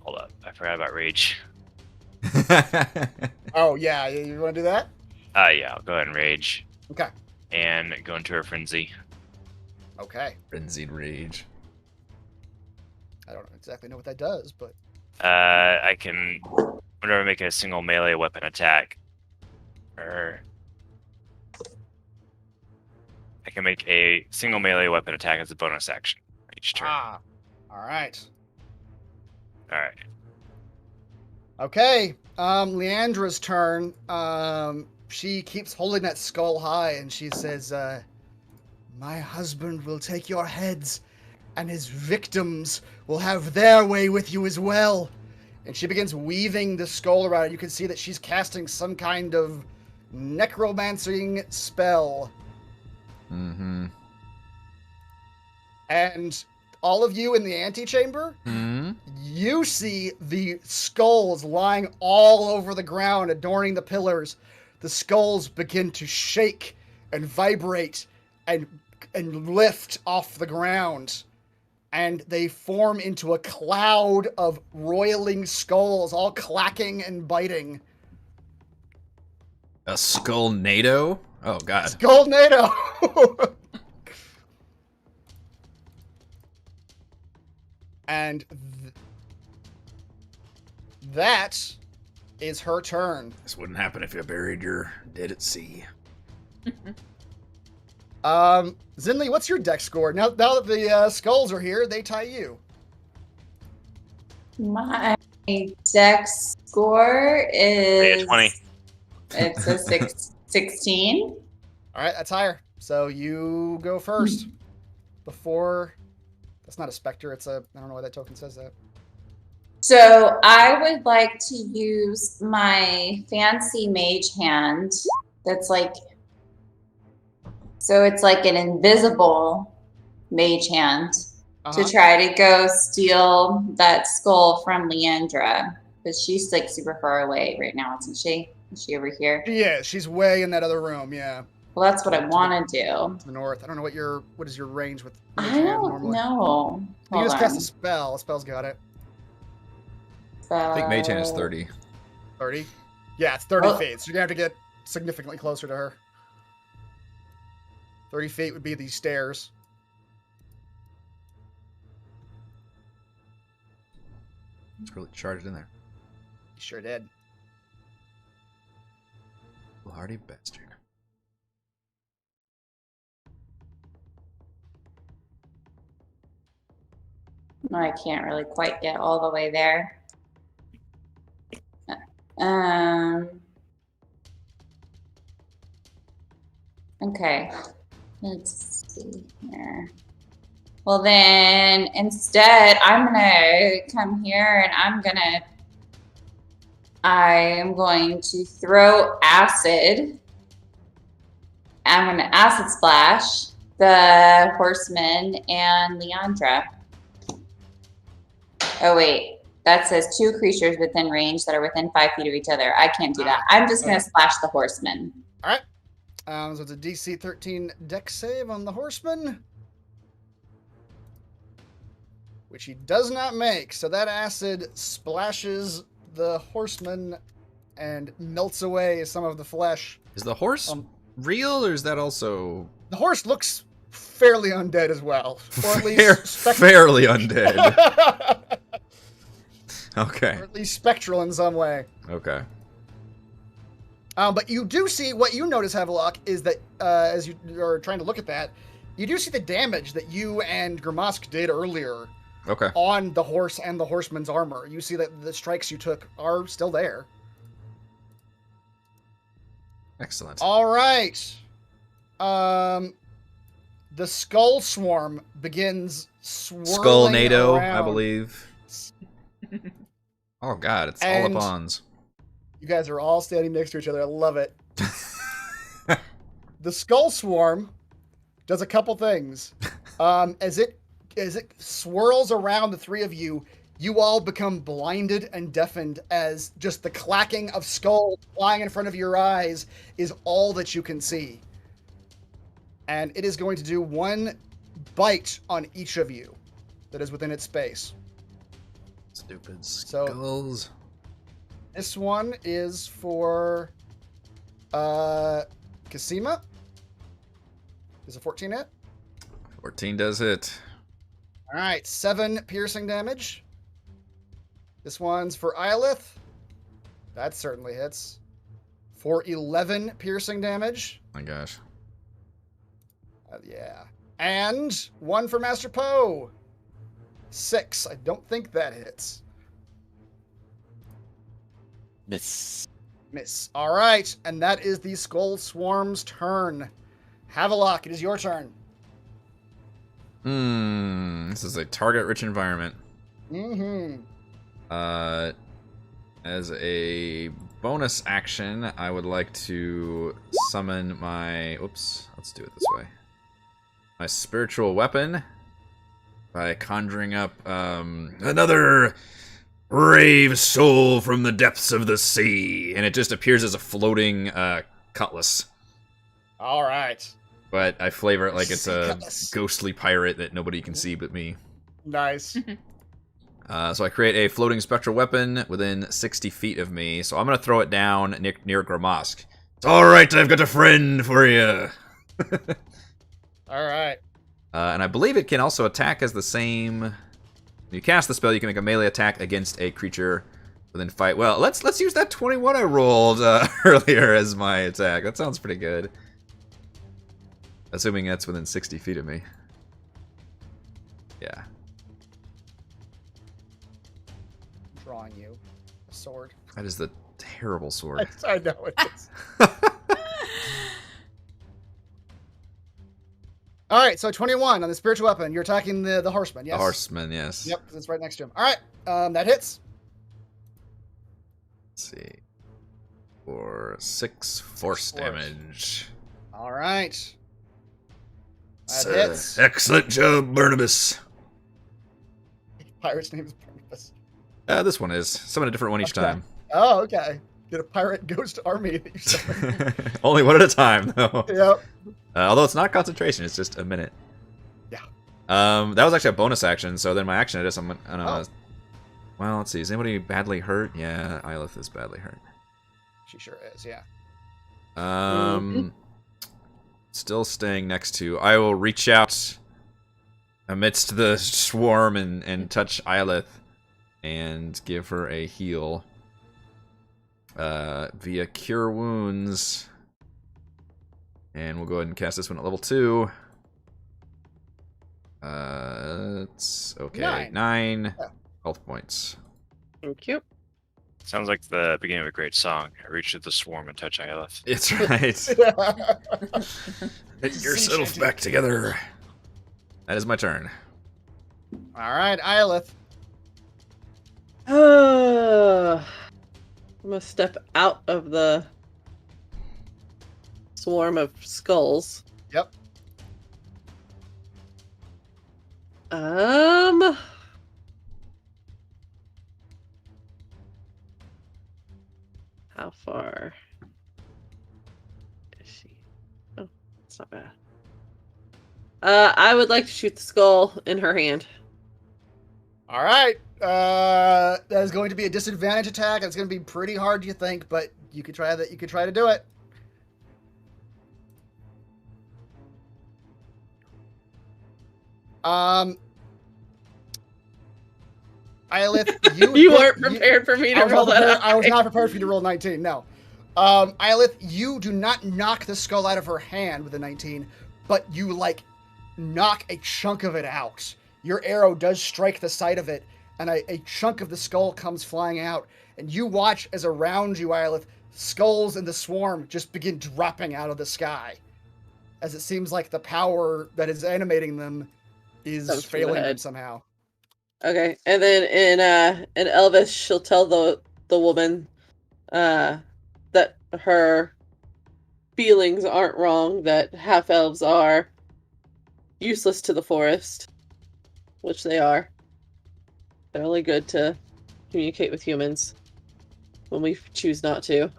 Hold up, I forgot about rage. Oh yeah, you want to do that? Yeah, I'll go ahead and rage. Okay. And go into a frenzy. Okay. Frenzied rage. I don't exactly know what that does, but. I can, whenever I make a single melee weapon attack, or I can make a single melee weapon attack as a bonus action each turn. Ah, all right. All right. Okay, Leandra's turn. She keeps holding that skull high, and she says, "My husband will take your heads, and his victims will have their way with you as well." And she begins weaving the skull around. You can see that she's casting some kind of necromancing spell. Mm-hmm. And all of you in the antechamber, you see the skulls lying all over the ground, adorning the pillars. The skulls begin to shake and vibrate and lift off the ground. And they form into a cloud of roiling skulls, all clacking and biting. A skull NATO? Oh, God. Skullnado! And that is her turn. This wouldn't happen if you buried your dead at sea. Zinli, what's your dex score? Now that the skulls are here, they tie you. My dex score is 20. It's a 16. All right, that's higher. So you go first. the 4. That's not a specter. It's a. I don't know why that token says that. So I would like to use my fancy mage hand. That's like. So it's like an invisible mage hand to try to go steal that skull from Leandra. Because she's like super far away right now, isn't she? Is she over here? Yeah, she's way in that other room. Yeah. Well, that's what I want to do. To the north. I don't know what is your range with. I don't know. You just cast a spell. A spell's got it. I think Mage Hand is 30. 30? Yeah, it's 30 feet. So you're going to have to get significantly closer to her. 30 feet would be these stairs. It's really charged in there. You sure did. Hardy bastard. I can't really quite get all the way there. Okay. Let's see here. Well, then instead, I'm gonna come here and I am going to throw acid. I'm gonna acid splash the horseman and Leandra. Oh wait, that says 2 creatures within range that are within 5 feet of each other. I can't do that. I'm just gonna splash the horseman. All right. So it's a DC 13 Dex save on the horseman, which he does not make. So that acid splashes the horseman and melts away some of the flesh. Is the horse real, or is that also... The horse looks fairly undead as well. Or at least... fairly undead. Okay. Or at least spectral in some way. Okay. But you do see, what you notice, Havelock, is that as you are trying to look at that, you do see the damage that you and Gramask did earlier. Okay. On the horse and the horseman's armor. You see that the strikes you took are still there. Excellent. All right. The skull swarm begins swirling Skullnado, around. I believe. Oh god, it's all up ons. You guys are all standing next to each other. I love it. The skull swarm does a couple things. As it swirls around the 3 of you, you all become blinded and deafened as just the clacking of skulls flying in front of your eyes is all that you can see. And it is going to do 1 bite on each of you that is within its space. Stupid skulls. So, this one is for Kasima. Is a 14 hit? 14 does hit. All right, 7 piercing damage. This one's for Ilith. That certainly hits. For 11 piercing damage. My gosh. Yeah. And 1 for Master Poe. 6. I don't think that hits. Miss. Miss. All right, and that is the Skull Swarm's turn. Havelock, it is your turn. This is a target-rich environment. Mm-hmm. As a bonus action, I would like to summon my... Oops, let's do it this way. My spiritual weapon by conjuring up another brave soul from the depths of the sea. And it just appears as a floating cutlass. All right. But I flavor it like it's a ghostly pirate that nobody can see but me. Nice. So I create a floating spectral weapon within 60 feet of me. So I'm going to throw it down near Gramask. It's alright, I've got a friend for you. Alright. And I believe it can also attack as the same... When you cast the spell, you can make a melee attack against a creature within fight. Well, let's use that 21 I rolled earlier as my attack. That sounds pretty good. Assuming that's within 60 feet of me. Yeah. Drawing you a sword. That is the terrible sword. I know it is. All right, so 21 on the spiritual weapon. You're attacking the horseman, yes? The horseman, yes. Yep, it's right next to him. All right, that hits. Let's see. For 6 force damage. All right. That hits. Excellent job, Barnabas. Pirate's name is Barnabas. This one is. Summon a different one each time. Oh, okay. Get a pirate ghost army that you summon. Only one at a time, though. Yep. Although it's not concentration, it's just a minute. Yeah. That was actually a bonus action, so then my action is I'm gonna... Well, let's see. Is anybody badly hurt? Yeah, Eilith is badly hurt. She sure is, yeah. Still staying next to... I will reach out amidst the swarm and touch Eilith and give her a heal. Via Cure Wounds. And we'll go ahead and cast this one at level 2. It's okay. 9 health points. Thank you. Sounds like the beginning of a great song. I reach to the swarm and touch Eilith. It's right. Get yourself back together. That is my turn. All right, Eilith. I'm gonna step out of the swarm of skulls. Yep. How far is she? Oh, it's not bad. I would like to shoot the skull in her hand. All right. That is going to be a disadvantage attack. It's going to be pretty hard, you think, but you could try that. You could try to do it. Eilith, you weren't prepared for me to roll that. I was not prepared for you to roll 19. No. Eilith, you do not knock the skull out of her hand with a 19, but you like knock a chunk of it out. Your arrow does strike the side of it, and a chunk of the skull comes flying out. And you watch as around you, Eilith, skulls in the swarm just begin dropping out of the sky, as it seems like the power that is animating them is failing them somehow. Okay, and then in Elvis, she'll tell the woman that her feelings aren't wrong, that half elves are useless to the forest, which they are. They're only good to communicate with humans when we choose not to.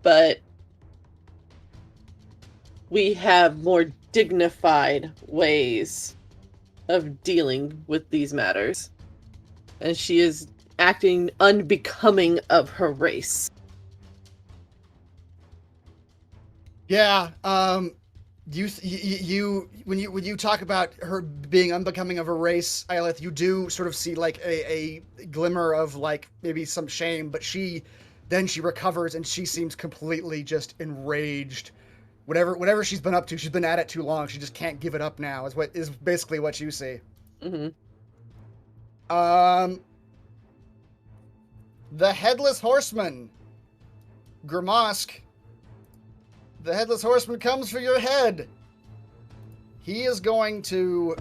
But we have more dignified ways of dealing with these matters. And she is acting unbecoming of her race. Yeah, when you talk about her being unbecoming of her race, Eilith, you do sort of see like a glimmer of like maybe some shame, but she recovers and she seems completely just enraged. Whatever she's been up to, she's been at it too long. She just can't give it up now. Is basically what you see. Mm-hmm. The Headless Horseman, Grimosk. The Headless Horseman comes for your head. He is going to...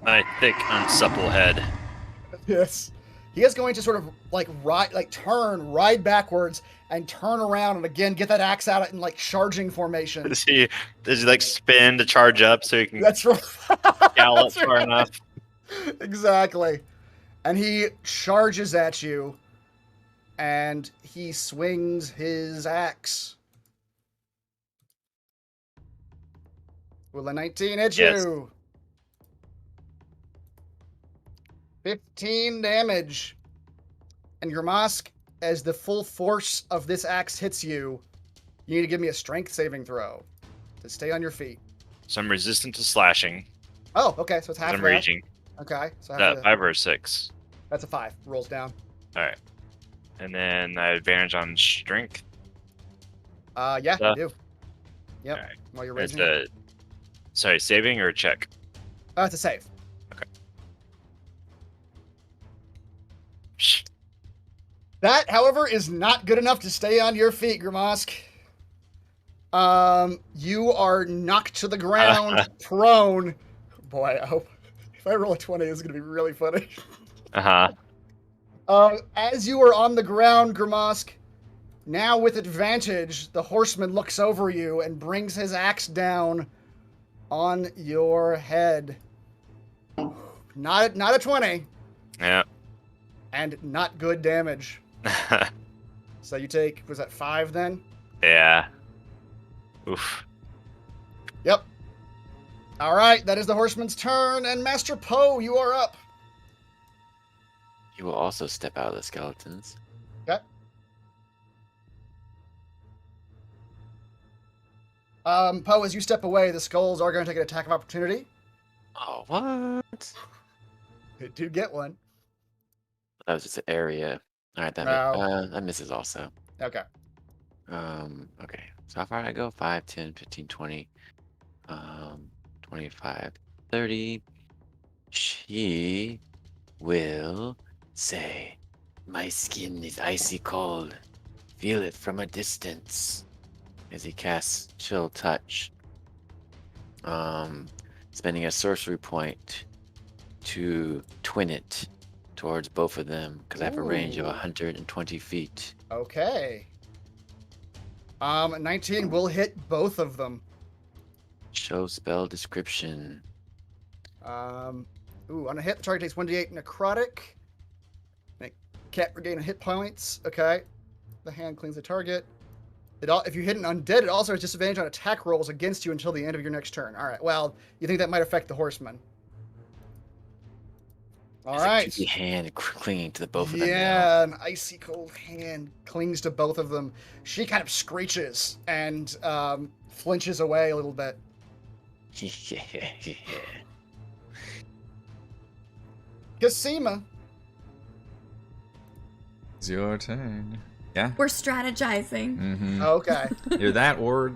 My thick, unsupple head. Yes. He is going to sort of ride backwards and turn around and again get that axe out in like charging formation. Does he like spin to charge up so he can That's right. gallop far enough? Exactly. And he charges at you and he swings his axe. Will a 19 hit you? 15 damage. And Grimosk, as the full force of this axe hits you, you need to give me a strength saving throw to stay on your feet. So I'm resistant to slashing. Oh, okay. So it's half of I'm that. raging. Okay. So That 5 or 6? That's a 5. Rolls down. Alright. And then I have advantage on strength. Yeah, you do. Yep. Right. While you're It's raising. Sorry, saving or check? It's a save. Okay. That, however, is not good enough to stay on your feet, Grimosk. You are knocked to the ground, prone. Boy, I hope if I roll a 20, this is gonna be really funny. As you are on the ground, Grimosk, now with advantage, the horseman looks over you and brings his axe down on your head. Not a 20. Yeah. And not good damage. So you take, was that 5 then? Yeah. Oof. Yep. All right, that is the horseman's turn, and Master Poe, you are up. You will also step out of the skeletons. Okay. Poe, as you step away, the skulls are going to take an attack of opportunity. Oh, what? They do get one. That was just an area. All right, that misses also. Okay. Okay. So how far did I go? 5, 10, 15, 20, 25, 30. She will say, "My skin is icy cold. Feel it from a distance." As he casts Chill Touch. Spending a sorcery point to twin it towards both of them because I have a range of 120 feet. Okay. 19 will hit both of them. Show spell description. On a hit, the target takes 1d8 necrotic. It can't regain hit points. Okay. The hand cleans the target. If you hit an undead, it also has disadvantage on attack rolls against you until the end of your next turn. All right. Well, you think that might affect the horseman. All right. The hand clinging to the both of them. Yeah, an icy cold hand clings to both of them. She kind of screeches and flinches away a little bit. Cassima. It's your turn. Yeah. We're strategizing. Mm-hmm. Okay. Either that or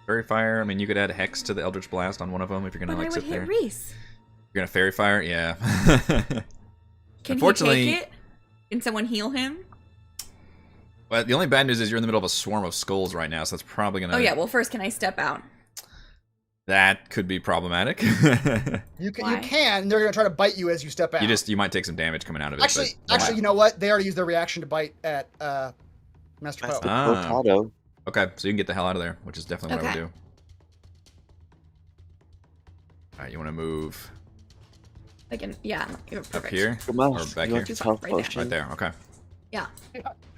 Fairy Fire. I mean, you could add Hex to the Eldritch Blast on one of them if you're gonna But I would sit hit there. Reese. You're gonna Fairy Fire, yeah. Can Unfortunately, he take it? Can someone heal him? Well, the only bad news is you're in the middle of a swarm of skulls right now, so that's probably gonna. Oh yeah. Well, first, can I step out? That could be problematic. You can. They're gonna try to bite you as you step out. You might take some damage coming out of it. Actually, you know what? They already used their reaction to bite at Master Poe. Okay, so you can get the hell out of there, which is definitely what I would do. All right, you want to move Again, yeah. Perfect. up here or back here? Right there. Okay. Yeah.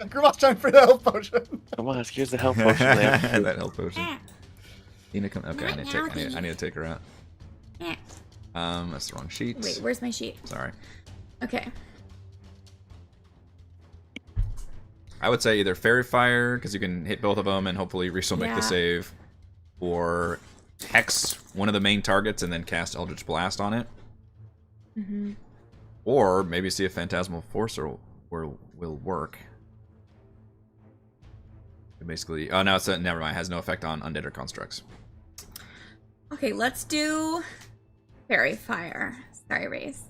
Grimal's time for the health potion. Come on, here's the health potion. That health potion. Nina, come. Okay, I need to take her out. That's the wrong sheet. Wait, where's my sheet? Sorry. Okay. I would say either Fairy Fire, because you can hit both of them and hopefully Reese will make the save, or Hex one of the main targets and then cast Eldritch Blast on it. Mm-hmm. Or maybe see if Phantasmal Forcer will work. Basically, oh no, never mind. It has no effect on undead or constructs. Okay, let's do Fairy Fire. Sorry, Reese.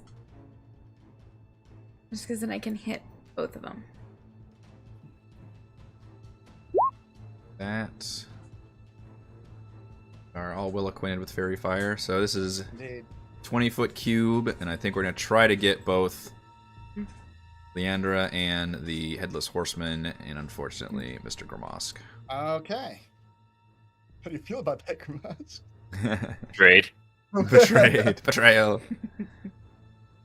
Just because then I can hit both of them. That are all well acquainted with Fairy Fire. So this is 20-foot cube, and I think we're gonna try to get both Leandra and the Headless Horseman, and unfortunately, Mr. Grimosk. Okay. How do you feel about that, Grimosk? Betrayed. Betrayal.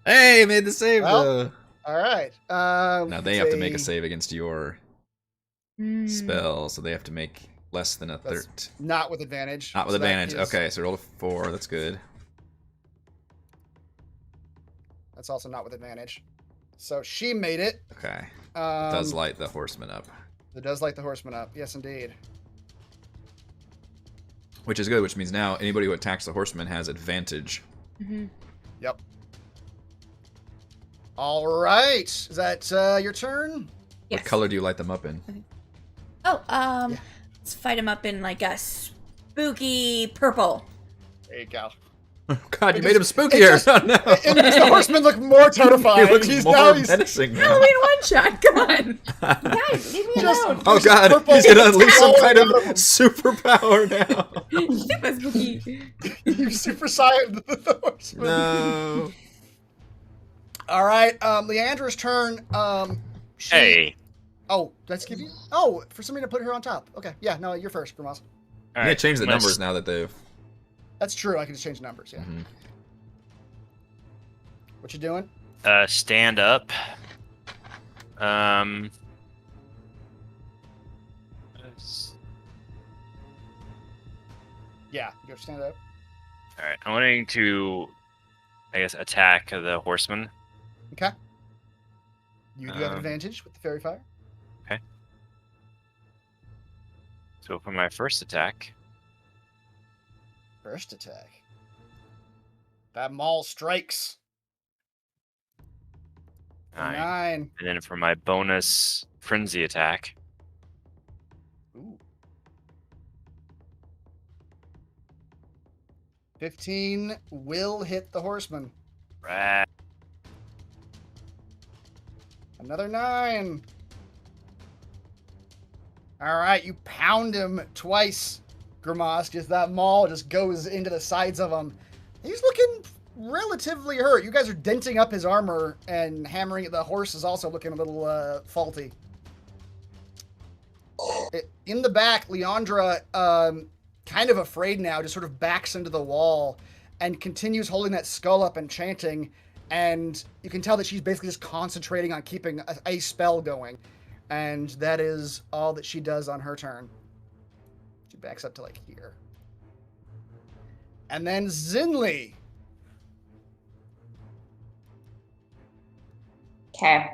Hey, made the save though. All right. Now they have to make a save against your spell, so they have to make less than a 13. Not with advantage. Not with advantage. Okay, so roll a 4. That's good. That's also not with advantage. So she made it. Okay. It does light the horseman up. It does light the horseman up. Yes, indeed. Which is good, which means now anybody who attacks the horseman has advantage. Mm-hmm. Yep. All right. Is that your turn? Yes. What color do you light them up in? Oh, let's fight him up in like a spooky purple. There you go. God, you made him spookier. It makes the horseman look more terrifying. He looks he's more menacing now. Halloween one shot. Come on, guys, leave me alone. Oh God, he's gonna unleash some kind of superpower now. Super spooky. You super saiyan the horseman. No. All right, Leandra's turn. Hey. Oh, did I skip you? Oh, for somebody to put her on top. Okay, yeah, no, you're first, Grimaz. You can't change the numbers now that they've. That's true. I can just change the numbers. Yeah. Mm-hmm. What you doing? Stand up. Yeah, you go stand up. All right. I'm wanting to, I guess, attack the horseman. Okay. You do have advantage with the fairy fire. Okay. So for my first attack. First attack. That maul strikes. 9. And then for my bonus frenzy attack. Ooh. 15 will hit the horseman. Right. Another 9. All right, you pound him twice, Grimaz. Just that maul just goes into the sides of him. He's looking relatively hurt. You guys are denting up his armor and hammering it. The horse is also looking a little faulty. In the back, Leandra, kind of afraid now, just sort of backs into the wall and continues holding that skull up and chanting. And you can tell that she's basically just concentrating on keeping a spell going. And that is all that she does on her turn. She backs up to like here. And then Zinli. Okay.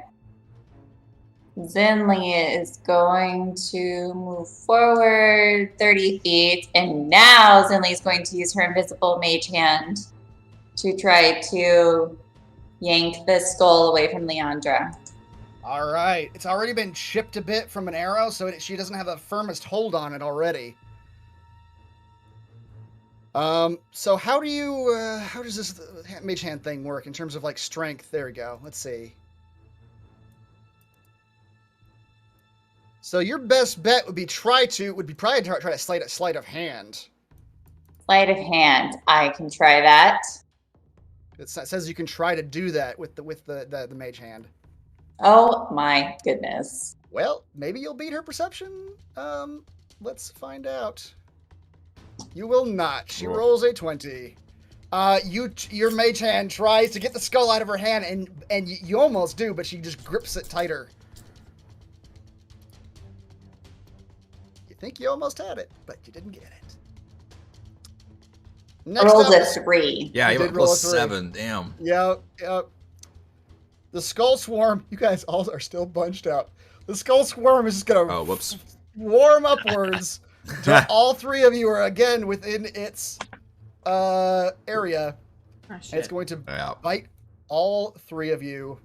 Zinli is going to move forward 30 feet, and now Zinli is going to use her invisible mage hand to try to yank the skull away from Leandra. All right. It's already been chipped a bit from an arrow, so she doesn't have the firmest hold on it already. So how does this mage hand thing work in terms of like strength? There we go. Let's see. So your best bet would be probably to try to sleight of hand. Sleight of hand. I can try that. It says you can try to do that with the mage hand. Oh my goodness. Well, maybe you'll beat her perception. Let's find out. You will not. She rolls a 20. Your mage hand tries to get the skull out of her hand, and you almost do, but she just grips it tighter. You think you almost had it, but you didn't get it. Next rolled a 3. Yeah, you rolled a 7. Damn. Yep. The skull swarm. You guys all are still bunched out. The skull swarm is just gonna swarm upwards. So all 3 of you are again within its area. Oh, and it's going to bite all 3 of you.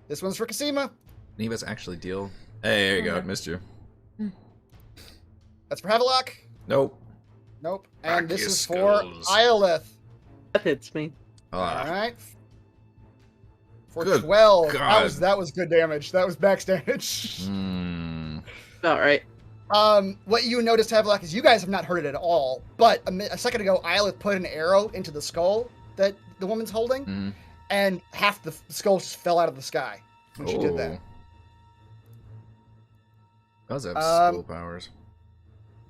This one's for Cassima. Any of us actually deal? Hey, there you go. Missed you. That's for Havelock. Nope. Nope. And this is for Iolith. That hits me. All right. For Good 12. God. That was good damage. That was max damage. All right. What you noticed, Havelock, is you guys have not heard it at all. But a second ago, Iolith put an arrow into the skull that the woman's holding, and half the skull just fell out of the sky when she did that. Does have skull powers.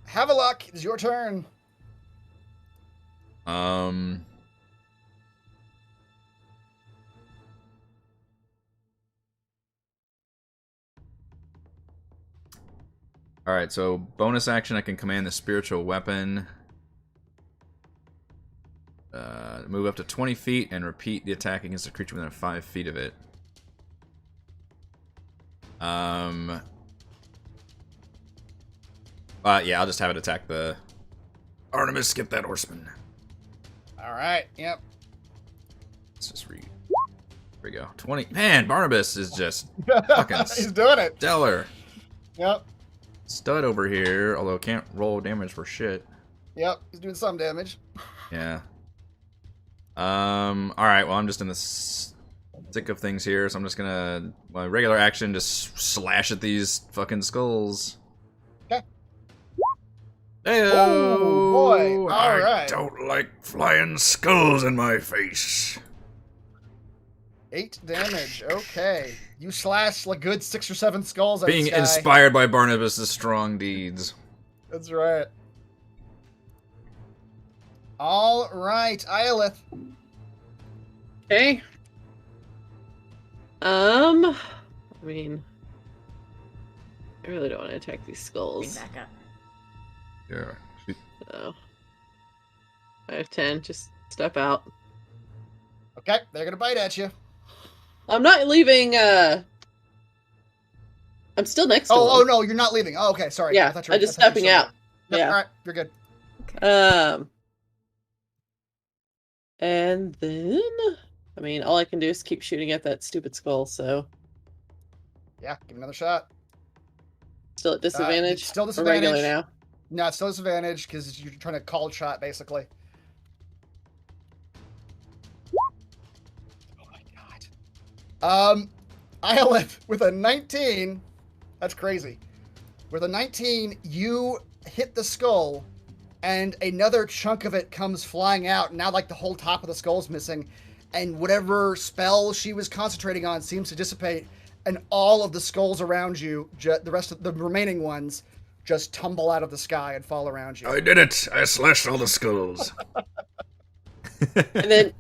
Havelock, it's your turn. Alright, so bonus action, I can command the spiritual weapon. Move up to 20 feet and repeat the attack against a creature within 5 feet of it. Yeah, I'll just have it attack the Artemis. Get that horseman. All right. Yep. Let's just read. Here we go. 20. Man, Barnabas is just fucking He's doing it. stellar. Yep. Stud over here, although can't roll damage for shit. Yep. He's doing some damage. Yeah. All right. Well, I'm just in the thick of things here, so I'm just gonna my regular action just slash at these fucking skulls. Okay. Hey, oh boy! All I right. don't like flying skulls in my face. 8 damage. Okay. You slash a good 6 or 7 skulls at Being this guy. inspired by Barnabas' strong deeds. That's right. All right, Iolith. Okay. I mean, I really don't want to attack these skulls. Back up. Yeah. So, 5, 10, just step out. Okay, they're gonna bite at you. I'm not leaving, I'm still next to him. Oh, no, you're not leaving. Oh, okay, sorry. Yeah, I'm just stepping out. Yep, Yeah. all right, you're good. And then, I mean, all I can do is keep shooting at that stupid skull, so. Yeah, give me another shot. Still at disadvantage? Still Or disadvantage. regular now? No, it's still disadvantage because you're trying to call shot, basically. Oh my god. Iolith, with a 19, that's crazy. With a 19, you hit the skull, and another chunk of it comes flying out. Now, like, the whole top of the skull's missing, and whatever spell she was concentrating on seems to dissipate, and all of the skulls around you, the rest of the remaining ones, just tumble out of the sky and fall around you. I did it! I slashed all the skulls. And then,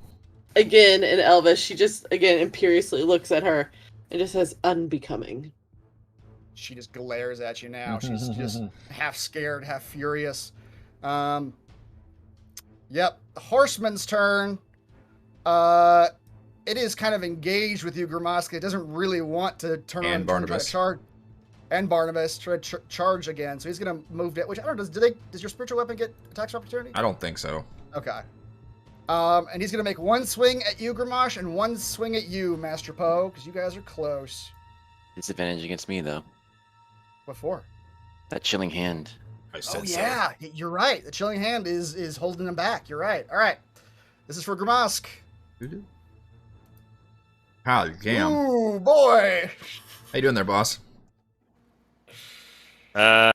again, in Elvis, she just, again, imperiously looks at her and just says, unbecoming. She just glares at you now. She's just half scared, half furious. Yep, the horseman's turn. It is kind of engaged with you, Gramaska. It doesn't really want to turn And on Barnabas. try to charge. And Barnabas try to charge again. So he's gonna move it. Which I don't know. Does your spiritual weapon get attacks of opportunity? I don't think so. Okay. And he's gonna make one swing at you, Gramash, and one swing at you, Master Poe, because you guys are close. Disadvantage against me, though. What for? That chilling hand. I Oh yeah, you're right. The chilling hand is holding him back. You're right. All right. This is for Gramask. How damn. Ooh, boy. How you doing there, boss? So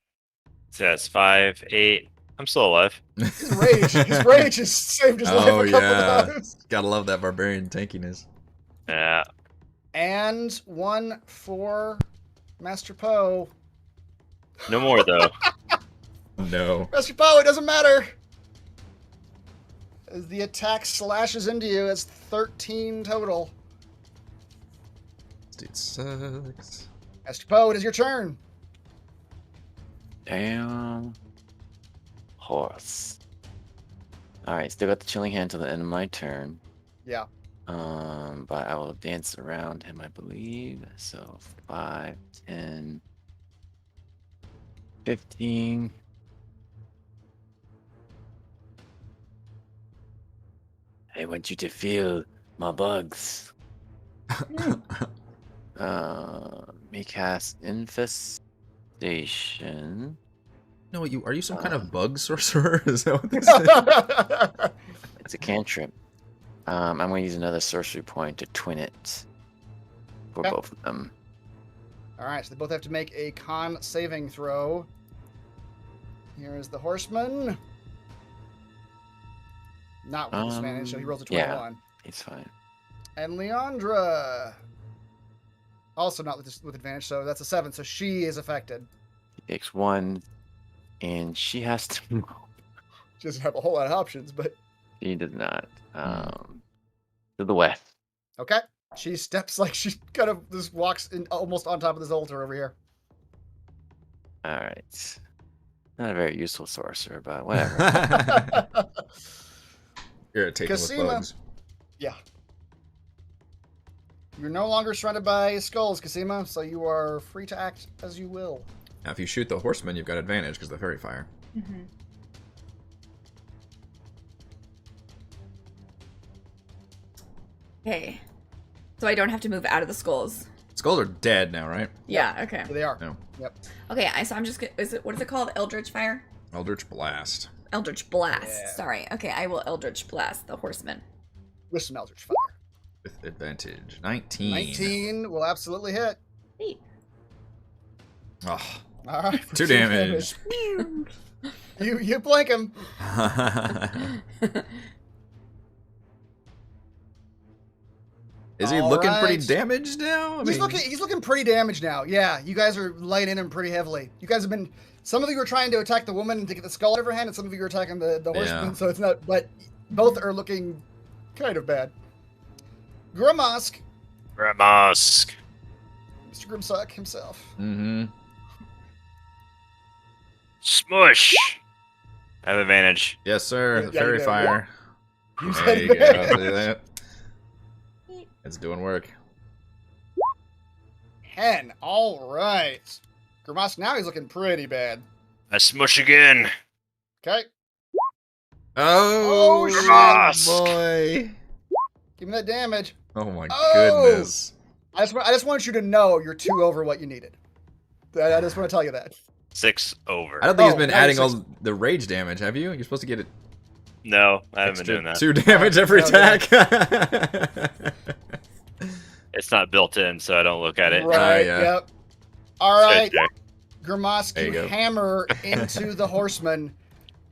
that's 5, 8. I'm still alive. His rage has saved his life a couple of times. Gotta love that barbarian tankiness. Yeah. And one for Master Poe. No more though. No. Master Poe, it doesn't matter. As the attack slashes into you, it's 13 total. Dude sucks. Master Poe, it is your turn. Damn. Horse. Alright, still got the chilling hand till the end of my turn. Yeah. But I will dance around him, I believe. So 5, 10, 15. I want you to feel my bugs. Me cast infestation. No, are you some kind of bug sorcerer? Is that what this is? It's a cantrip. I'm going to use another sorcery point to twin it for both of them. All right, so they both have to make a con saving throw. Here is the horseman. Not with disadvantage, so he rolls a 21. Yeah, he's fine. And Leandra, also not with advantage, so that's a 7. So she is affected. He takes 1, and she has to move. She doesn't have a whole lot of options, but She does not. To the west. okay. She steps like she kind of just walks in almost on top of this altar over here. All right. Not a very useful sorcerer, but whatever. Irritating with Cosima. bugs. Yeah. You're no longer surrounded by skulls, Cosima, so you are free to act as you will. Now, if you shoot the horseman, you've got advantage because of the fairy fire. Mm-hmm. Okay. So I don't have to move out of the skulls. Skulls are dead now, right? Yeah, okay. Yeah, they are. No. Yep. Okay, so I'm just gonna, what is it called? Eldritch Fire? Eldritch Blast. Eldritch Blast. Yeah. Sorry. Okay, I will Eldritch Blast the horseman. with some Eldritch Fire. With advantage. 19. 19 will absolutely hit. Oh, All right. 2 damage. You blink him. Is he looking pretty damaged now? He's looking pretty damaged now. Yeah, you guys are laying in him pretty heavily. You guys have been. Some of you are trying to attack the woman to get the skull out of her hand, and some of you are attacking the horseman. Yeah. So it's not. But both are looking kind of bad. Grimosk. Grimosk. Mr. Grimsock himself. Mm-hmm. Smush. I have advantage. Yes, sir. The Yeah, fairy you do. fire. You There said you go. advantage. See that? It's doing work. 10. All right. Grimosk, now he's looking pretty bad. I smush again. Okay. Oh, Grimosk. boy. Give him that damage. Oh, my Oh! goodness. I just want you to know you're 2 over what you needed. I just want to tell you that. 6 over. I don't think he's Oh, been now adding you're all the rage damage, have you? You're supposed to get it No, I haven't extra been doing that. 2 damage every Oh, attack. It's not built in, so I don't look at it. Right, yeah. yep. All It's right. there. Grimosk, There you you go. hammer into the horseman,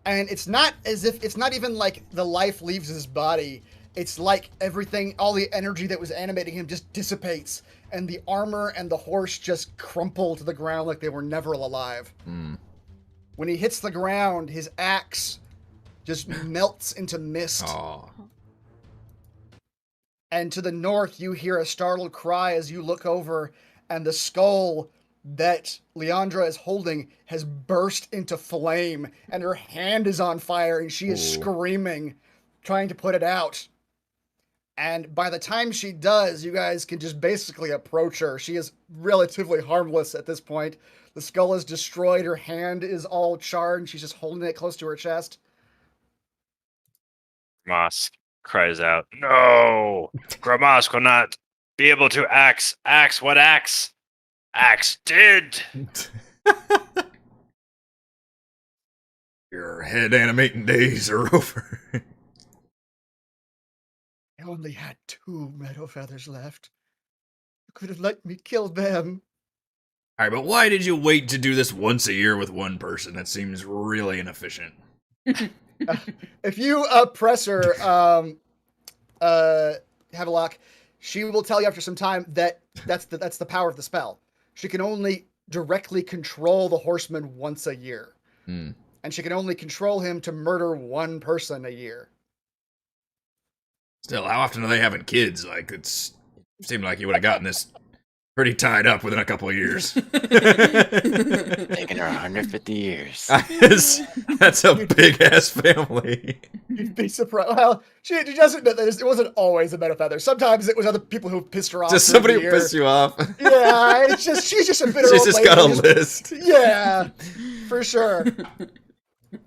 and it's not even like the life leaves his body. It's like everything, all the energy that was animating him just dissipates, and the armor and the horse just crumple to the ground like they were never alive. Hmm. When he hits the ground, his axe just melts into mist. Aw. And to the north, you hear a startled cry as you look over, and the skull that Leandra is holding has burst into flame, and her hand is on fire, and she is Ooh. screaming, trying to put it out. And by the time she does, you guys can just basically approach her. She is relatively harmless at this point. The skull is destroyed, her hand is all charred, and she's just holding it close to her chest. Grimosk cries out, "No! Grimosk will not be able to axe. Axe, what axe? Axe did!" Your head animating days are over. I only had 2 meadow feathers left. You could have let me kill them. All right, but why did you wait to do this once a year with one person? That seems really inefficient. If you press her, Havelock, she will tell you after some time that that's the power of the spell. She can only directly control the horseman once a year. Hmm. And she can only control him to murder 1 person a year. Still, how often are they having kids? Like, it seemed like you would have gotten this pretty tied up within a couple of years. Taking her 150 years. That's a big ass family. You'd be surprised. Well, she doesn't know that it wasn't always a meadow feather. Sometimes it was other people who pissed her off. Just through somebody the who year. pissed you off. Yeah, it's just she's just a bitter She's old just lady got a who's- list. Yeah, for sure.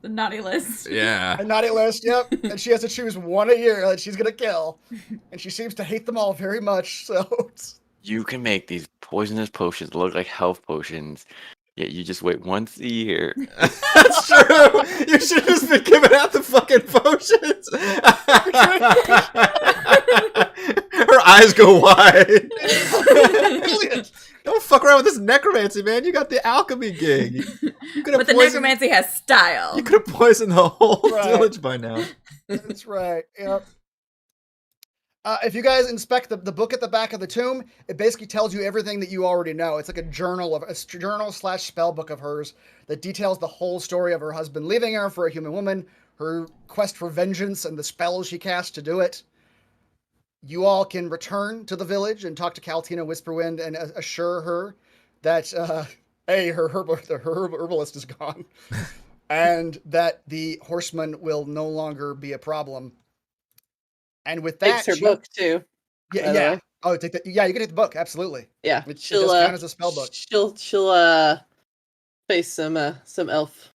The naughty list. Yeah. A naughty list, yep. And she has to choose 1 a year that she's gonna kill. And she seems to hate them all very much, so it's... You can make these poisonous potions look like health potions, yet you just wait once a year. That's true. You should have just been giving out the fucking potions. Her eyes go wide. Don't fuck around with this necromancy, man. You got the alchemy gig. You could have But the necromancy has style. You could have poisoned the whole Right. village by now. That's right, yep. If you guys inspect the book at the back of the tomb, it basically tells you everything that you already know. It's like a journal/spell book of hers that details the whole story of her husband leaving her for a human woman, her quest for vengeance, and the spells she cast to do it. You all can return to the village and talk to Caltina Whisperwind and assure her that her herbalist is gone, and that the horseman will no longer be a problem. And with that, Takes her book too. by the Yeah. way. Oh, take that. Yeah, you can take the book. Absolutely. Yeah, It does she'll count as a spell book. She'll face some elf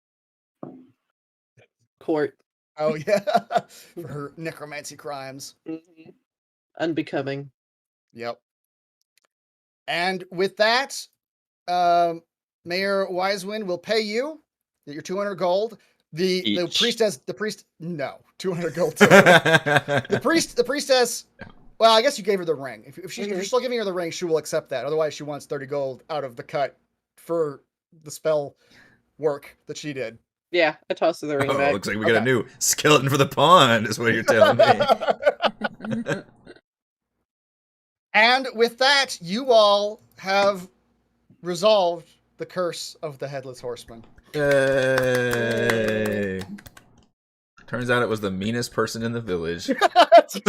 court. Oh yeah, for her necromancy crimes. Mhm. Unbecoming. Yep. And with that, Mayor Wisewind will pay you your 200 gold. The priest no 200 gold. the priestess. Well, I guess you gave her the ring. If you're still giving her the ring, she will accept that. Otherwise, she wants 30 gold out of the cut for the spell work that she did. Yeah, I tossed her the ring back. Looks like we got a new skeleton for the pond, is what you're telling me. And with that, you all have resolved the curse of the Headless Horseman. Yay! Turns out it was the meanest person in the village. That's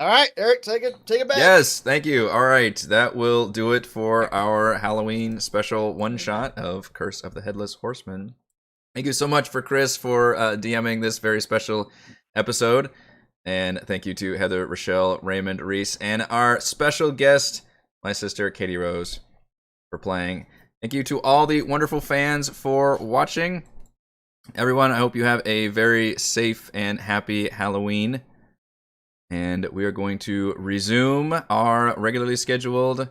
All right, Eric, take it back. Yes, thank you. All right, that will do it for our Halloween special one-shot of Curse of the Headless Horseman. Thank you so much for Chris for DMing this very special episode. And thank you to Heather, Rochelle, Raymond, Reese, and our special guest, my sister, Katie Rose, for playing. Thank you to all the wonderful fans for watching. Everyone, I hope you have a very safe and happy Halloween. And we are going to resume our regularly scheduled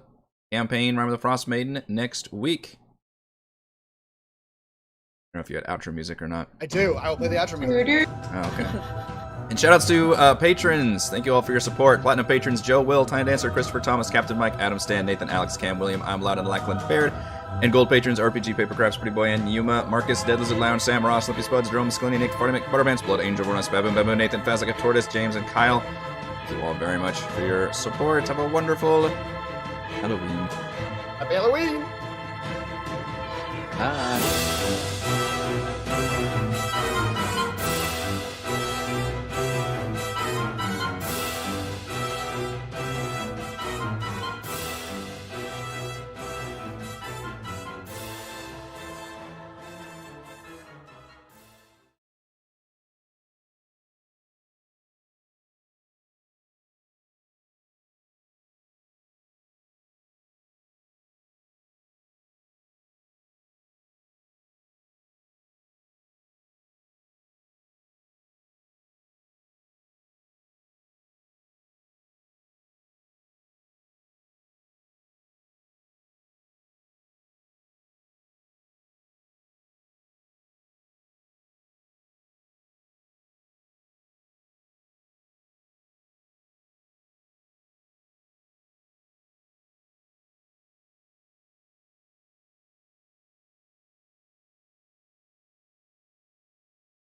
campaign, Rime of the Frost Maiden, next week. I don't know if you had outro music or not. I do. I will play the outro music. Oh, okay. And shoutouts to patrons. Thank you all for your support. Platinum patrons Joe, Will, Tiny Dancer, Christopher Thomas, Captain Mike, Adam Stan, Nathan, Alex, Cam, William, I'm Loud, and Lackland Baird. And gold patrons RPG, Papercrafts, Pretty Boy, and Yuma, Marcus, Dead Lizard Lounge, Sam, Ross, Lippy Spuds, Jerome, Scalini, Nick, Farty, Butterman's Blood, Angel, Ronas, Babu, Babu, Nathan, Faz like a Tortoise, James, and Kyle. Thank you all very much for your support. Have a wonderful Halloween. Happy Halloween! Bye.